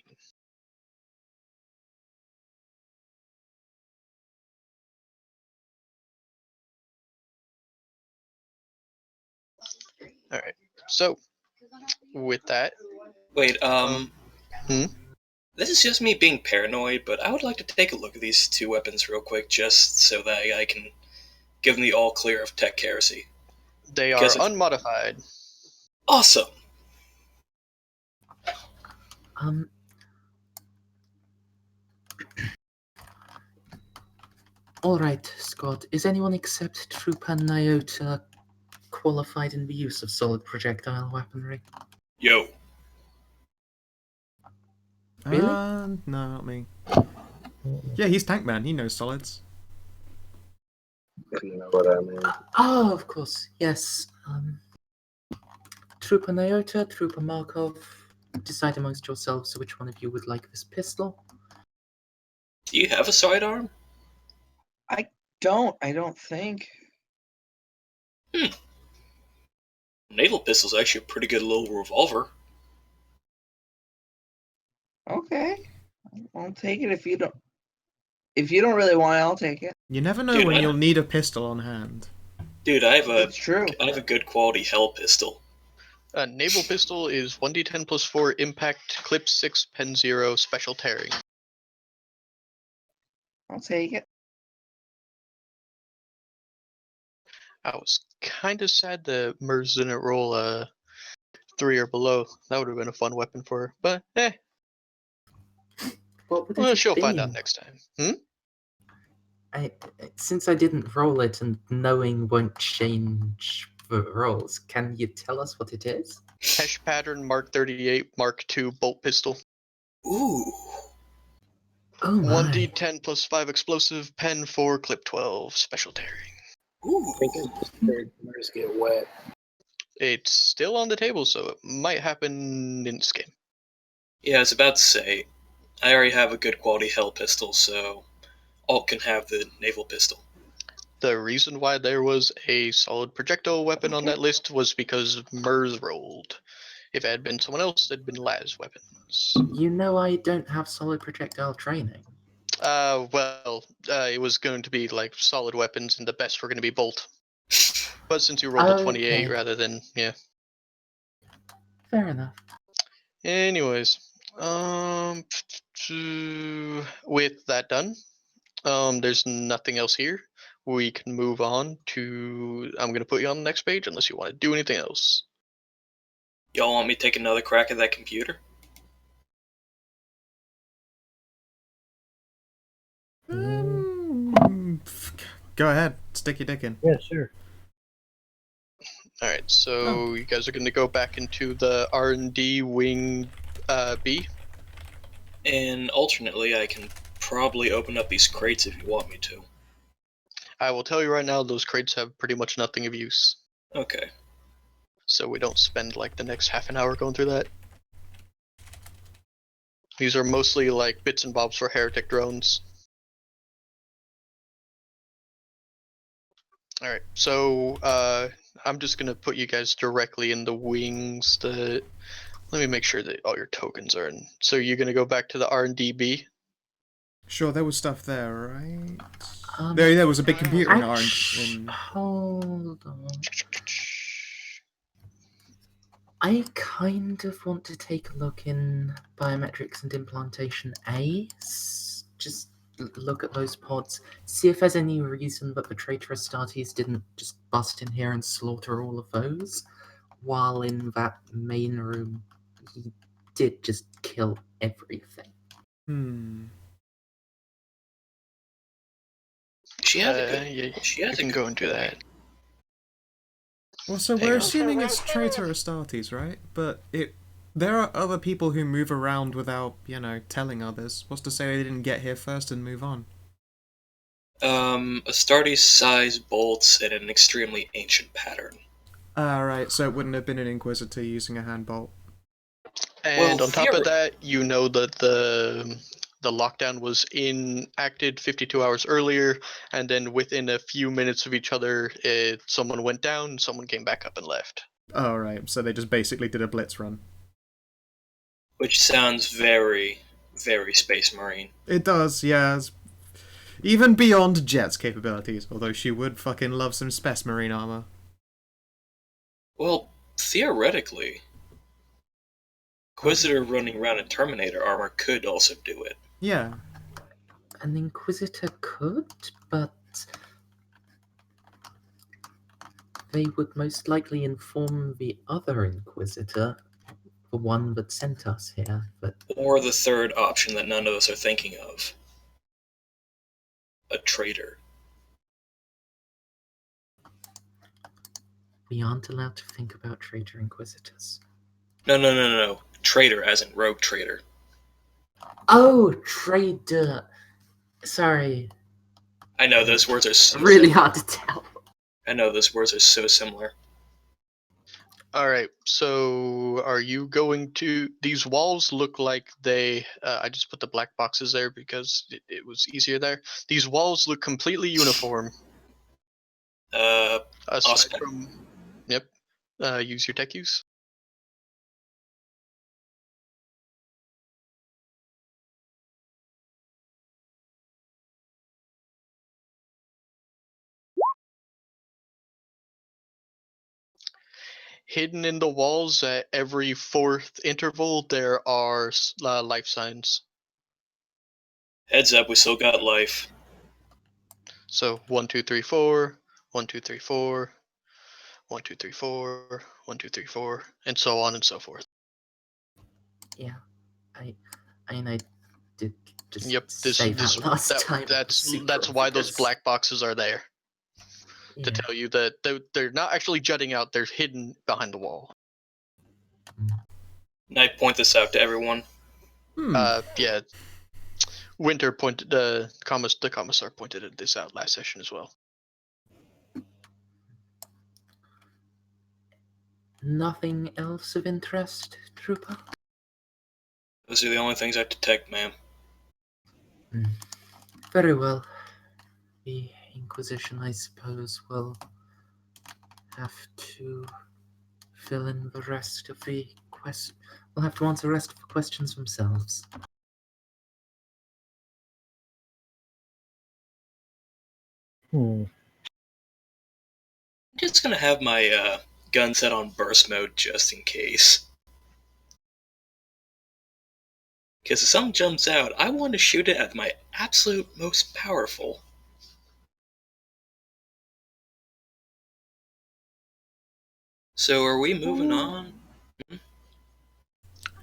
All right. So, with that, Wait, hmm? this is just me being paranoid, but I would like to take a look at these two weapons real quick, just so that I can give them the all clear of tech heresy. They are Because if- unmodified. Awesome! All right, Scott. Is anyone except Trooper Nyota qualified in the use of solid projectile weaponry? Yo. Really? No, not me. Yeah, he's Tank Man. He knows solids. You know what I mean? Oh, of course. Yes. Trooper Nyota, Trooper Markov, decide amongst yourselves which one of you would like this pistol. Do you have a sidearm? I don't think. Naval pistol's actually a pretty good little revolver. Okay. I'll take it if you don't. If you don't really want it, I'll take it. You never know Dude, when I- you'll need a pistol on hand. Dude, I have It's true. a good quality Hell pistol. Naval pistol is 1d10 plus 4 impact, clip 6, pen 0, special tearing. I'll take it. I was kind of sad that Mers didn't roll a 3 or below. That would have been a fun weapon for her. But, What would it well, have she'll been? find out next time. Since I didn't roll it and knowing won't change the rolls, can you tell us what it is? Hesh pattern, Mark 38, Mark 2 bolt pistol. Ooh. Oh my. 1d10 plus 5 explosive, pen 4, clip 12, special tearing. Ooh. I think I just heard Mars get wet. It's still on the table, so it might happen in this game. Yeah, I was about to say, I already have a good quality Hell pistol, so Alt can have the naval pistol. The reason why there was a solid projectile weapon on that list was because Mers rolled. If it had been someone else, it'd been Laz weapons. You know I don't have solid projectile training. It was going to be like solid weapons, and the best were going to be bolt. But since you rolled a 28 Okay. rather than, yeah. Fair enough. Anyways, with that done, there's nothing else here. We can move on to. I'm going to put you on the next page unless you want to do anything else. Y'all want me to take another crack at that computer? Go ahead, stick your dick in. Yeah, sure. All right, so you guys are going to go back into the R&D wing B. And alternately, I can probably open up these crates if you want me to. I will tell you right now, those crates have pretty much nothing of use. Okay. So we don't spend like the next half an hour going through that. These are mostly like bits and bobs for heretic drones. Alright, so I'm just gonna put you guys directly in the wings. Let me make sure that all your tokens are in. So you're gonna go back to the R&DB. Sure, there was stuff there, right? There was a big computer in Orange. Hold on. I kind of want to take a look in biometrics and implantation A, just look at those pods, see if there's any reason that the traitor Astartes didn't just bust in here and slaughter all of those, while in that main room he did just kill everything. She has a good. Yeah, She you has a can good go and do point. that. Well, so Hang we're on. assuming it's traitor Astartes, right? But there are other people who move around without, telling others. What's to say they didn't get here first and move on? Astartes size bolts in an extremely ancient pattern. Right, so it wouldn't have been an Inquisitor using a handbolt. And Well, on top of that, you know that the lockdown was enacted 52 hours earlier, and then within a few minutes of each other, someone went down, someone came back up and left. Oh, right, so they just basically did a blitz run. Which sounds very, very Space Marine. It does, yeah. Even beyond Jet's capabilities, although she would fucking love some Space Marine armor. Well, theoretically, Inquisitor running around in Terminator armor could also do it. Yeah. An Inquisitor could, but they would most likely inform the other Inquisitor, the one that sent us here, that Or the third option that none of us are thinking of. A traitor. we aren't allowed to think about traitor Inquisitors. No. Traitor as in rogue traitor. Oh, traitor. Sorry. I know those words are so Really similar. hard to tell. I know those words are so similar. All right, so are you going to? These walls look like they. I just put the black boxes there because it was easier there. These walls look completely uniform. Aside Awesome. from, yep. Use your tech use. Hidden in the walls at every fourth interval, there are life signs. Heads up, we still got life. So 1, 2, 3, 4, 1, 2, 3, 4, 1, 2, 3, 4, 1, 2, 3, 4, and so on and so forth. Yeah, I did just Yep, say that last time. That's why those black boxes are there. To Yeah. tell you that they're not actually jutting out, they're hidden behind the wall. And I point this out to everyone. Yeah. Winter pointed the commissar pointed this out last session as well. Nothing else of interest, Trooper? Those are the only things I detect, ma'am. Very well. The Inquisition, I suppose, will have to fill in the rest of the quest. We'll have to answer the rest of the questions themselves. I'm just gonna have my gun set on burst mode just in case. Because if something jumps out, I want to shoot it at my absolute most powerful. So are we moving on?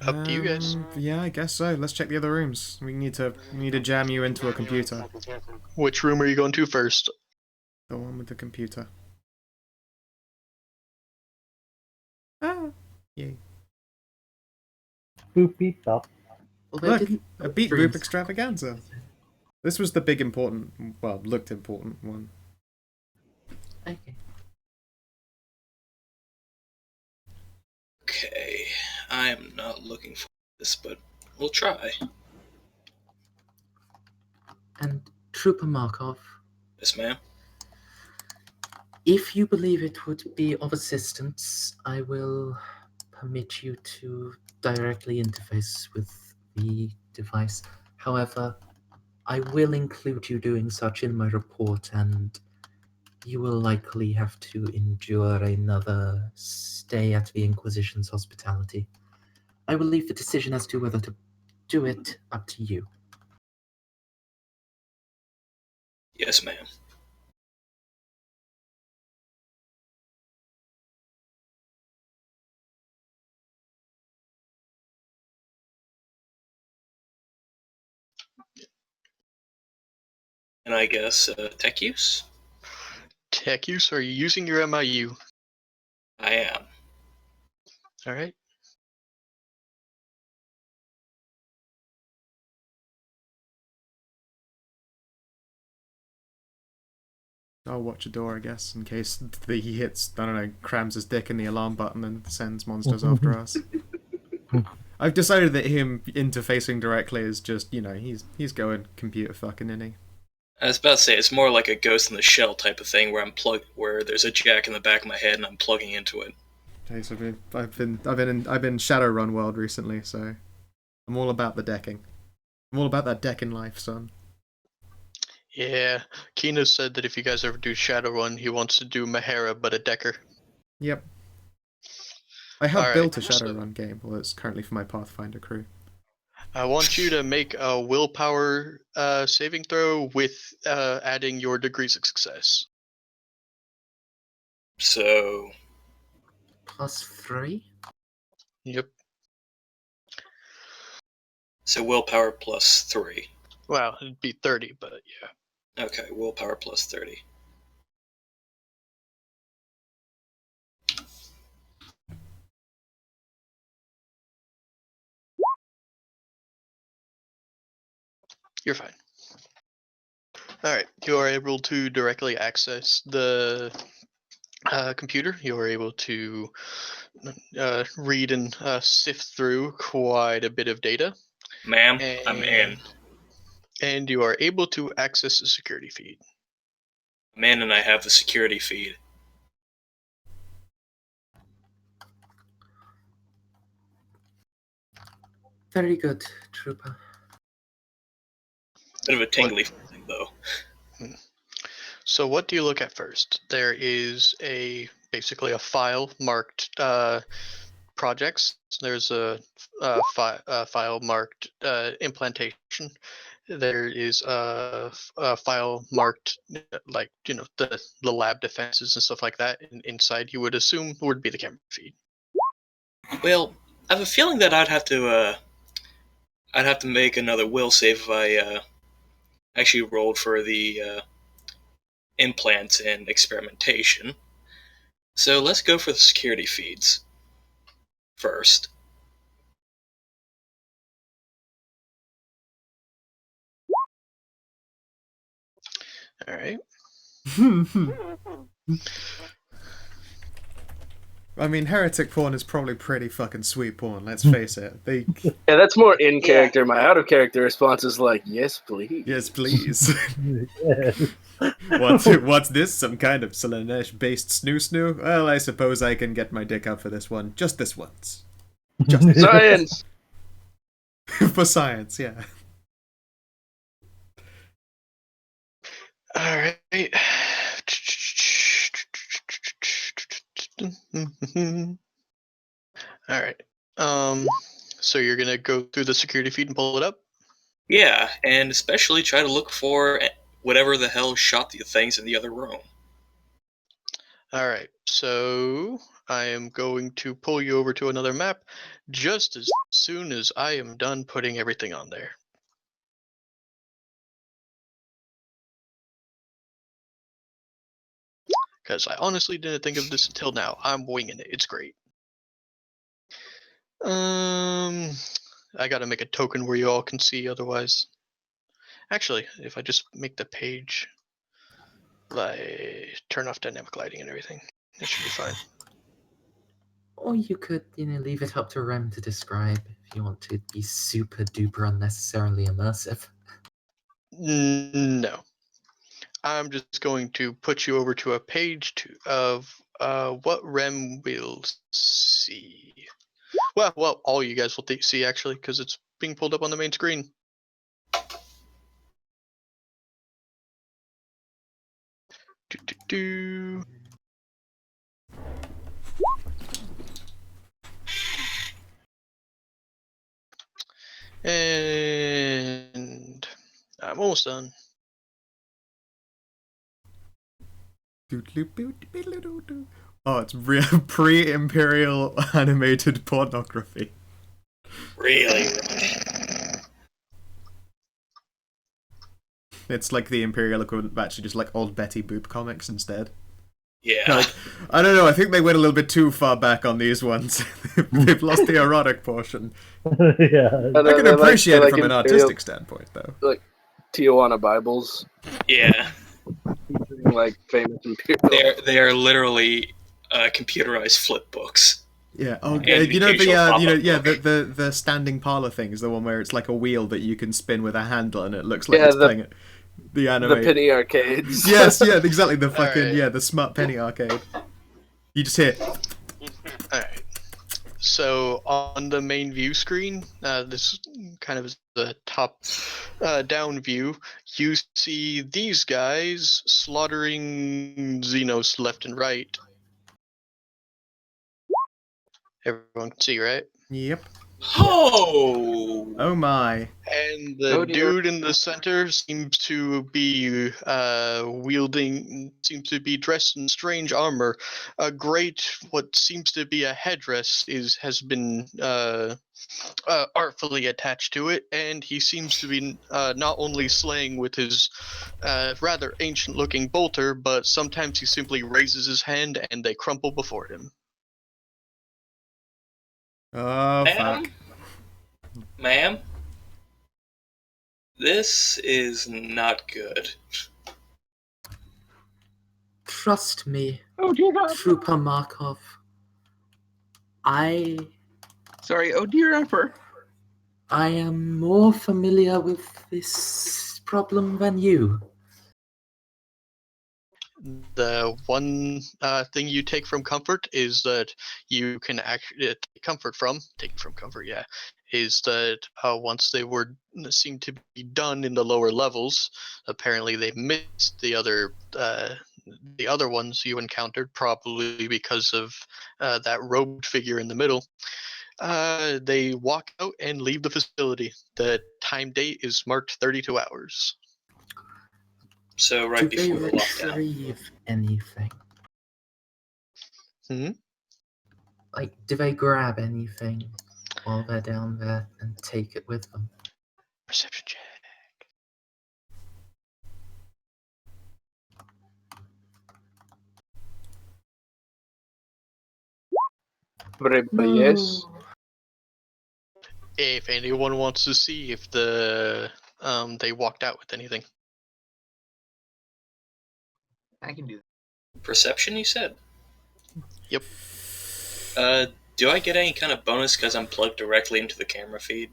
Up to you guys. Yeah, I guess so. Let's check the other rooms. We need to jam you into a computer. Which room are you going to first? The one with the computer. Ah, yay. Boop beep bop. Look, a beat group extravaganza. This was the big important, well, looked important one. Okay. Okay, I am not looking for this, but we'll try. And Trooper Markov, Yes, ma'am. if you believe it would be of assistance, I will permit you to directly interface with the device. However, I will include you doing such in my report, and you will likely have to endure another stay at the Inquisition's hospitality. I will leave the decision as to whether to do it up to you. Yes, ma'am. And I guess tech use? Tech use, are you using your MIU? I am. Alright. I'll watch a door, I guess, in case he hits, I don't know, crams his dick in the alarm button and sends monsters after us. I've decided that him interfacing directly is just, he's going computer fucking, isn't he? I was about to say it's more like a Ghost in the Shell type of thing where there's a jack in the back of my head and I'm plugging into it. Okay, so I've been Shadowrun world recently, so I'm all about the decking. I'm all about that decking life, son. Yeah, Kino said that if you guys ever do Shadowrun, he wants to do Mahara, but a decker. Yep. I have Alright, built a Shadowrun game, well, it's currently for my Pathfinder crew. I want you to make a willpower saving throw with adding your degrees of success. So, +3? Yep. so willpower plus 3. Well, it'd be 30, but yeah. Okay, willpower plus 30. You're fine. Alright, you are able to directly access the computer. You are able to read and sift through quite a bit of data. Ma'am, I'm in. And you are able to access the security feed. I'm in and I have the security feed. Very good, Trooper. Bit of a tingly feeling, though. So what do you look at first? There is basically a file marked projects. There's a file marked implantation. There is a file marked like the lab defenses and stuff like that. And inside, you would assume would be the camera feed. Well, I have a feeling that I'd have to make another will save if I actually rolled for the implants and experimentation. So let's go for the security feeds first. All right. I mean, heretic porn is probably pretty fucking sweet porn, let's face it. Yeah, that's more in character. My out of character response is like, yes, please. Yes, please. What's this? Some kind of Slanesh-based snoo-snoo? Well, I suppose I can get my dick out for this one. Just this once. Just this Science! For science, yeah. All right. All right. So you're gonna go through the security feed and pull it up? Yeah, and especially try to look for whatever the hell shot the things in the other room. All right. So I am going to pull you over to another map just as soon as I am done putting everything on there. Because I honestly didn't think of this until now. I'm winging it. It's great. I gotta make a token where you all can see. Otherwise, actually, if I just make the page, like turn off dynamic lighting and everything, it should be fine. Or you could, leave it up to Rem to describe if you want to be super duper unnecessarily immersive. No, I'm just going to put you over to a page of what Rem will see. Well, all you guys will see actually, because it's being pulled up on the main screen. And I'm almost done. Oh, it's real pre-imperial animated pornography. Really? It's like the imperial equivalent of actually just like old Betty Boop comics instead. Yeah. Like, I don't know, I think they went a little bit too far back on these ones. They've lost the erotic portion. Yeah. I can appreciate it from an artistic standpoint, though. Like Tijuana Bibles, Yeah. featuring like famous imperial. They are literally computerized flip books. Yeah. Oh, And you know occasional pop-up book. the standing parlor thing is the one where it's like a wheel that you can spin with a handle, and it looks like Yeah, it's playing it. The The anime. penny arcades. Yes, yeah, exactly. The fucking Alright. the smart penny arcade. You just hear. Alright. So on the main view screen, this kind of is the top down view, you see these guys slaughtering Xenos left and right. Everyone can see, right? Yep. Oh! Oh my. And the Oh, dear. dude in the center seems to be dressed in strange armor. A great, what seems to be a headdress, has been artfully attached to it, and he seems to be not only slaying with his rather ancient-looking bolter, but sometimes he simply raises his hand and they crumple before him. Oh Ma'am? fuck. Ma'am? This is not good. Trust me, Oh dear God. Trooper Markov. I Sorry. Oh dear Emperor. am more familiar with this problem than you. The one thing you take from comfort is that you can actually take from comfort, yeah, is that once they seemed to be done in the lower levels, apparently they missed the other ones you encountered, probably because of that robed figure in the middle. They walk out and leave the facility. The time date is marked 32 hours. So Do right they before the lockdown. retrieve anything? Hmm? Like, do they grab anything while they're down there and take it with them? Perception check. But yes. If anyone wants to see if they walked out with anything. I can do that. Perception, you said? Yep. Do I get any kind of bonus because I'm plugged directly into the camera feed?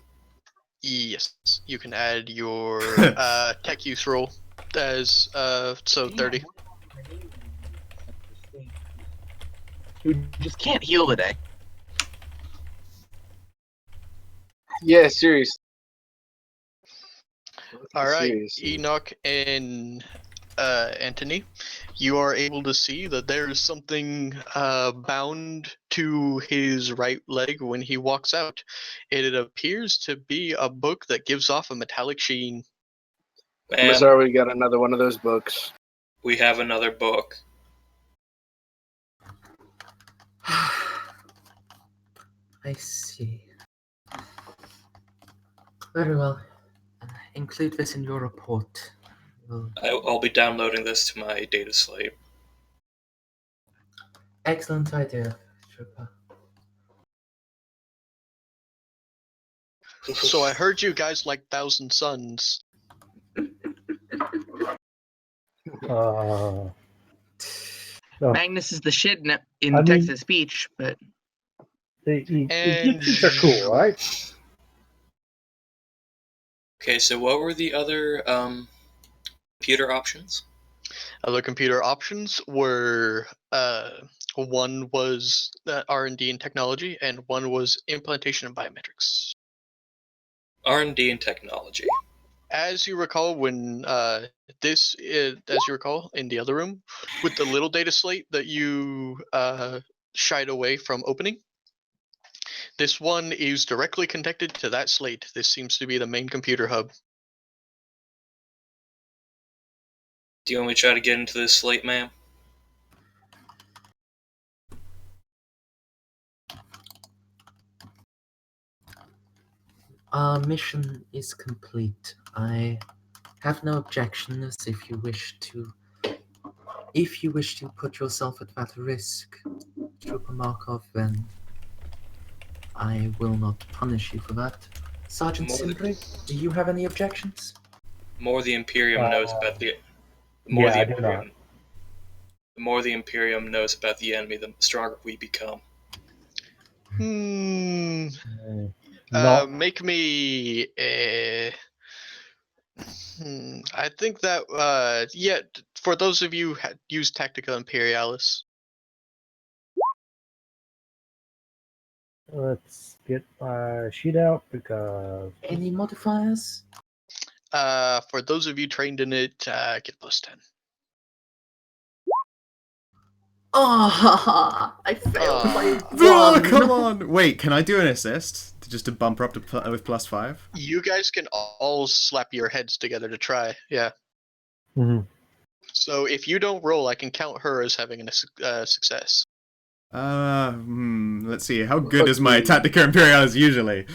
Yes, you can add your tech use roll as so 30. You just can't heal today. Yeah, seriously. All right, Seriously. Enoch and Anthony, you are able to see that there is something bound to his right leg when he walks out. It appears to be a book that gives off a metallic sheen. I'm sorry we got another one of those books. We have another book. I see. Very well. Include this in your report. I'll be downloading this to my data slate. Excellent idea, Trooper. So I heard you guys like Thousand Suns. Oh. Magnus is the shit in I mean- Texas speech, but The And- Egyptians are cool, right? Okay, so what were the other computer options? Other computer options were one was R&D and technology, and one was implantation and biometrics. R&D and technology. As you recall, when as you recall in the other room, with the little data slate that you shied away from opening, this one is directly connected to that slate. This seems to be the main computer hub. Do you want me to try to get into this slate, ma'am? Our mission is complete. I have no objections if you wish to put yourself at that risk, Trooper Markov, then I will not punish you for that. Sergeant More, Simbre, do you have any objections? more the Imperium knows about the I do not. The more the Imperium knows about the enemy, the stronger we become. Not. Make me. I think that. Yeah. For those of you who use Tactica Imperialis. Let's get my sheet out because Any modifiers? For those of you trained in it, get +10. Oh, I failed by Oh, one. come on! Wait, can I do an assist just to bump her up to with +5? You guys can all slap your heads together to try. Yeah. Mhm. So if you don't roll, I can count her as having a success. Let's see. How good is my Tactica Imperialis usually?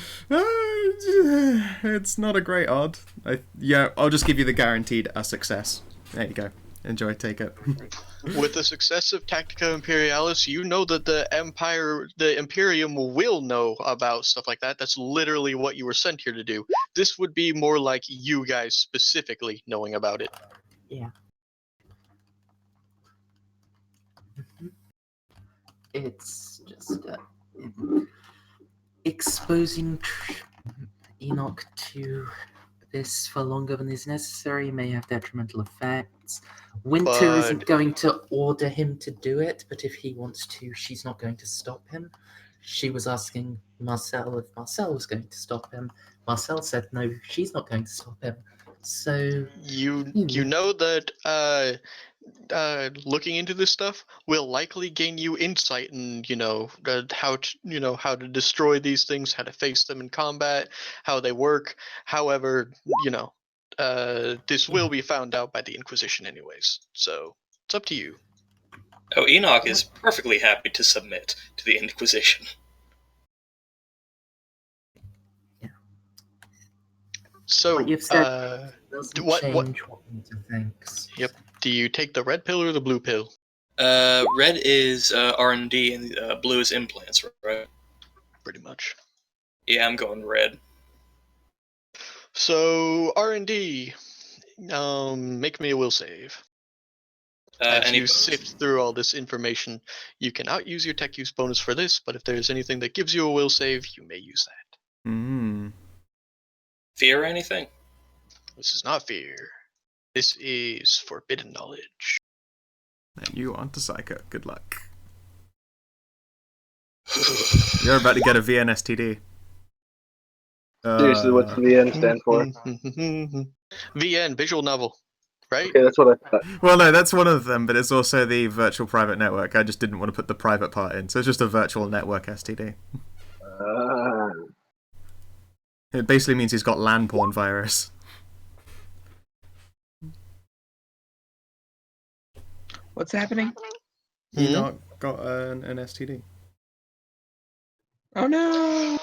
It's not a great odd. I'll just give you the guaranteed a success. There you go. Enjoy, take it. With the success of Tactica Imperialis, you know that the Imperium will know about stuff like that. That's literally what you were sent here to do. This would be more like you guys specifically knowing about it. Yeah. It's just exposing Enoch to this for longer than is necessary may have detrimental effects. Winter isn't going to order him to do it, but if he wants to, she's not going to stop him. She was asking Marcel if Marcel was going to stop him. Marcel said no, she's not going to stop him. So you know that looking into this stuff will likely gain you insight in how to destroy these things, how to face them in combat, how they work. However, this will be found out by the Inquisition anyways, so it's up to you. Oh, Enoch is perfectly happy to submit to the Inquisition. So what you've said doesn't change what Winter thinks. Yep. Do you take the red pill or the blue pill? Red is R&D and blue is implants, right? Pretty much. Yeah, I'm going red. So R&D, make me a will save. As you sift through all this information, you cannot use your tech use bonus for this, but if there's anything that gives you a will save, you may use that. Fear or anything? This is not fear. This is forbidden knowledge. And you aren't a psycho. Good luck. You're about to get a VNSTD. Seriously, what's the VN stand for? VN, visual novel, right? Okay, that's what I thought. Well, no, that's one of them, but it's also the virtual private network. I just didn't want to put the private part in, so it's just a virtual network STD. It basically means he's got LAN porn virus. What's happening? Enoch got an STD. Oh no!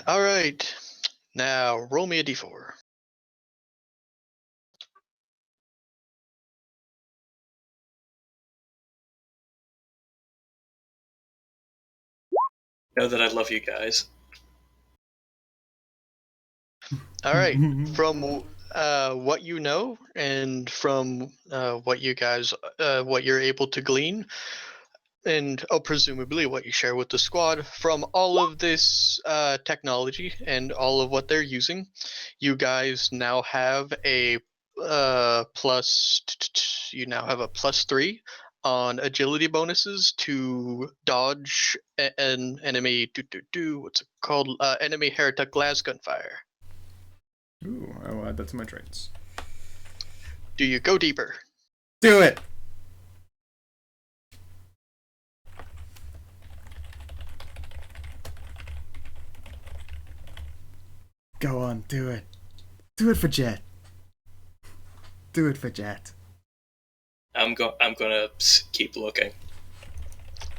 All right, now roll me a d4. Know that I love you guys. All right, from what you know and from what you're able to glean, and presumably what you share with the squad, from all of this technology and all of what they're using, you guys now have a +3 on agility bonuses to dodge an enemy. What's it called? Enemy heretic glass gunfire. Ooh, I'll add that to my traits. Do you go deeper? Do it! Go on, do it. Do it for Jet. Do it for Jet. I'm gonna keep looking.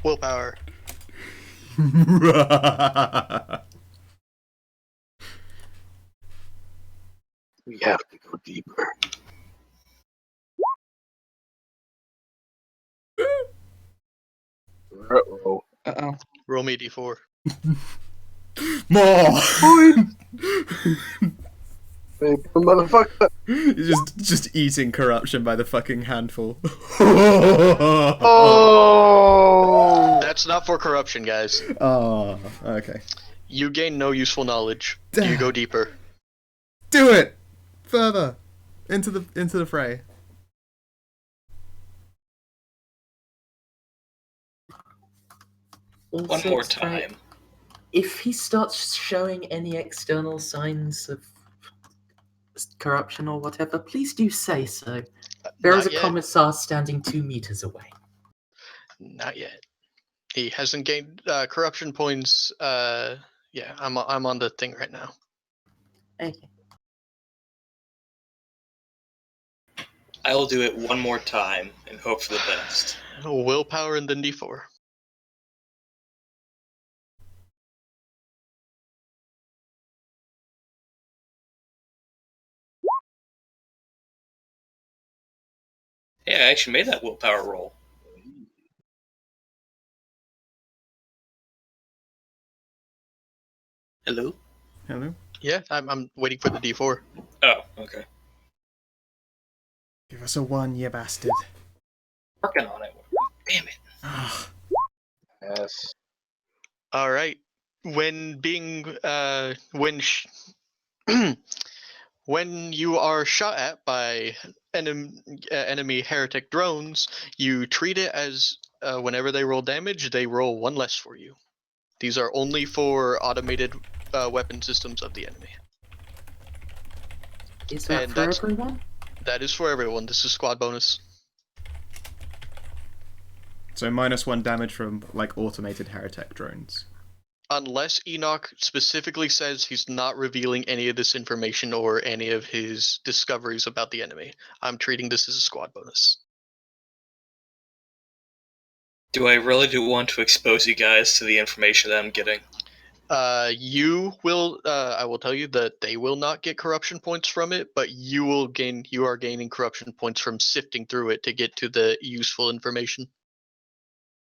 Willpower. We have to go deeper. Uh-oh. Uh-oh. Roll me a d4. More! Hey, motherfucker! just eating corruption by the fucking handful. Oh! That's not for corruption, guys. Oh, okay. You gain no useful knowledge. You go deeper. Do it! Further! Into the fray. One Also, more it's very- time. If he starts showing any external signs of corruption or whatever, please do say so. There is Not a yet. commissar standing 2 meters away. Not yet. He hasn't gained corruption points. Yeah, I'm on the thing right now. Okay. I will do it one more time and hope for the best. Willpower and then d4. Hey, I actually made that willpower roll. Hello? Hello? Yeah, I'm waiting for the d4. Oh, okay. Give us a 1, you bastard. Working on it. Damn it. Ah, Yes. All right. When being when you are shot at by enemy heretic drones, you treat it as whenever they roll damage, they roll 1 less for you. These are only for automated weapon systems of the enemy. Is that And for that's- everyone? That is for everyone. This is squad bonus. so -1 damage from, like, automated heretic drones. Unless Enoch specifically says he's not revealing any of this information or any of his discoveries about the enemy, I'm treating this as a squad bonus. Do I really do want to expose you guys to the information that I'm getting? You will. I will tell you that they will not get corruption points from it, but you will gain. You are gaining corruption points from sifting through it to get to the useful information.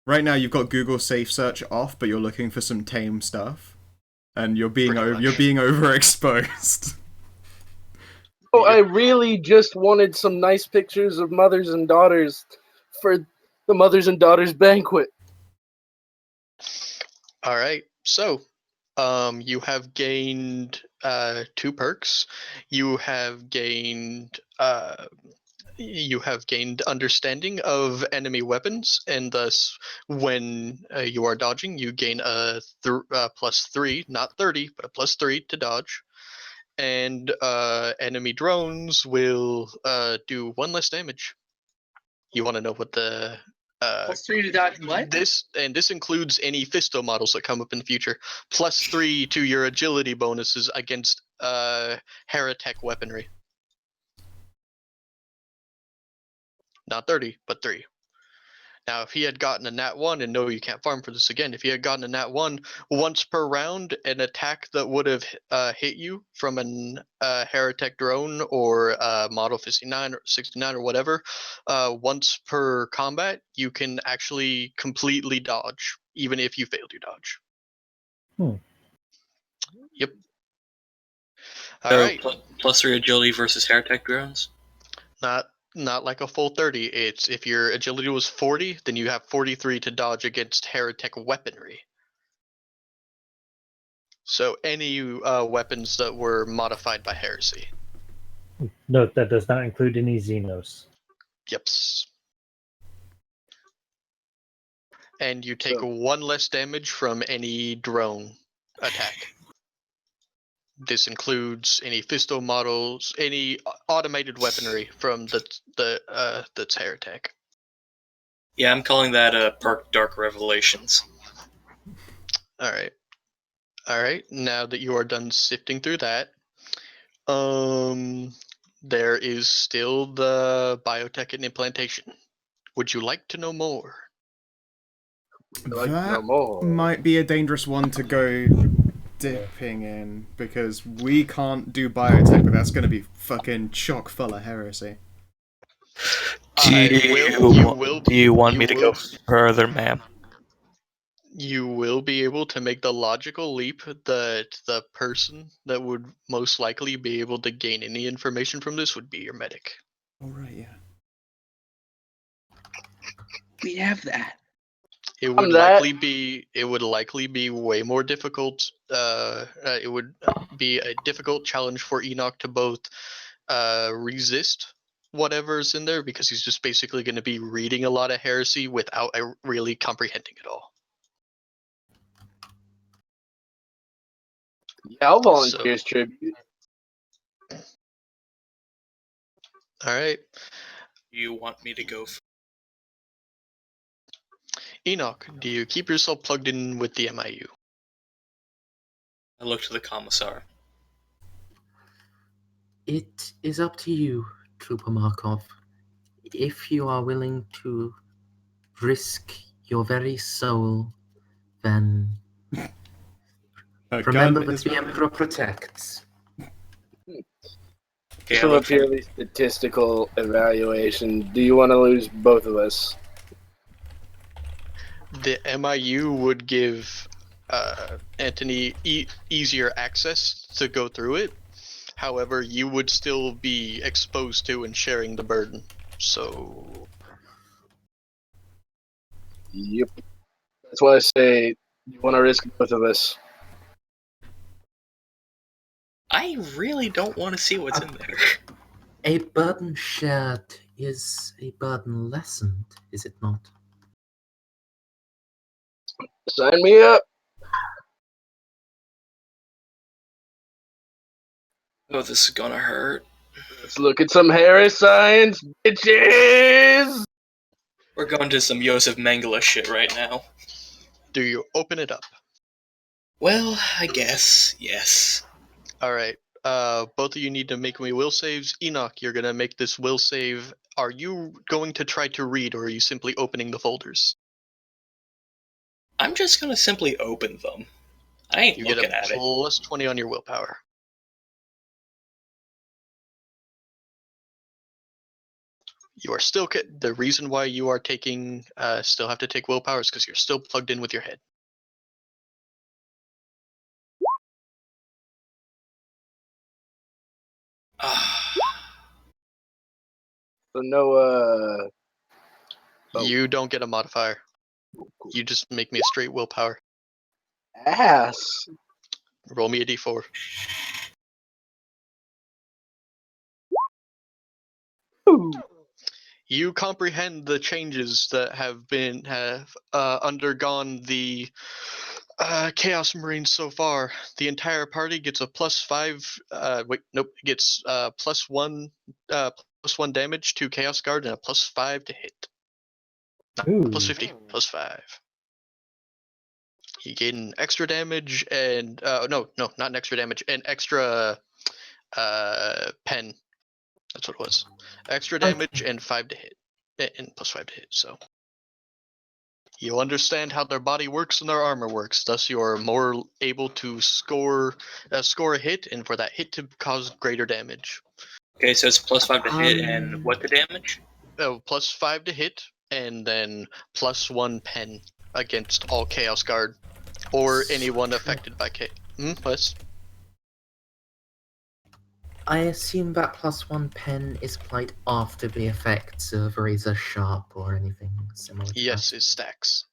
Right now you've got Google Safe Search off, but you're looking for some tame stuff. And you're being Pretty much. you're being overexposed. Oh, I really just wanted some nice pictures of mothers and daughters for the mothers and daughters banquet. All right. So, you have gained 2 perks. You have gained understanding of enemy weapons, and thus, when you are dodging, you gain a +3, not 30, but a +3 to dodge. And enemy drones will do 1 less damage. You want to know what the +3 to dodge what? this includes any Fisto models that come up in the future. +3 to your agility bonuses against Heretech weaponry. Not 30, but 3. Now, if he had gotten a nat 1, and no, you can't farm for this again. If he had gotten a nat 1 once per round, an attack that would have hit you from an Heretech drone or Model 59 or 69 or whatever, once per combat, you can actually completely dodge, even if you failed your dodge. Yep. All right. +3 agility versus heretic drones? Not like a full 30. It's if your agility was 40, then you have 43 to dodge against heretic weaponry. So any weapons that were modified by heresy. Note that does not include any Xenos. Yeps. And you take 1 less damage from any drone attack. This includes any Fisto models, any automated weaponry from that's heretic. Yeah, I'm calling that perk Dark Revelations. All right. Now that you are done sifting through that, there is still the biotech and implantation. Would you like to know more? I'd like to know That more. might be a dangerous one to go dipping in because we can't do biotech, but that's going to be fucking chock full of heresy. Do you want me to go further, ma'am? You will be able to make the logical leap that the person that would most likely be able to gain any information from this would be your medic. All right, yeah. We have that. It would likely be way more difficult. It would be a difficult challenge for Enoch to both resist whatever's in there, because he's just basically going to be reading a lot of heresy without really comprehending it all. Yeah, I'll volunteer as tribute. All right, You want me to go? Enoch, do you keep yourself plugged in with the MIU? I look to the commissar. It is up to you, Trooper Markov. If you are willing to risk your very soul, then remember that the Emperor protects. Okay, From a purely statistical evaluation, do you want to lose both of us? The MIU would give Anthony easier access to go through it. However, you would still be exposed to and sharing the burden. So, Yep. That's why I say you want to risk both of us. I really don't want to see what's in there. A burden shared is a burden lessened, is it not? Sign me up. Oh, this is gonna hurt. Let's look at some Harris science, bitches! We're going to some Joseph Mengele shit right now. do you open it up? Well, I guess, yes. All right. Both of you need to make me will saves. Enoch, you're gonna make this will save. Are you going to try to read, or are you simply opening the folders? I'm just gonna simply open them. I ain't You looking get a at it. plus 20 on your willpower. You are still the reason why you are taking still have to take willpower is because you're still plugged in with your head. So no, oh. You don't get a modifier. You just make me a straight willpower. Ass. Roll me a d4. Ooh. You comprehend the changes that have undergone the Chaos Marines so far. The entire party gets a +5. Gets +1 damage to Chaos Guard and a +5 to hit. Ooh. +50, +5. You gain extra damage and no, not an extra damage, an extra pen. That's what it was. Extra damage and 5 to hit, and +5 to hit. So you understand how their body works and their armor works. Thus, you are more able to score a hit, and for that hit to cause greater damage. Okay, so it's +5 to hit, and what the damage? +5 to hit, and then +1 pen against all Chaos Guard or anyone affected by Chaos. I assume that +1 pen is applied after the effects of Razor Sharp or anything similar to Yes, that. it stacks.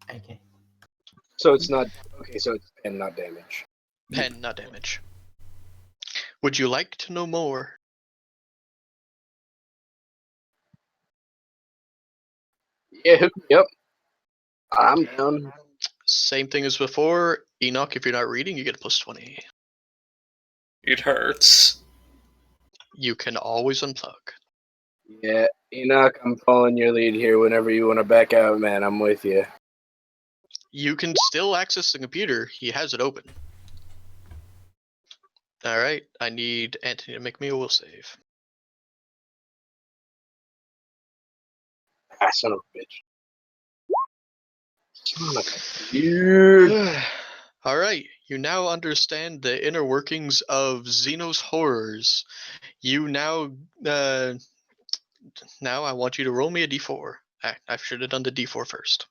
Okay. So it's not okay. So it's pen, not damage. Pen, not damage. Would you like to know more? Yeah, hook me up. I'm down. Same thing as before. Enoch, if you're not reading, you get a +20. It hurts. You can always unplug. Yeah, Enoch, I'm following your lead here. Whenever you want to back out, man, I'm with you. You can still access the computer. He has it open. All right. I need Anthony to make me a will save. Ah, son of a bitch. Dude. All right, you now understand the inner workings of Xenos horrors. You now, now I want you to roll me a d4. I should have done the d4 first,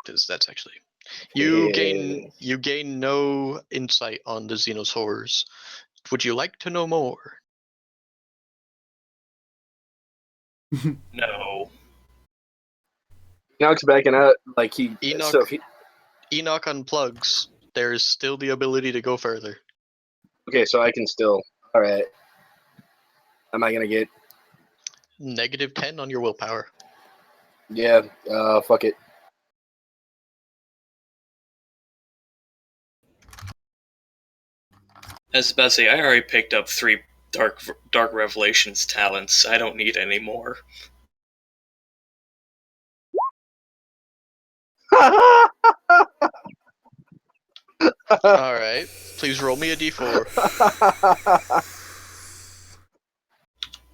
because that's actually you gain no insight on the Xenos horrors. Would you like to know more? No. Enoch's backing out like he. Enoch, So if he, Enoch unplugs. There is still the ability to go further. okay, so I can still. All right. Am I gonna get? -10 on your willpower. Yeah. Fuck it. I was about to say, I already picked up 3 Dark Revelations talents. I don't need any more. All right, please roll me a d4.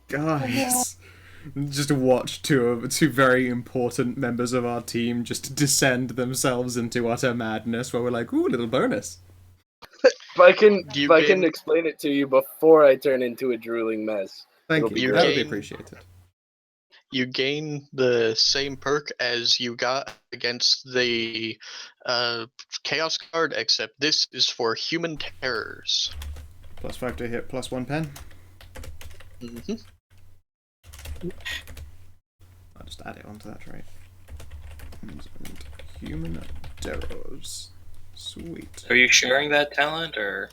Guys, just watch two very important members of our team just descend themselves into utter madness, where we're like, "Ooh, little bonus." If I can gain- explain it to you before I turn into a drooling mess. Thank It'll be you. great. That would be appreciated. You gain the same perk as you got against the Chaos Guard, except this is for human terrors. +5 to hit, +1 pen. Mm-hmm. I'll just add it onto that trait. And human terrors. Sweet. Are you sharing that talent, or?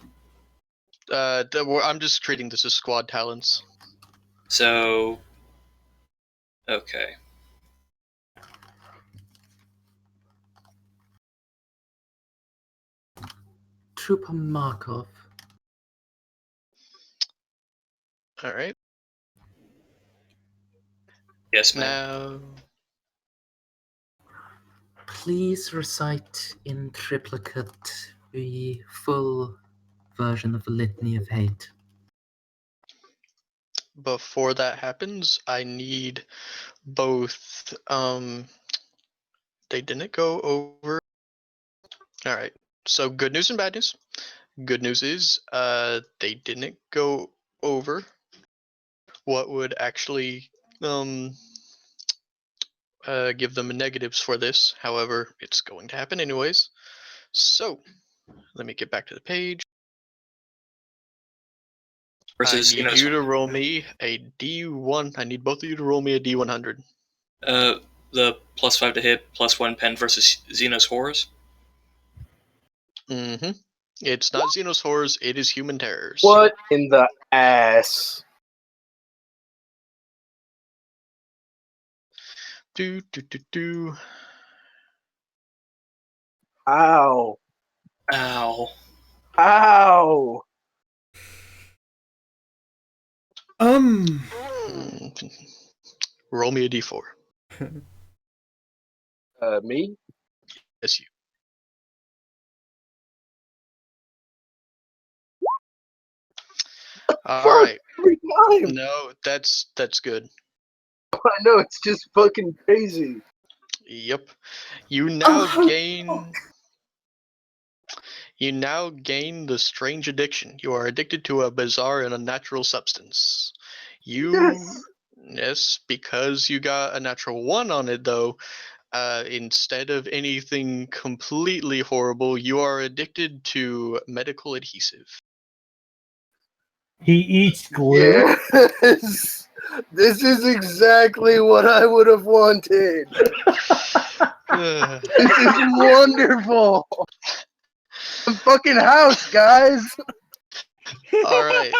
I'm just treating this as squad talents. So. Okay. Trooper Markov. All right. Yes, ma'am. Now, Please recite in triplicate the full version of the Litany of Hate. before that happens, I need both. They didn't go over. All right. So good news and bad news. Good news is, they didn't go over what would actually give them negatives for this. However, it's going to happen anyways. So let me get back to the page. Versus, I need you to roll me a D1. I need both of you to roll me a D100. The +5 to hit, +1 pen versus Xenos horrors. Mm-hmm. It's not Xenos horrors. It is human terrors. What in the ass? Do do do do. Ow! Ow. Ow! Roll me a D4. Me? Yes, you. All right. Every time. No, that's good. I know, it's just fucking crazy. Yep. You now Oh, gain. You now gain the strange addiction. You are addicted to a bizarre and unnatural substance. Yes, because you got a natural 1 on it though. Instead of anything completely horrible, you are addicted to medical adhesive. He eats glue. Yes! This is exactly what I would have wanted. This is wonderful. The fucking house, guys. All right.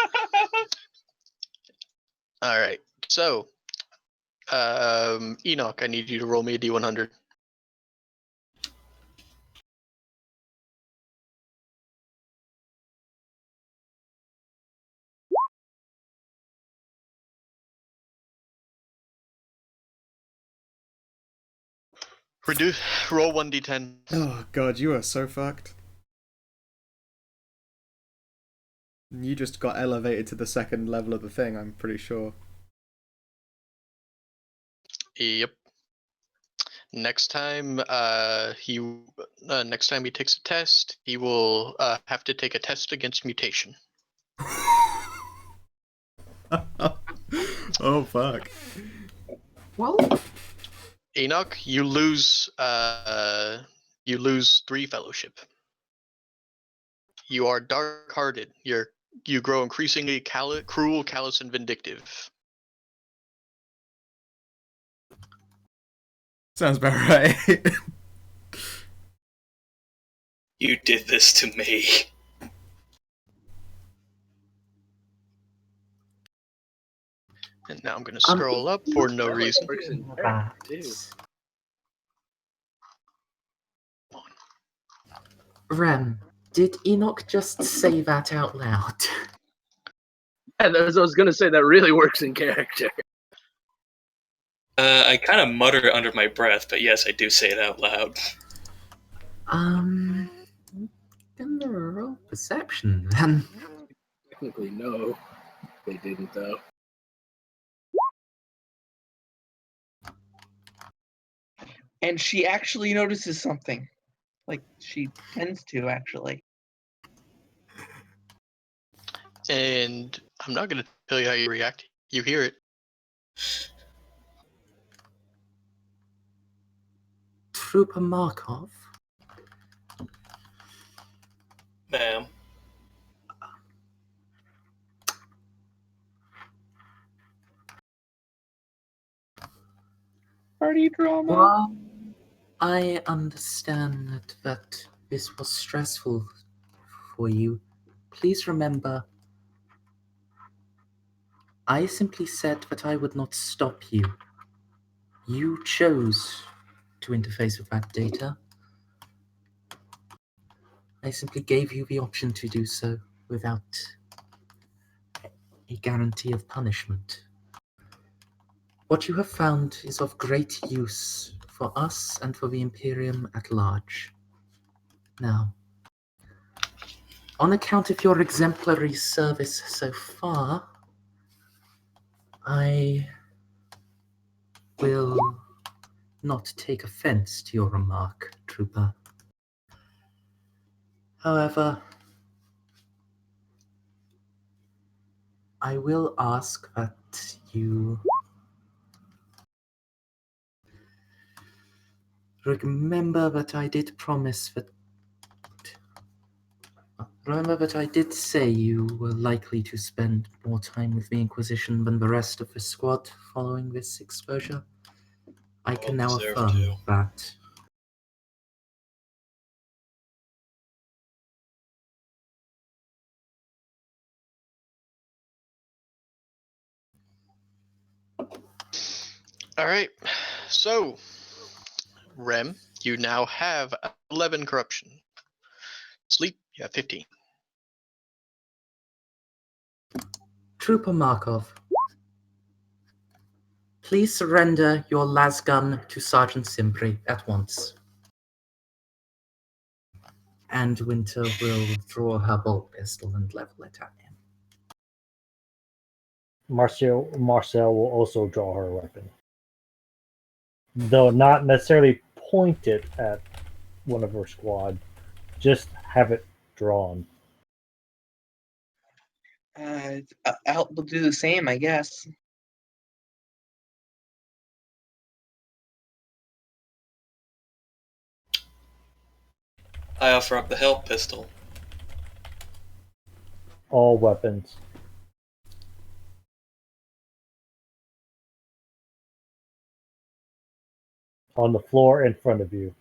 All right. So, Enoch, I need you to roll me a D100. Roll 1d10. Oh god, you are so fucked. You just got elevated to the second level of the thing, I'm pretty sure. Yep. Next time, next time he takes a test, he will have to take a test against mutation. Oh fuck. Well, Enoch, you lose 3 fellowship. You are dark-hearted. You grow increasingly cruel, callous, and vindictive. Sounds about right. You did this to me. And now I'm going to scroll up for no That, like, reason. works in that. too. Rem, did Enoch just say that out loud? Yeah, that's what I was gonna say. That really works in character. I kind of mutter under my breath, but yes, I do say it out loud. Then there are roll perception then. Technically, no, they didn't though. And she actually notices something. Like, she tends to, actually. And I'm not going to tell you how you react. You hear it. Trooper Markov? Ma'am. Party drama. Well, I understand that this was stressful for you. Please remember, I simply said that I would not stop you. You chose to interface with that data. I simply gave you the option to do so without a guarantee of punishment. What you have found is of great use for us and for the Imperium at large. Now, on account of your exemplary service so far, I will not take offense to your remark, Trooper. However, I will ask that you remember that I did promise that. Remember that I did say you were likely to spend more time with the Inquisition than the rest of the squad following this exposure. I can now Deserve affirm to. that. All right. So, Rem, you now have 11 corruption. Sleep, you have 15. Trooper Markov, please surrender your lasgun to Sergeant Simbri at once. And Winter will draw her bolt pistol and level it at him. Marcel will also draw her weapon, though not necessarily point it at one of her squad, just have it drawn. I'll do the same, I guess. I offer up the help pistol. All weapons. On the floor in front of you.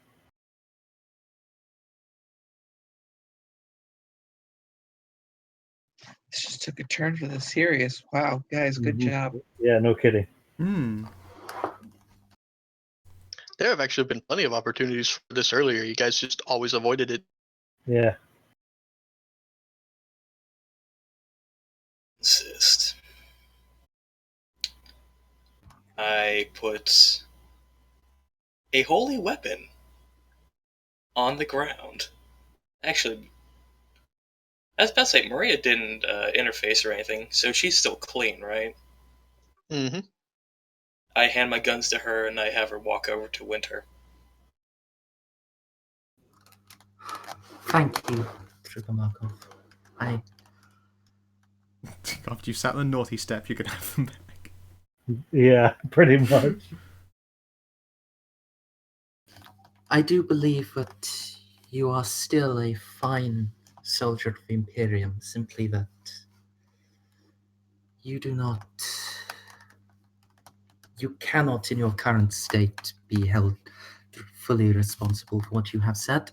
This just took a turn for the serious. Wow, guys, good job. Yeah, no kidding. There have actually been plenty of opportunities for this earlier. You guys just always avoided it. Yeah. Insist. I put a holy weapon on the ground. Actually, I was about to say, Maria didn't interface or anything, so she's still clean, right? Mm-hmm. I hand my guns to her and I have her walk over to Winter. Thank you, Trigomarkov. After you sat on the naughty step, you can have them back. Yeah, pretty much. I do believe that you are still a fine soldier of the Imperium, simply that you cannot in your current state be held fully responsible for what you have said.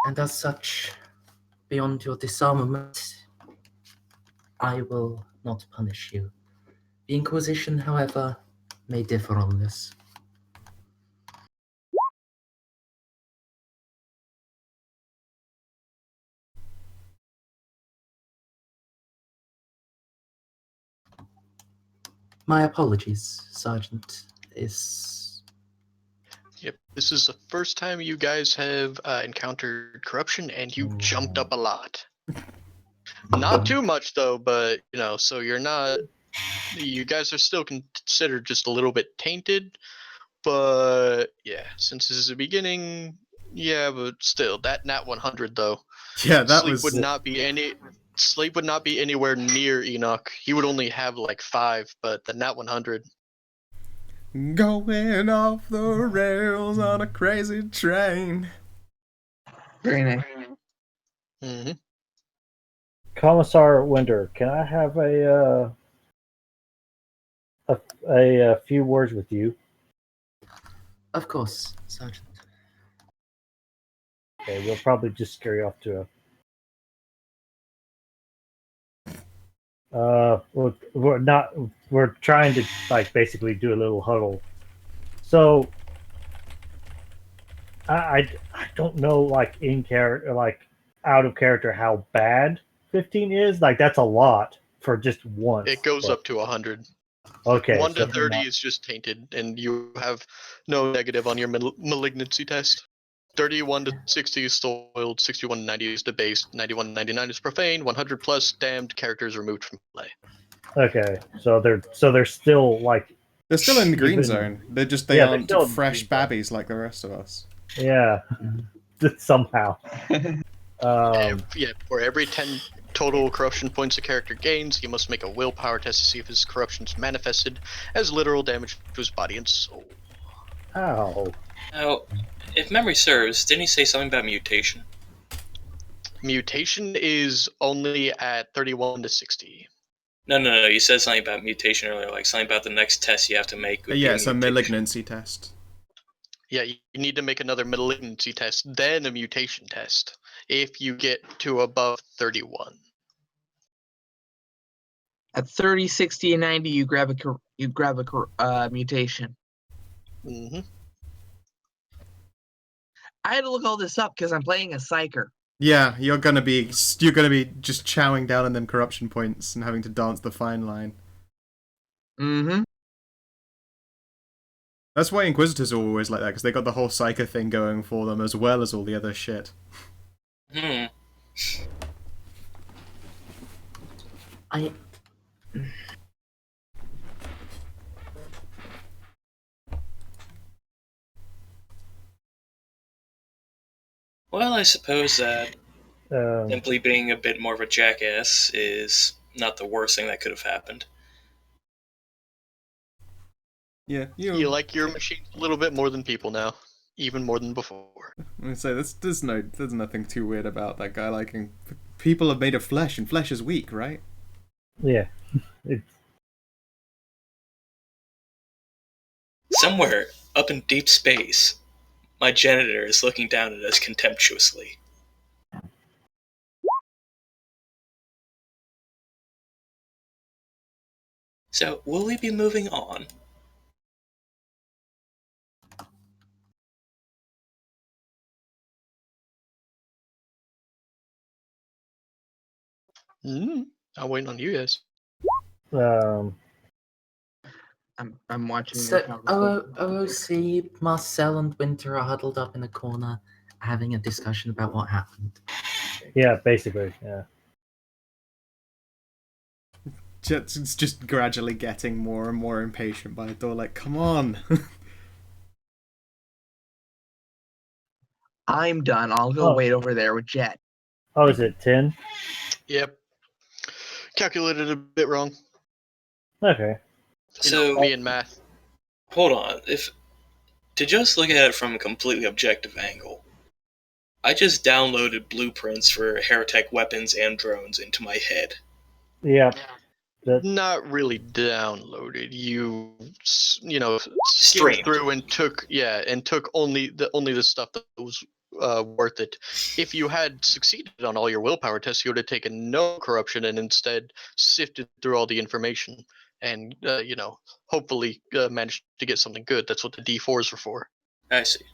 And as such, beyond your disarmament, I will not punish you. The Inquisition, however, may differ on this. My apologies, Sergeant. Yep, this is the first time you guys have encountered corruption, and you jumped up a lot. Not too much though, but so you're not. You guys are still considered just a little bit tainted, but yeah, since this is the beginning, yeah, but still, that nat 100 though. Yeah, that Sleep was. would not be anywhere near Enoch. He would only have like 5, but the nat 100. Going off the rails on a crazy train. Very nice. Mm-hmm. Commissar Winder, can I have a few words with you? Of course, Sergeant. Okay, we'll probably just scare you off to a. We're trying to basically do a little huddle. So I don't know in character out of character how bad 15 is. That's a lot for just once. It goes up to 100. Okay. 1 to 30 is just tainted, and you have no negative on your malignancy test. 31 to 60 is soiled, 61 to 90 is debased, 91 to 99 is profane, 100 plus damned characters removed from play. Okay, so they're still They're still in the green even- zone. They Yeah, they're aren't still in the fresh green zone. babbies like the rest of us. Yeah, somehow. Yeah, for every 10 total corruption points a character gains, he must make a willpower test to see if his corruption's manifested as literal damage to his body and soul. Ow. Now, if memory serves, didn't he say something about mutation? Mutation is only at 31 to 60. No. You said something about mutation earlier, like something about the next test you have to make. Would Yeah, be it's a mutation. malignancy test. Yeah, you need to make another malignancy test, then a mutation test, if you get to above 31. At 30, 60, and 90, you grab a mutation. Mm-hmm. I had to look all this up because I'm playing a psyker. Yeah, you're gonna be just chowing down on them corruption points and having to dance the fine line. Mm-hmm. That's why Inquisitors are always like that, because they got the whole Psyker thing going for them as well as all the other shit. Well, I suppose that simply being a bit more of a jackass is not the worst thing that could have happened. Yeah, You like your machines a little bit more than people now, even more than before. I say there's nothing too weird about that guy liking. People are made of flesh, and flesh is weak, right? Yeah. Somewhere up in deep space, my janitor is looking down at us contemptuously. So, will we be moving on? I'm waiting on you guys. I'm watching So, your conversation. OOC, Marcel, and Winter are huddled up in a corner, having a discussion about what happened. Yeah, basically, yeah. It's just gradually getting more and more impatient by the door. Like, come on. I'm done. I'll go wait over there with Jet. Oh, is it 10? Yep. Calculated a bit wrong. Okay. So Me and math. hold on. If to just look at it from a completely objective angle, I just downloaded blueprints for Heretic weapons and drones into my head. Yeah. Not really downloaded. You skimmed Streamed. through and took only the stuff that was worth it. If you had succeeded on all your willpower tests, you would have taken no corruption and instead sifted through all the information and hopefully managed to get something good. That's what the D4s are for. I see.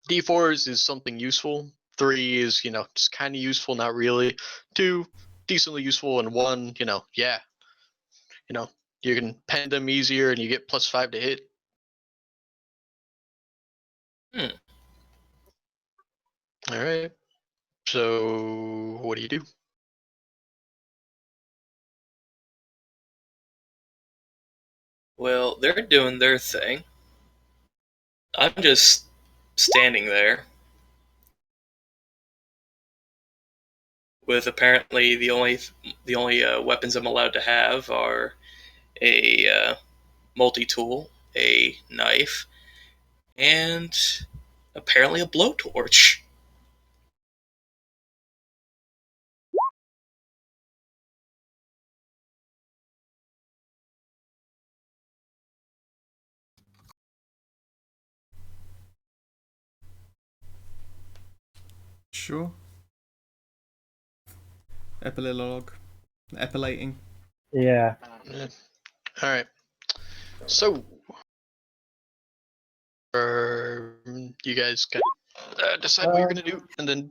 D4s is something useful. 3 is just kind of useful, not really. 2 decently useful, and 1 you can pen them easier and you get +5 to hit. All right. So what do you do? Well, they're doing their thing. I'm just standing there with apparently the only weapons I'm allowed to have are a multi-tool, a knife, and apparently a blowtorch. Sure. Epilating. Yeah. Yeah. All right. So you guys can decide what you're gonna do, and then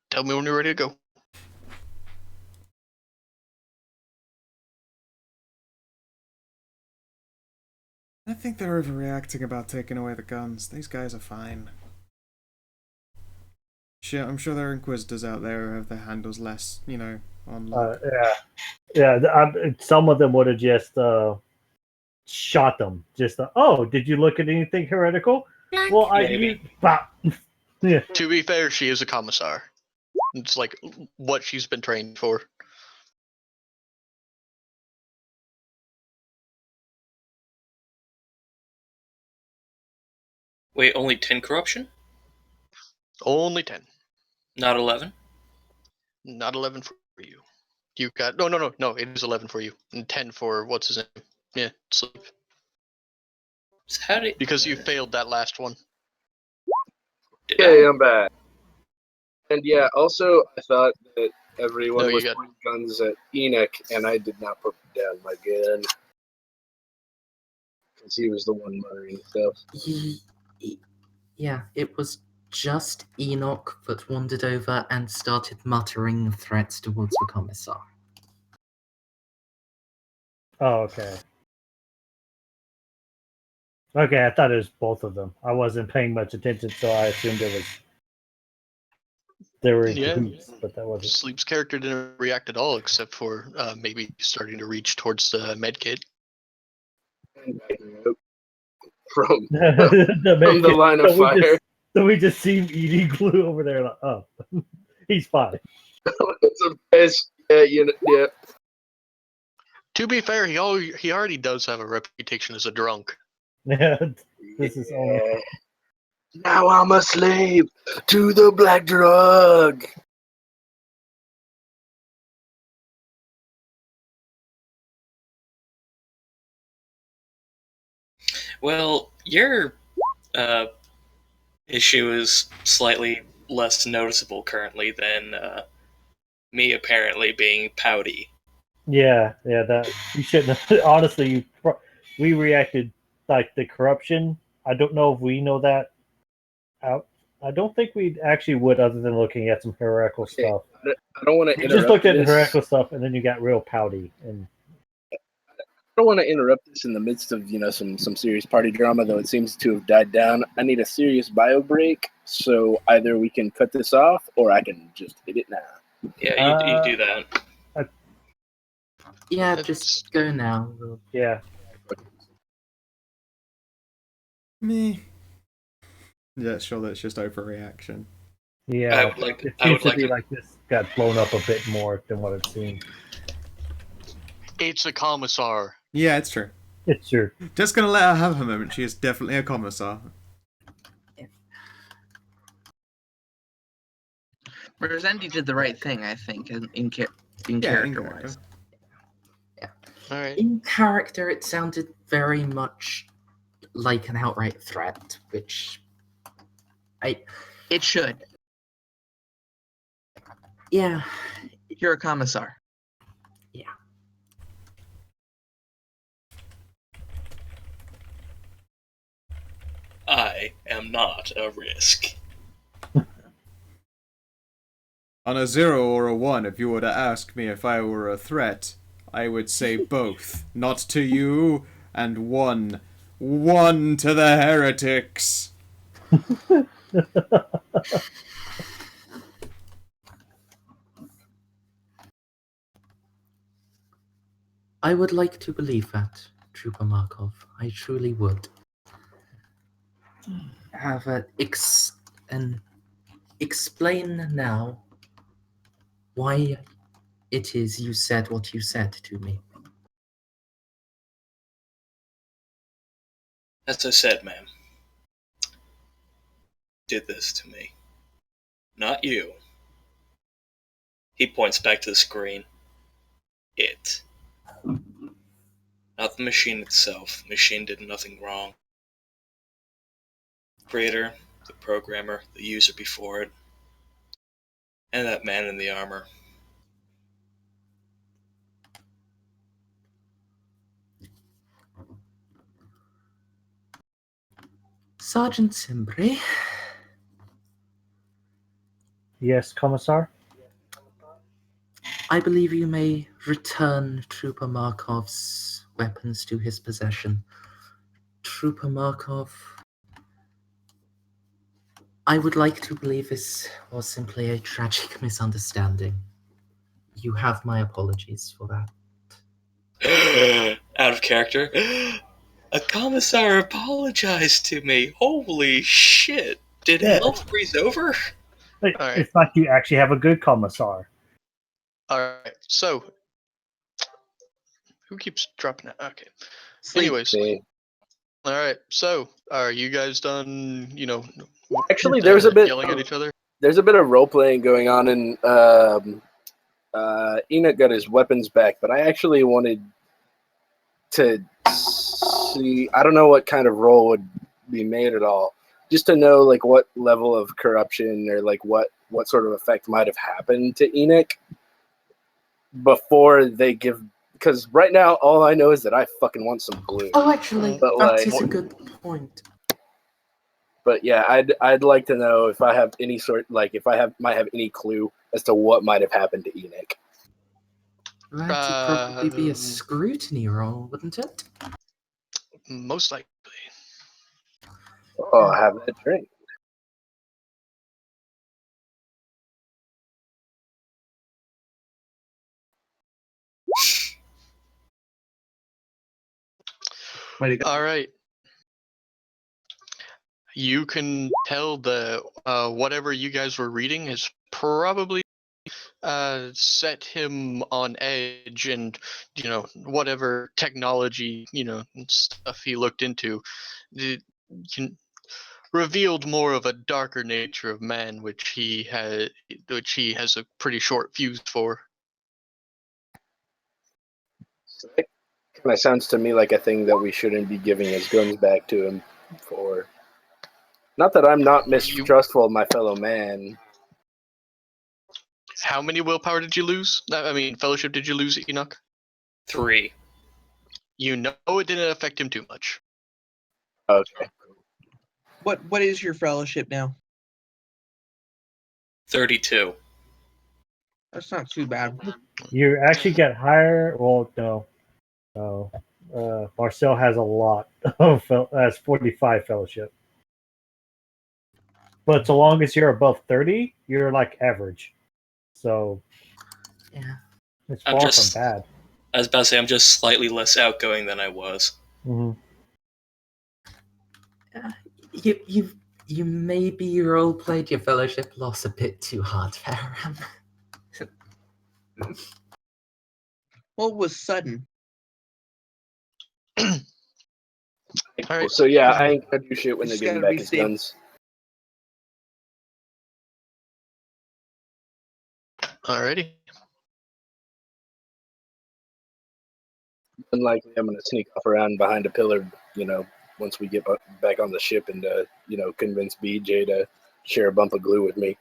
tell me when you're ready to go. I think they're overreacting about taking away the guns. These guys are fine. Sure, I'm sure there are inquisitors out there who have their handles less, on lock. Some of them would have just shot them. Just, did you look at anything heretical? Well, Maybe. Yeah. To be fair, she is a commissar. It's like what she's been trained for. Wait, only 10 corruption? Only 10. Not 11? Not 11 for you. You got no. It is 11 for you, and 10 for what's his name? Yeah, sleep. So how did... Because you failed that last one. Did Okay, I? I'm back. And yeah, also I thought that everyone No, you was got- pointing guns at Enoch, and I did not put down my gun because he was the one muttering stuff. Yeah, it was just Enoch that wandered over and started muttering threats towards the commissar. Oh, okay. Okay, I thought it was both of them. I wasn't paying much attention, so I assumed they were in Yeah. cahoots, but that wasn't. Sleep's character didn't react at all, except for maybe starting to reach towards the med kit. And backing up from The line of fire. So we just see him eating glue over there. Like, oh, he's fine. It's a best. Yeah. To be fair, he already does have a reputation as a drunk. Yeah, this is only. Now I'm a slave to the black drug. Well, your issue is slightly less noticeable currently than me apparently being pouty. Yeah. That you shouldn't. Honestly, we reacted like the corruption. I don't know if we know that out. I don't think we actually would, other than looking at some heretical stuff. I don't want to You interrupt just looked at this. heretical stuff, and then you got real pouty. And I don't want to interrupt this in the midst of some serious party drama, though it seems to have died down. I need a serious bio break, so either we can cut this off or I can just hit it now. Yeah, you do that. Yeah, just go now. yeah. Me. Yeah, sure, that's just overreaction. Yeah, would like- it I seems would to like be to- like this got blown up a bit more than what it seemed. It's a commissar. Yeah, it's true. It's true. Just gonna let her have her moment. She is definitely a commissar. Rosenti did the right thing, I think, in Yeah, character in wise. All right. In character, it sounded very much like an outright threat, which It should. yeah, You're a commissar. I am not a risk. On a 0 or a 1, if you were to ask me if I were a threat, I would say both. Not to you, and 1. 1 to the heretics! I would like to believe that, Trooper Markov. I truly would. However, explain now why it is you said what you said to me. As I said, ma'am, did this to me. Not you. He points back to the screen. It. Not the machine itself. The machine did nothing wrong. The creator, the programmer, the user before it, and that man in the armor. Sergeant Simbri, Yes, Commissar? I believe you may return Trooper Markov's weapons to his possession. Trooper Markov, I would like to believe this was simply a tragic misunderstanding. You have my apologies for that. Out of character. A commissar apologized to me. Holy shit. Did Yeah. hell freeze over? Like, All right. It's like you actually have a good Commissar. All right. So, who keeps dropping it? Okay. Sleep. Anyways, See. all right. So, are you guys done? Actually, there's a bit yelling at each other. There's a bit of role playing going on, and Enoch got his weapons back, but I actually wanted to see. I don't know what kind of role would be made at all, just to know like what level of corruption or like what sort of effect might have happened to Enoch before they give. Because right now, all I know is that I fucking want some glue. Oh, actually, But, that like- is a good point. But yeah, I'd like to know if I have any sort if I might have any clue as to what might have happened to Enoch. That'd probably be a scrutiny roll, wouldn't it? Most likely. Oh, I have that drink. Way to go. All right. You can tell the whatever you guys were reading has probably set him on edge, and whatever technology and stuff he looked into, it revealed more of a darker nature of man, which he has a pretty short fuse for. So that kind of sounds to me like a thing that we shouldn't be giving his guns back to him for. Not that I'm not mistrustful of my fellow man. How many willpower did you lose? I mean, fellowship did you lose, Enoch? 3. You know it didn't affect him too much. Okay. What is your fellowship now? 32. That's not too bad. You actually get higher. Well, no. Marcel has a lot of has 45 fellowship. But so long as you're above 30, you're like average. So Yeah. it's I'm far just- from bad. I was about to say, I'm just slightly less outgoing than I was. Hmm. You've You maybe roleplayed your fellowship loss a bit too hard, Farram. What was sudden? All right. So yeah, I ain't gonna do shit when Just they give him gotta back his resave. guns. Alrighty. Unlikely I'm gonna sneak off around behind a pillar, once we get back on the ship and convince BJ to share a bump of glue with me.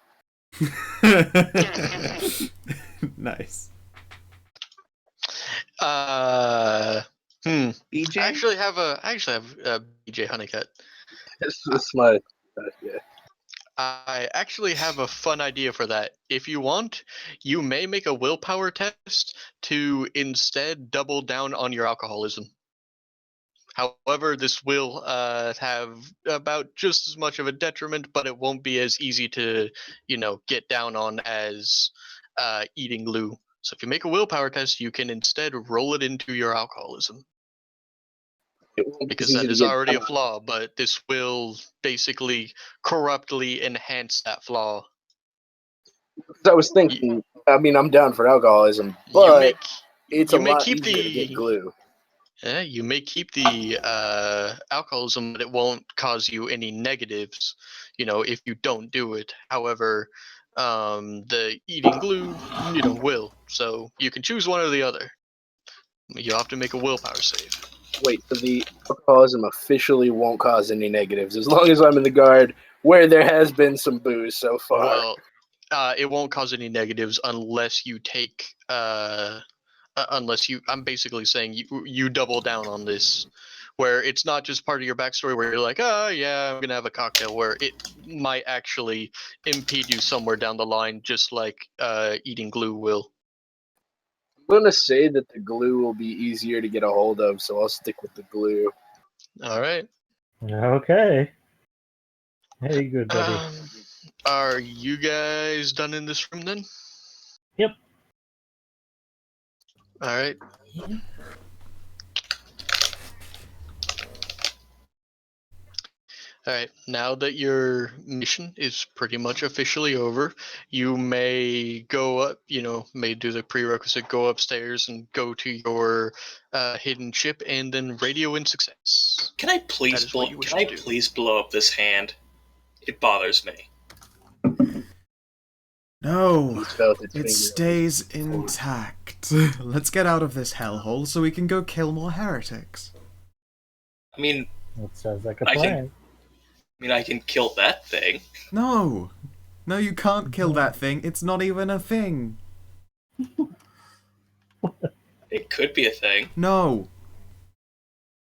Nice. BJ? I actually have a BJ Honeycutt. It's my yeah. I actually have a fun idea for that. If you want, you may make a willpower test to instead double down on your alcoholism. However, this will have about just as much of a detriment, but it won't be as easy to, get down on as eating glue. So if you make a willpower test, you can instead roll it into your alcoholism. It won't be Because easy that to is get already a down on. flaw, but this will basically corruptly enhance that flaw. I was thinking, I'm down for alcoholism, You may but it's a you may lot keep easier to get the glue. you may keep the alcoholism, but it won't cause you any negatives. If you don't do it. However, the eating glue, will. So you can choose one or the other. You have to make a willpower save. Wait, so the alcoholism officially won't cause any negatives as long as I'm in the guard where there has been some booze so far. Well, it won't cause any negatives unless you take unless you. I'm basically saying you double down on this, where it's not just part of your backstory where you're like, oh yeah, I'm gonna have a cocktail, where it might actually impede you somewhere down the line, just like eating glue will. I'm going to say that the glue will be easier to get a hold of, so I'll stick with the glue. All right. Okay. Hey, good buddy. Are you guys done in this room then? Yep. All right. Yeah. All right. Now that your mission is pretty much officially over, you may go up. May do the prerequisite, go upstairs and go to your hidden ship, and then radio in success. Can I please That is what you wish can I to do. please blow up this hand? It bothers me. No, He's felt its it finger stays on his intact. Let's get out of this hellhole so we can go kill more heretics. I mean, That sounds like a I plan. I can kill that thing. No, you can't kill that thing. It's not even a thing. It could be a thing. No.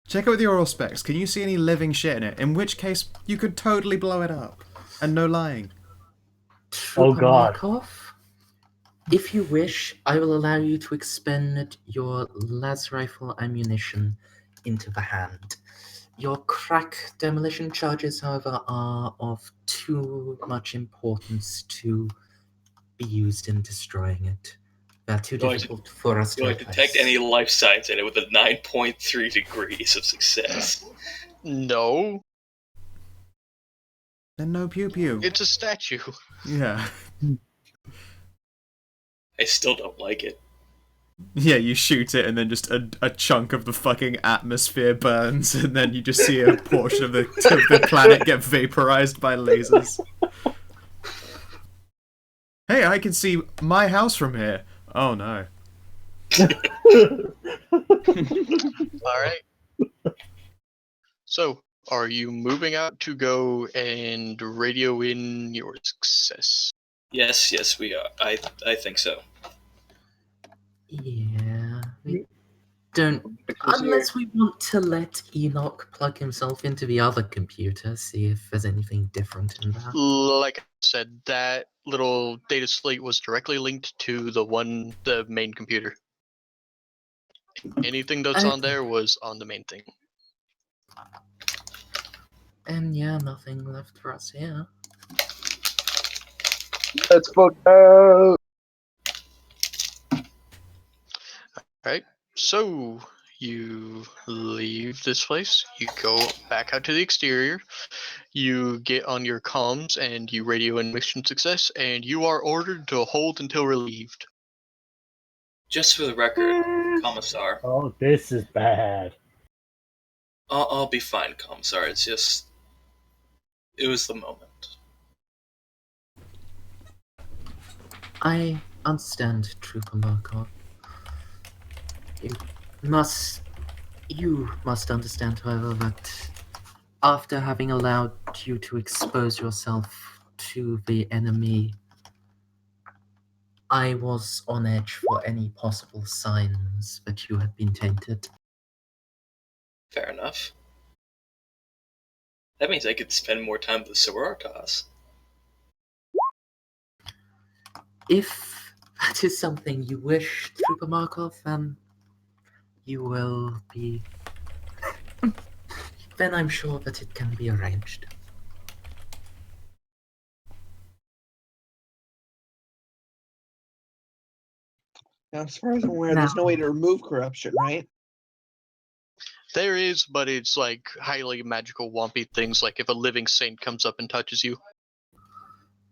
Check it with your oral specs. Can you see any living shit in it? In which case, you could totally blow it up. And no lying. Oh, God. Markov, if you wish, I will allow you to expend your las rifle ammunition into the hand. Your crack demolition charges, however, are of too much importance to be used in destroying it. They're too Do I difficult for us to Do I replace. detect any life signs in it with a 9.3 degrees of success? No, Then no pew pew. it's a statue. Yeah. I still don't like it. Yeah, you shoot it and then just a chunk of the fucking atmosphere burns and then you just see a portion of the planet get vaporized by lasers. Hey, I can see my house from here. Oh no. All right. So, are you moving out to go and radio in your success? Yes, we are. I think so. Yeah, we don't. Unless we want to let Enoch plug himself into the other computer, see if there's anything different in that. Like I said, that little data slate was directly linked to the main computer. Anything that's on there was on the main thing. And yeah, nothing left for us here. Let's fuck out. Right. So You leave this place. You go back out to the exterior. You get on your comms and you radio in mission success, and you are ordered to hold until relieved. Just for the record, Commissar. Oh, this is bad. I'll be fine, Commissar. It's just... It was the moment. I understand, Trooper Markov. You must understand, however, that after having allowed you to expose yourself to the enemy, I was on edge for any possible signs that you had been tainted. Fair enough. That means I could spend more time with the Sororitas. If that is something you wish, Trooper Markov, then you will be... then I'm sure that it can be arranged. Now, as far as I'm aware, there's no way to remove corruption, right? There is, but it's like highly magical, wompy things. Like if a living saint comes up and touches you.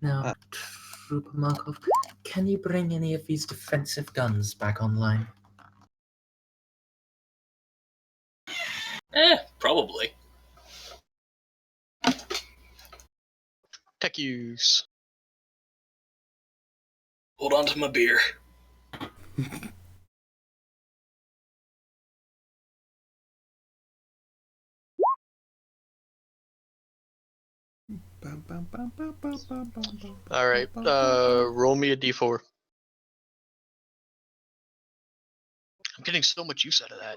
Now, Trooper Markov, can you bring any of these defensive guns back online? Probably. Tech use. Hold on to my beer. All right. Roll me a d4. I'm getting so much use out of that.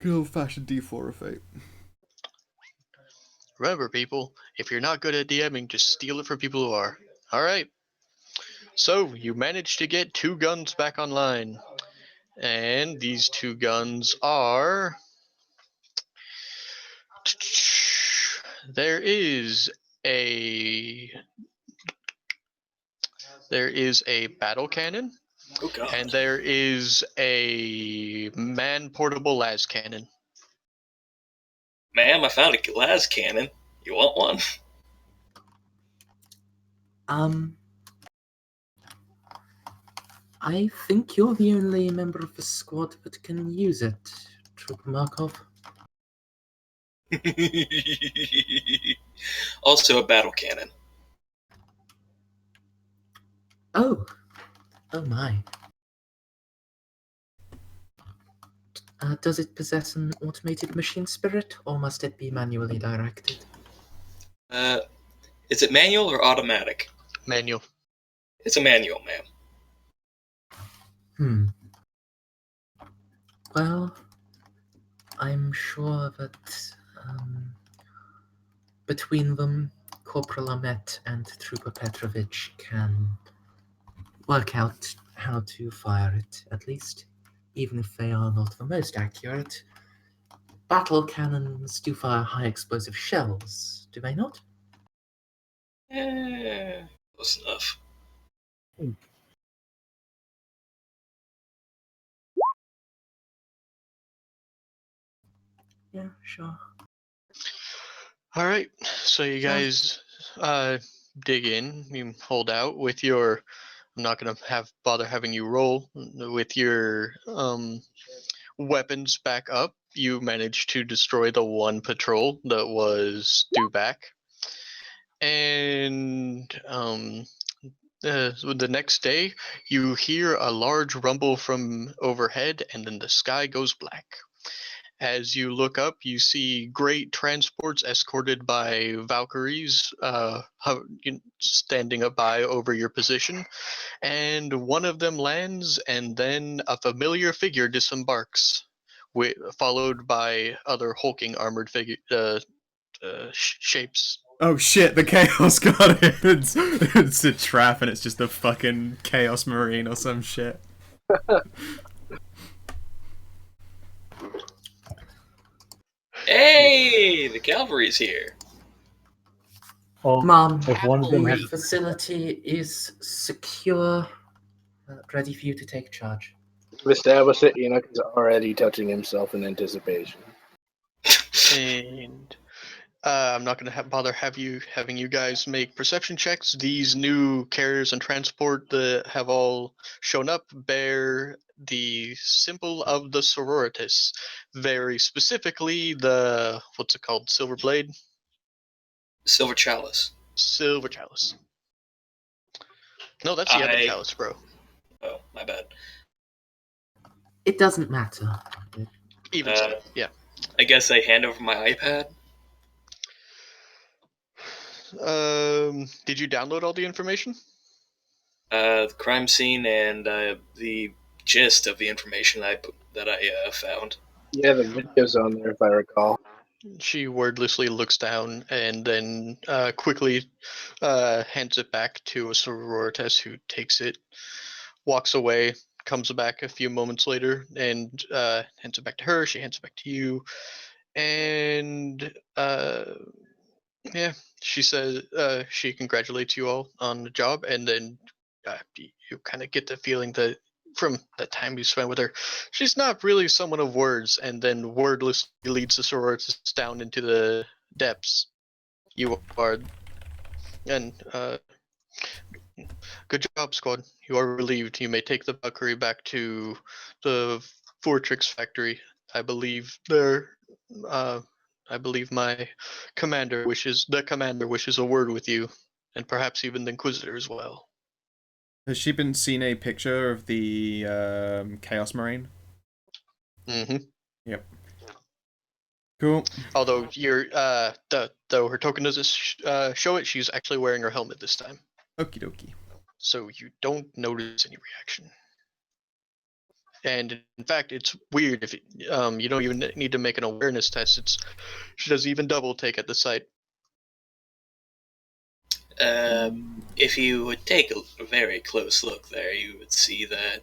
Good old-fashioned D4 of fate. Remember, people, if you're not good at DMing, just steal it from people who are. All right. So you managed to get 2 guns back online, and these 2 guns are. There is a battle cannon, Oh god. and there is a man-portable las cannon. Ma'am, I found a las cannon. You want one? I think you're the only member of the squad that can use it, Trooper Markov. Also a battle cannon. Oh my. Does it possess an automated machine spirit, or must it be manually directed? Is it manual or automatic? Manual. It's a manual, ma'am. Well, I'm sure that between them, Corporal Ahmet and Trooper Petrovich can work out how to fire it, at least, even if they are not the most accurate. Battle cannons do fire high explosive shells, do they not? Close enough. Yeah, sure. All right, so you guys dig in. You hold out with your. I'm not gonna bother having you roll with your weapons back up. You managed to destroy the one patrol that was due back, and the next day you hear a large rumble from overhead, and then the sky goes black. As you look up, you see great transports escorted by Valkyries standing up by over your position, and one of them lands, and then a familiar figure disembarks, followed by other hulking armored shapes. Oh shit, the Chaos God. It's a trap and it's just a fucking Chaos Marine or some shit. Hey, the cavalry's here. Oh, Mom, if one of them the has facility is secure. Ready for you to take charge. We've established that Enoch is already touching himself in anticipation. And I'm not going to bother having you guys make perception checks. These new carriers and transport that have all shown up bear the symbol of the sororitas. Very specifically, the what's it called? Silver blade, Silver Chalice. silver chalice. No, that's the other chalice, bro. Oh, my bad. It doesn't matter. Even so, yeah. I guess I hand over my iPad. Did you download all the information? The crime scene and the gist of the information that I found. Yeah, the video's on there if I recall. She wordlessly looks down and then quickly hands it back to a sororitas who takes it, walks away, comes back a few moments later, and hands it back to her. She hands it back to you, and yeah, she says she congratulates you all on the job, and then you kind of get the feeling that from the time you spent with her, she's not really someone of words, and then wordlessly leads the sororitas down into the depths. You are, and good job, squad. You are relieved. You may take the Valkyrie back to the Fortrix factory. I believe I believe my commander wishes a word with you, and perhaps even the Inquisitor as well. Has she been seen a picture of the Chaos Marine? Mm-hmm. Yep. Cool. Although though her token doesn't show it, she's actually wearing her helmet this time. Okie dokie. So you don't notice any reaction. And in fact, it's weird if you don't even need to make an awareness test. She doesn't even double take at the sight. If you would take a very close look there, you would see that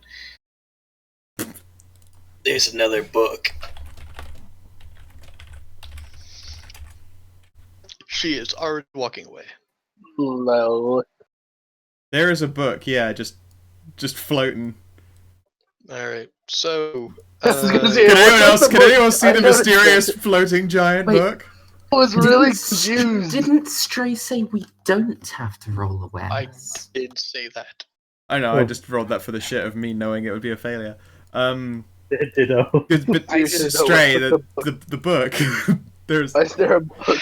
there's another book. She is already walking away. No. There is a book, yeah, just floating. All right, so Can anyone see the mysterious floating giant book? I was really confused. Didn't Stray say we don't have to roll I awareness? did say that. I know, I just rolled that for the shit of me knowing it would be a failure. Ditto. But I didn't Stray, the book. There's. Is there a book?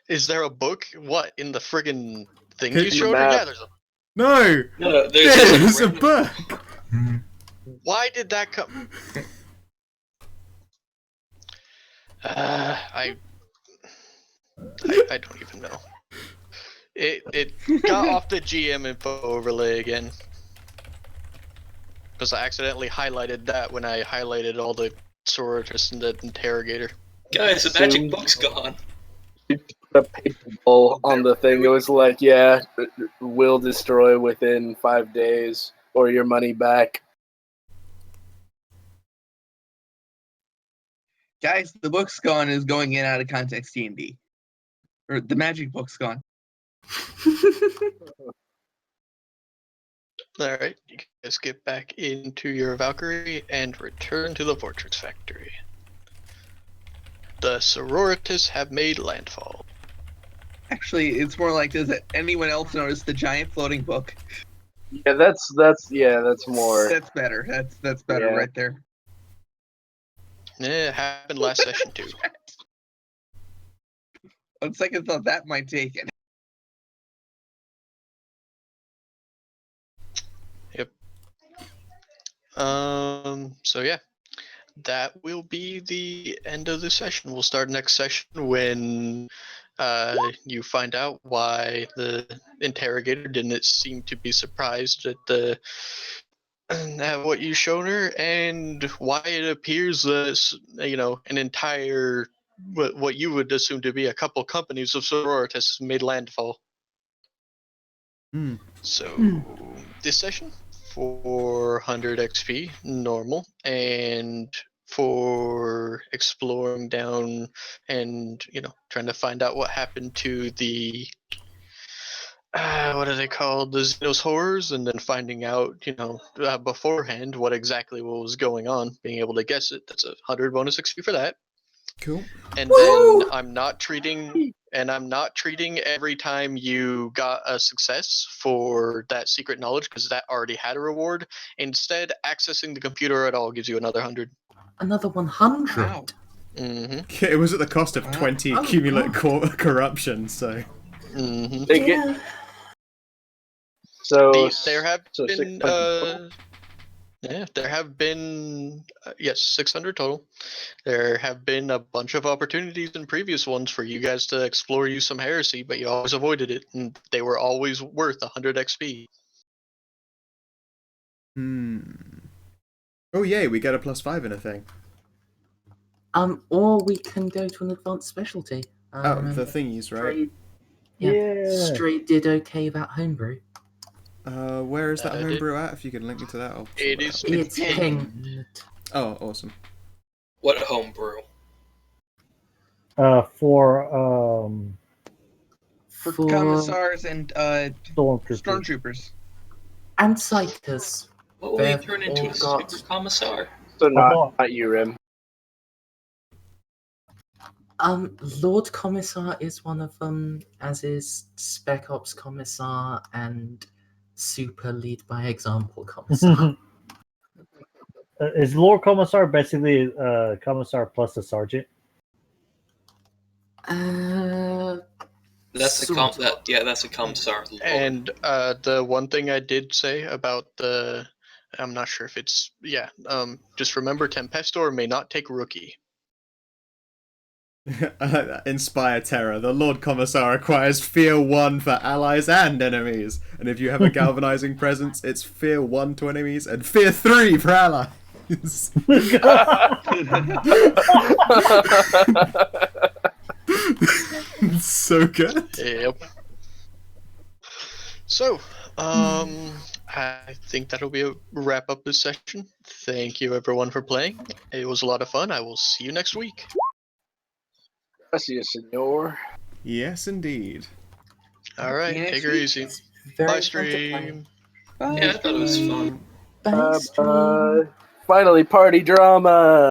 Is there a book? What, in the friggin' thing Could you you showed her? map? Yeah, there's a. No! No, There's a book! Why did that come? I don't even know. It got off the GM info overlay again. Because I accidentally highlighted that when I highlighted all the sororitas and the interrogator. Guys, the magic book's gone. Put a paper bowl on the thing. It was like, yeah, will destroy within 5 days or your money back. Guys, the book's gone is going in out of context D&D. Or the magic book's gone. Alright, you guys get back into your Valkyrie and return to the Fortress Factory. The sororitas have made landfall. Actually, it's more like, does anyone else notice the giant floating book? Yeah, that's more. That's better. That's better Yeah. right there. Yeah, it happened last session too. On second thought, that might take it. Yep. So yeah, that will be the end of the session. We'll start next session when you find out why the interrogator didn't seem to be surprised at what you've shown her, and why it appears that an entire what you would assume to be a couple companies of sororitas made landfall. So this session 400 XP normal, and for exploring down and trying to find out what happened to the what are they called? The Xenos horrors, and then finding out, beforehand what was going on, being able to guess it. That's 100 bonus XP for that. Cool. And then I'm not treating every time you got a success for that secret knowledge because that already had a reward. Instead, accessing the computer at all gives you another 100. Another 100. Wow. Mm-hmm. It was at the cost of Wow. 20 Oh, cumulative God. corruption, so... Mm-hmm. They get Yeah. so There have so been 600 total? there have been yes, 600 total. There have been a bunch of opportunities in previous ones for you guys to explore use some heresy, but you always avoided it, and they were always worth 100 XP. Oh yay, we get a +5 in a thing. Or we can go to an advanced specialty. The thingies, right? Straight did okay without homebrew. Where is that Did- homebrew at? If you can link me to that, I'll sort It that is out. It's Ping. ping. Oh, awesome. What homebrew? For For commissars and Stormtroopers. stormtroopers. and psychers. What will you They've turn into? all A got- super commissar? So not Oh. you, Rim. Lord Commissar is one of them, as is Spec Ops Commissar and Super Lead by Example Commissar. Is Lord Commissar basically a commissar plus a sergeant? That's a Sort of. that's a commissar. And the one thing I did say about I'm not sure if it's just remember Tempestor may not take rookie. Inspire terror. The Lord Commissar acquires Fear 1 for allies and enemies. And if you have a galvanizing presence, it's Fear 1 to enemies and Fear 3 for allies. So good. Yep. So, I think that'll be a wrap up this session. Thank you everyone for playing. It was a lot of fun. I will see you next week. Gracias, senor. Yes, indeed. All right, See you next take her week. easy. Very Bye, fun to play. stream. Yeah, I thought it was fun. Bye, stream. Finally, party drama.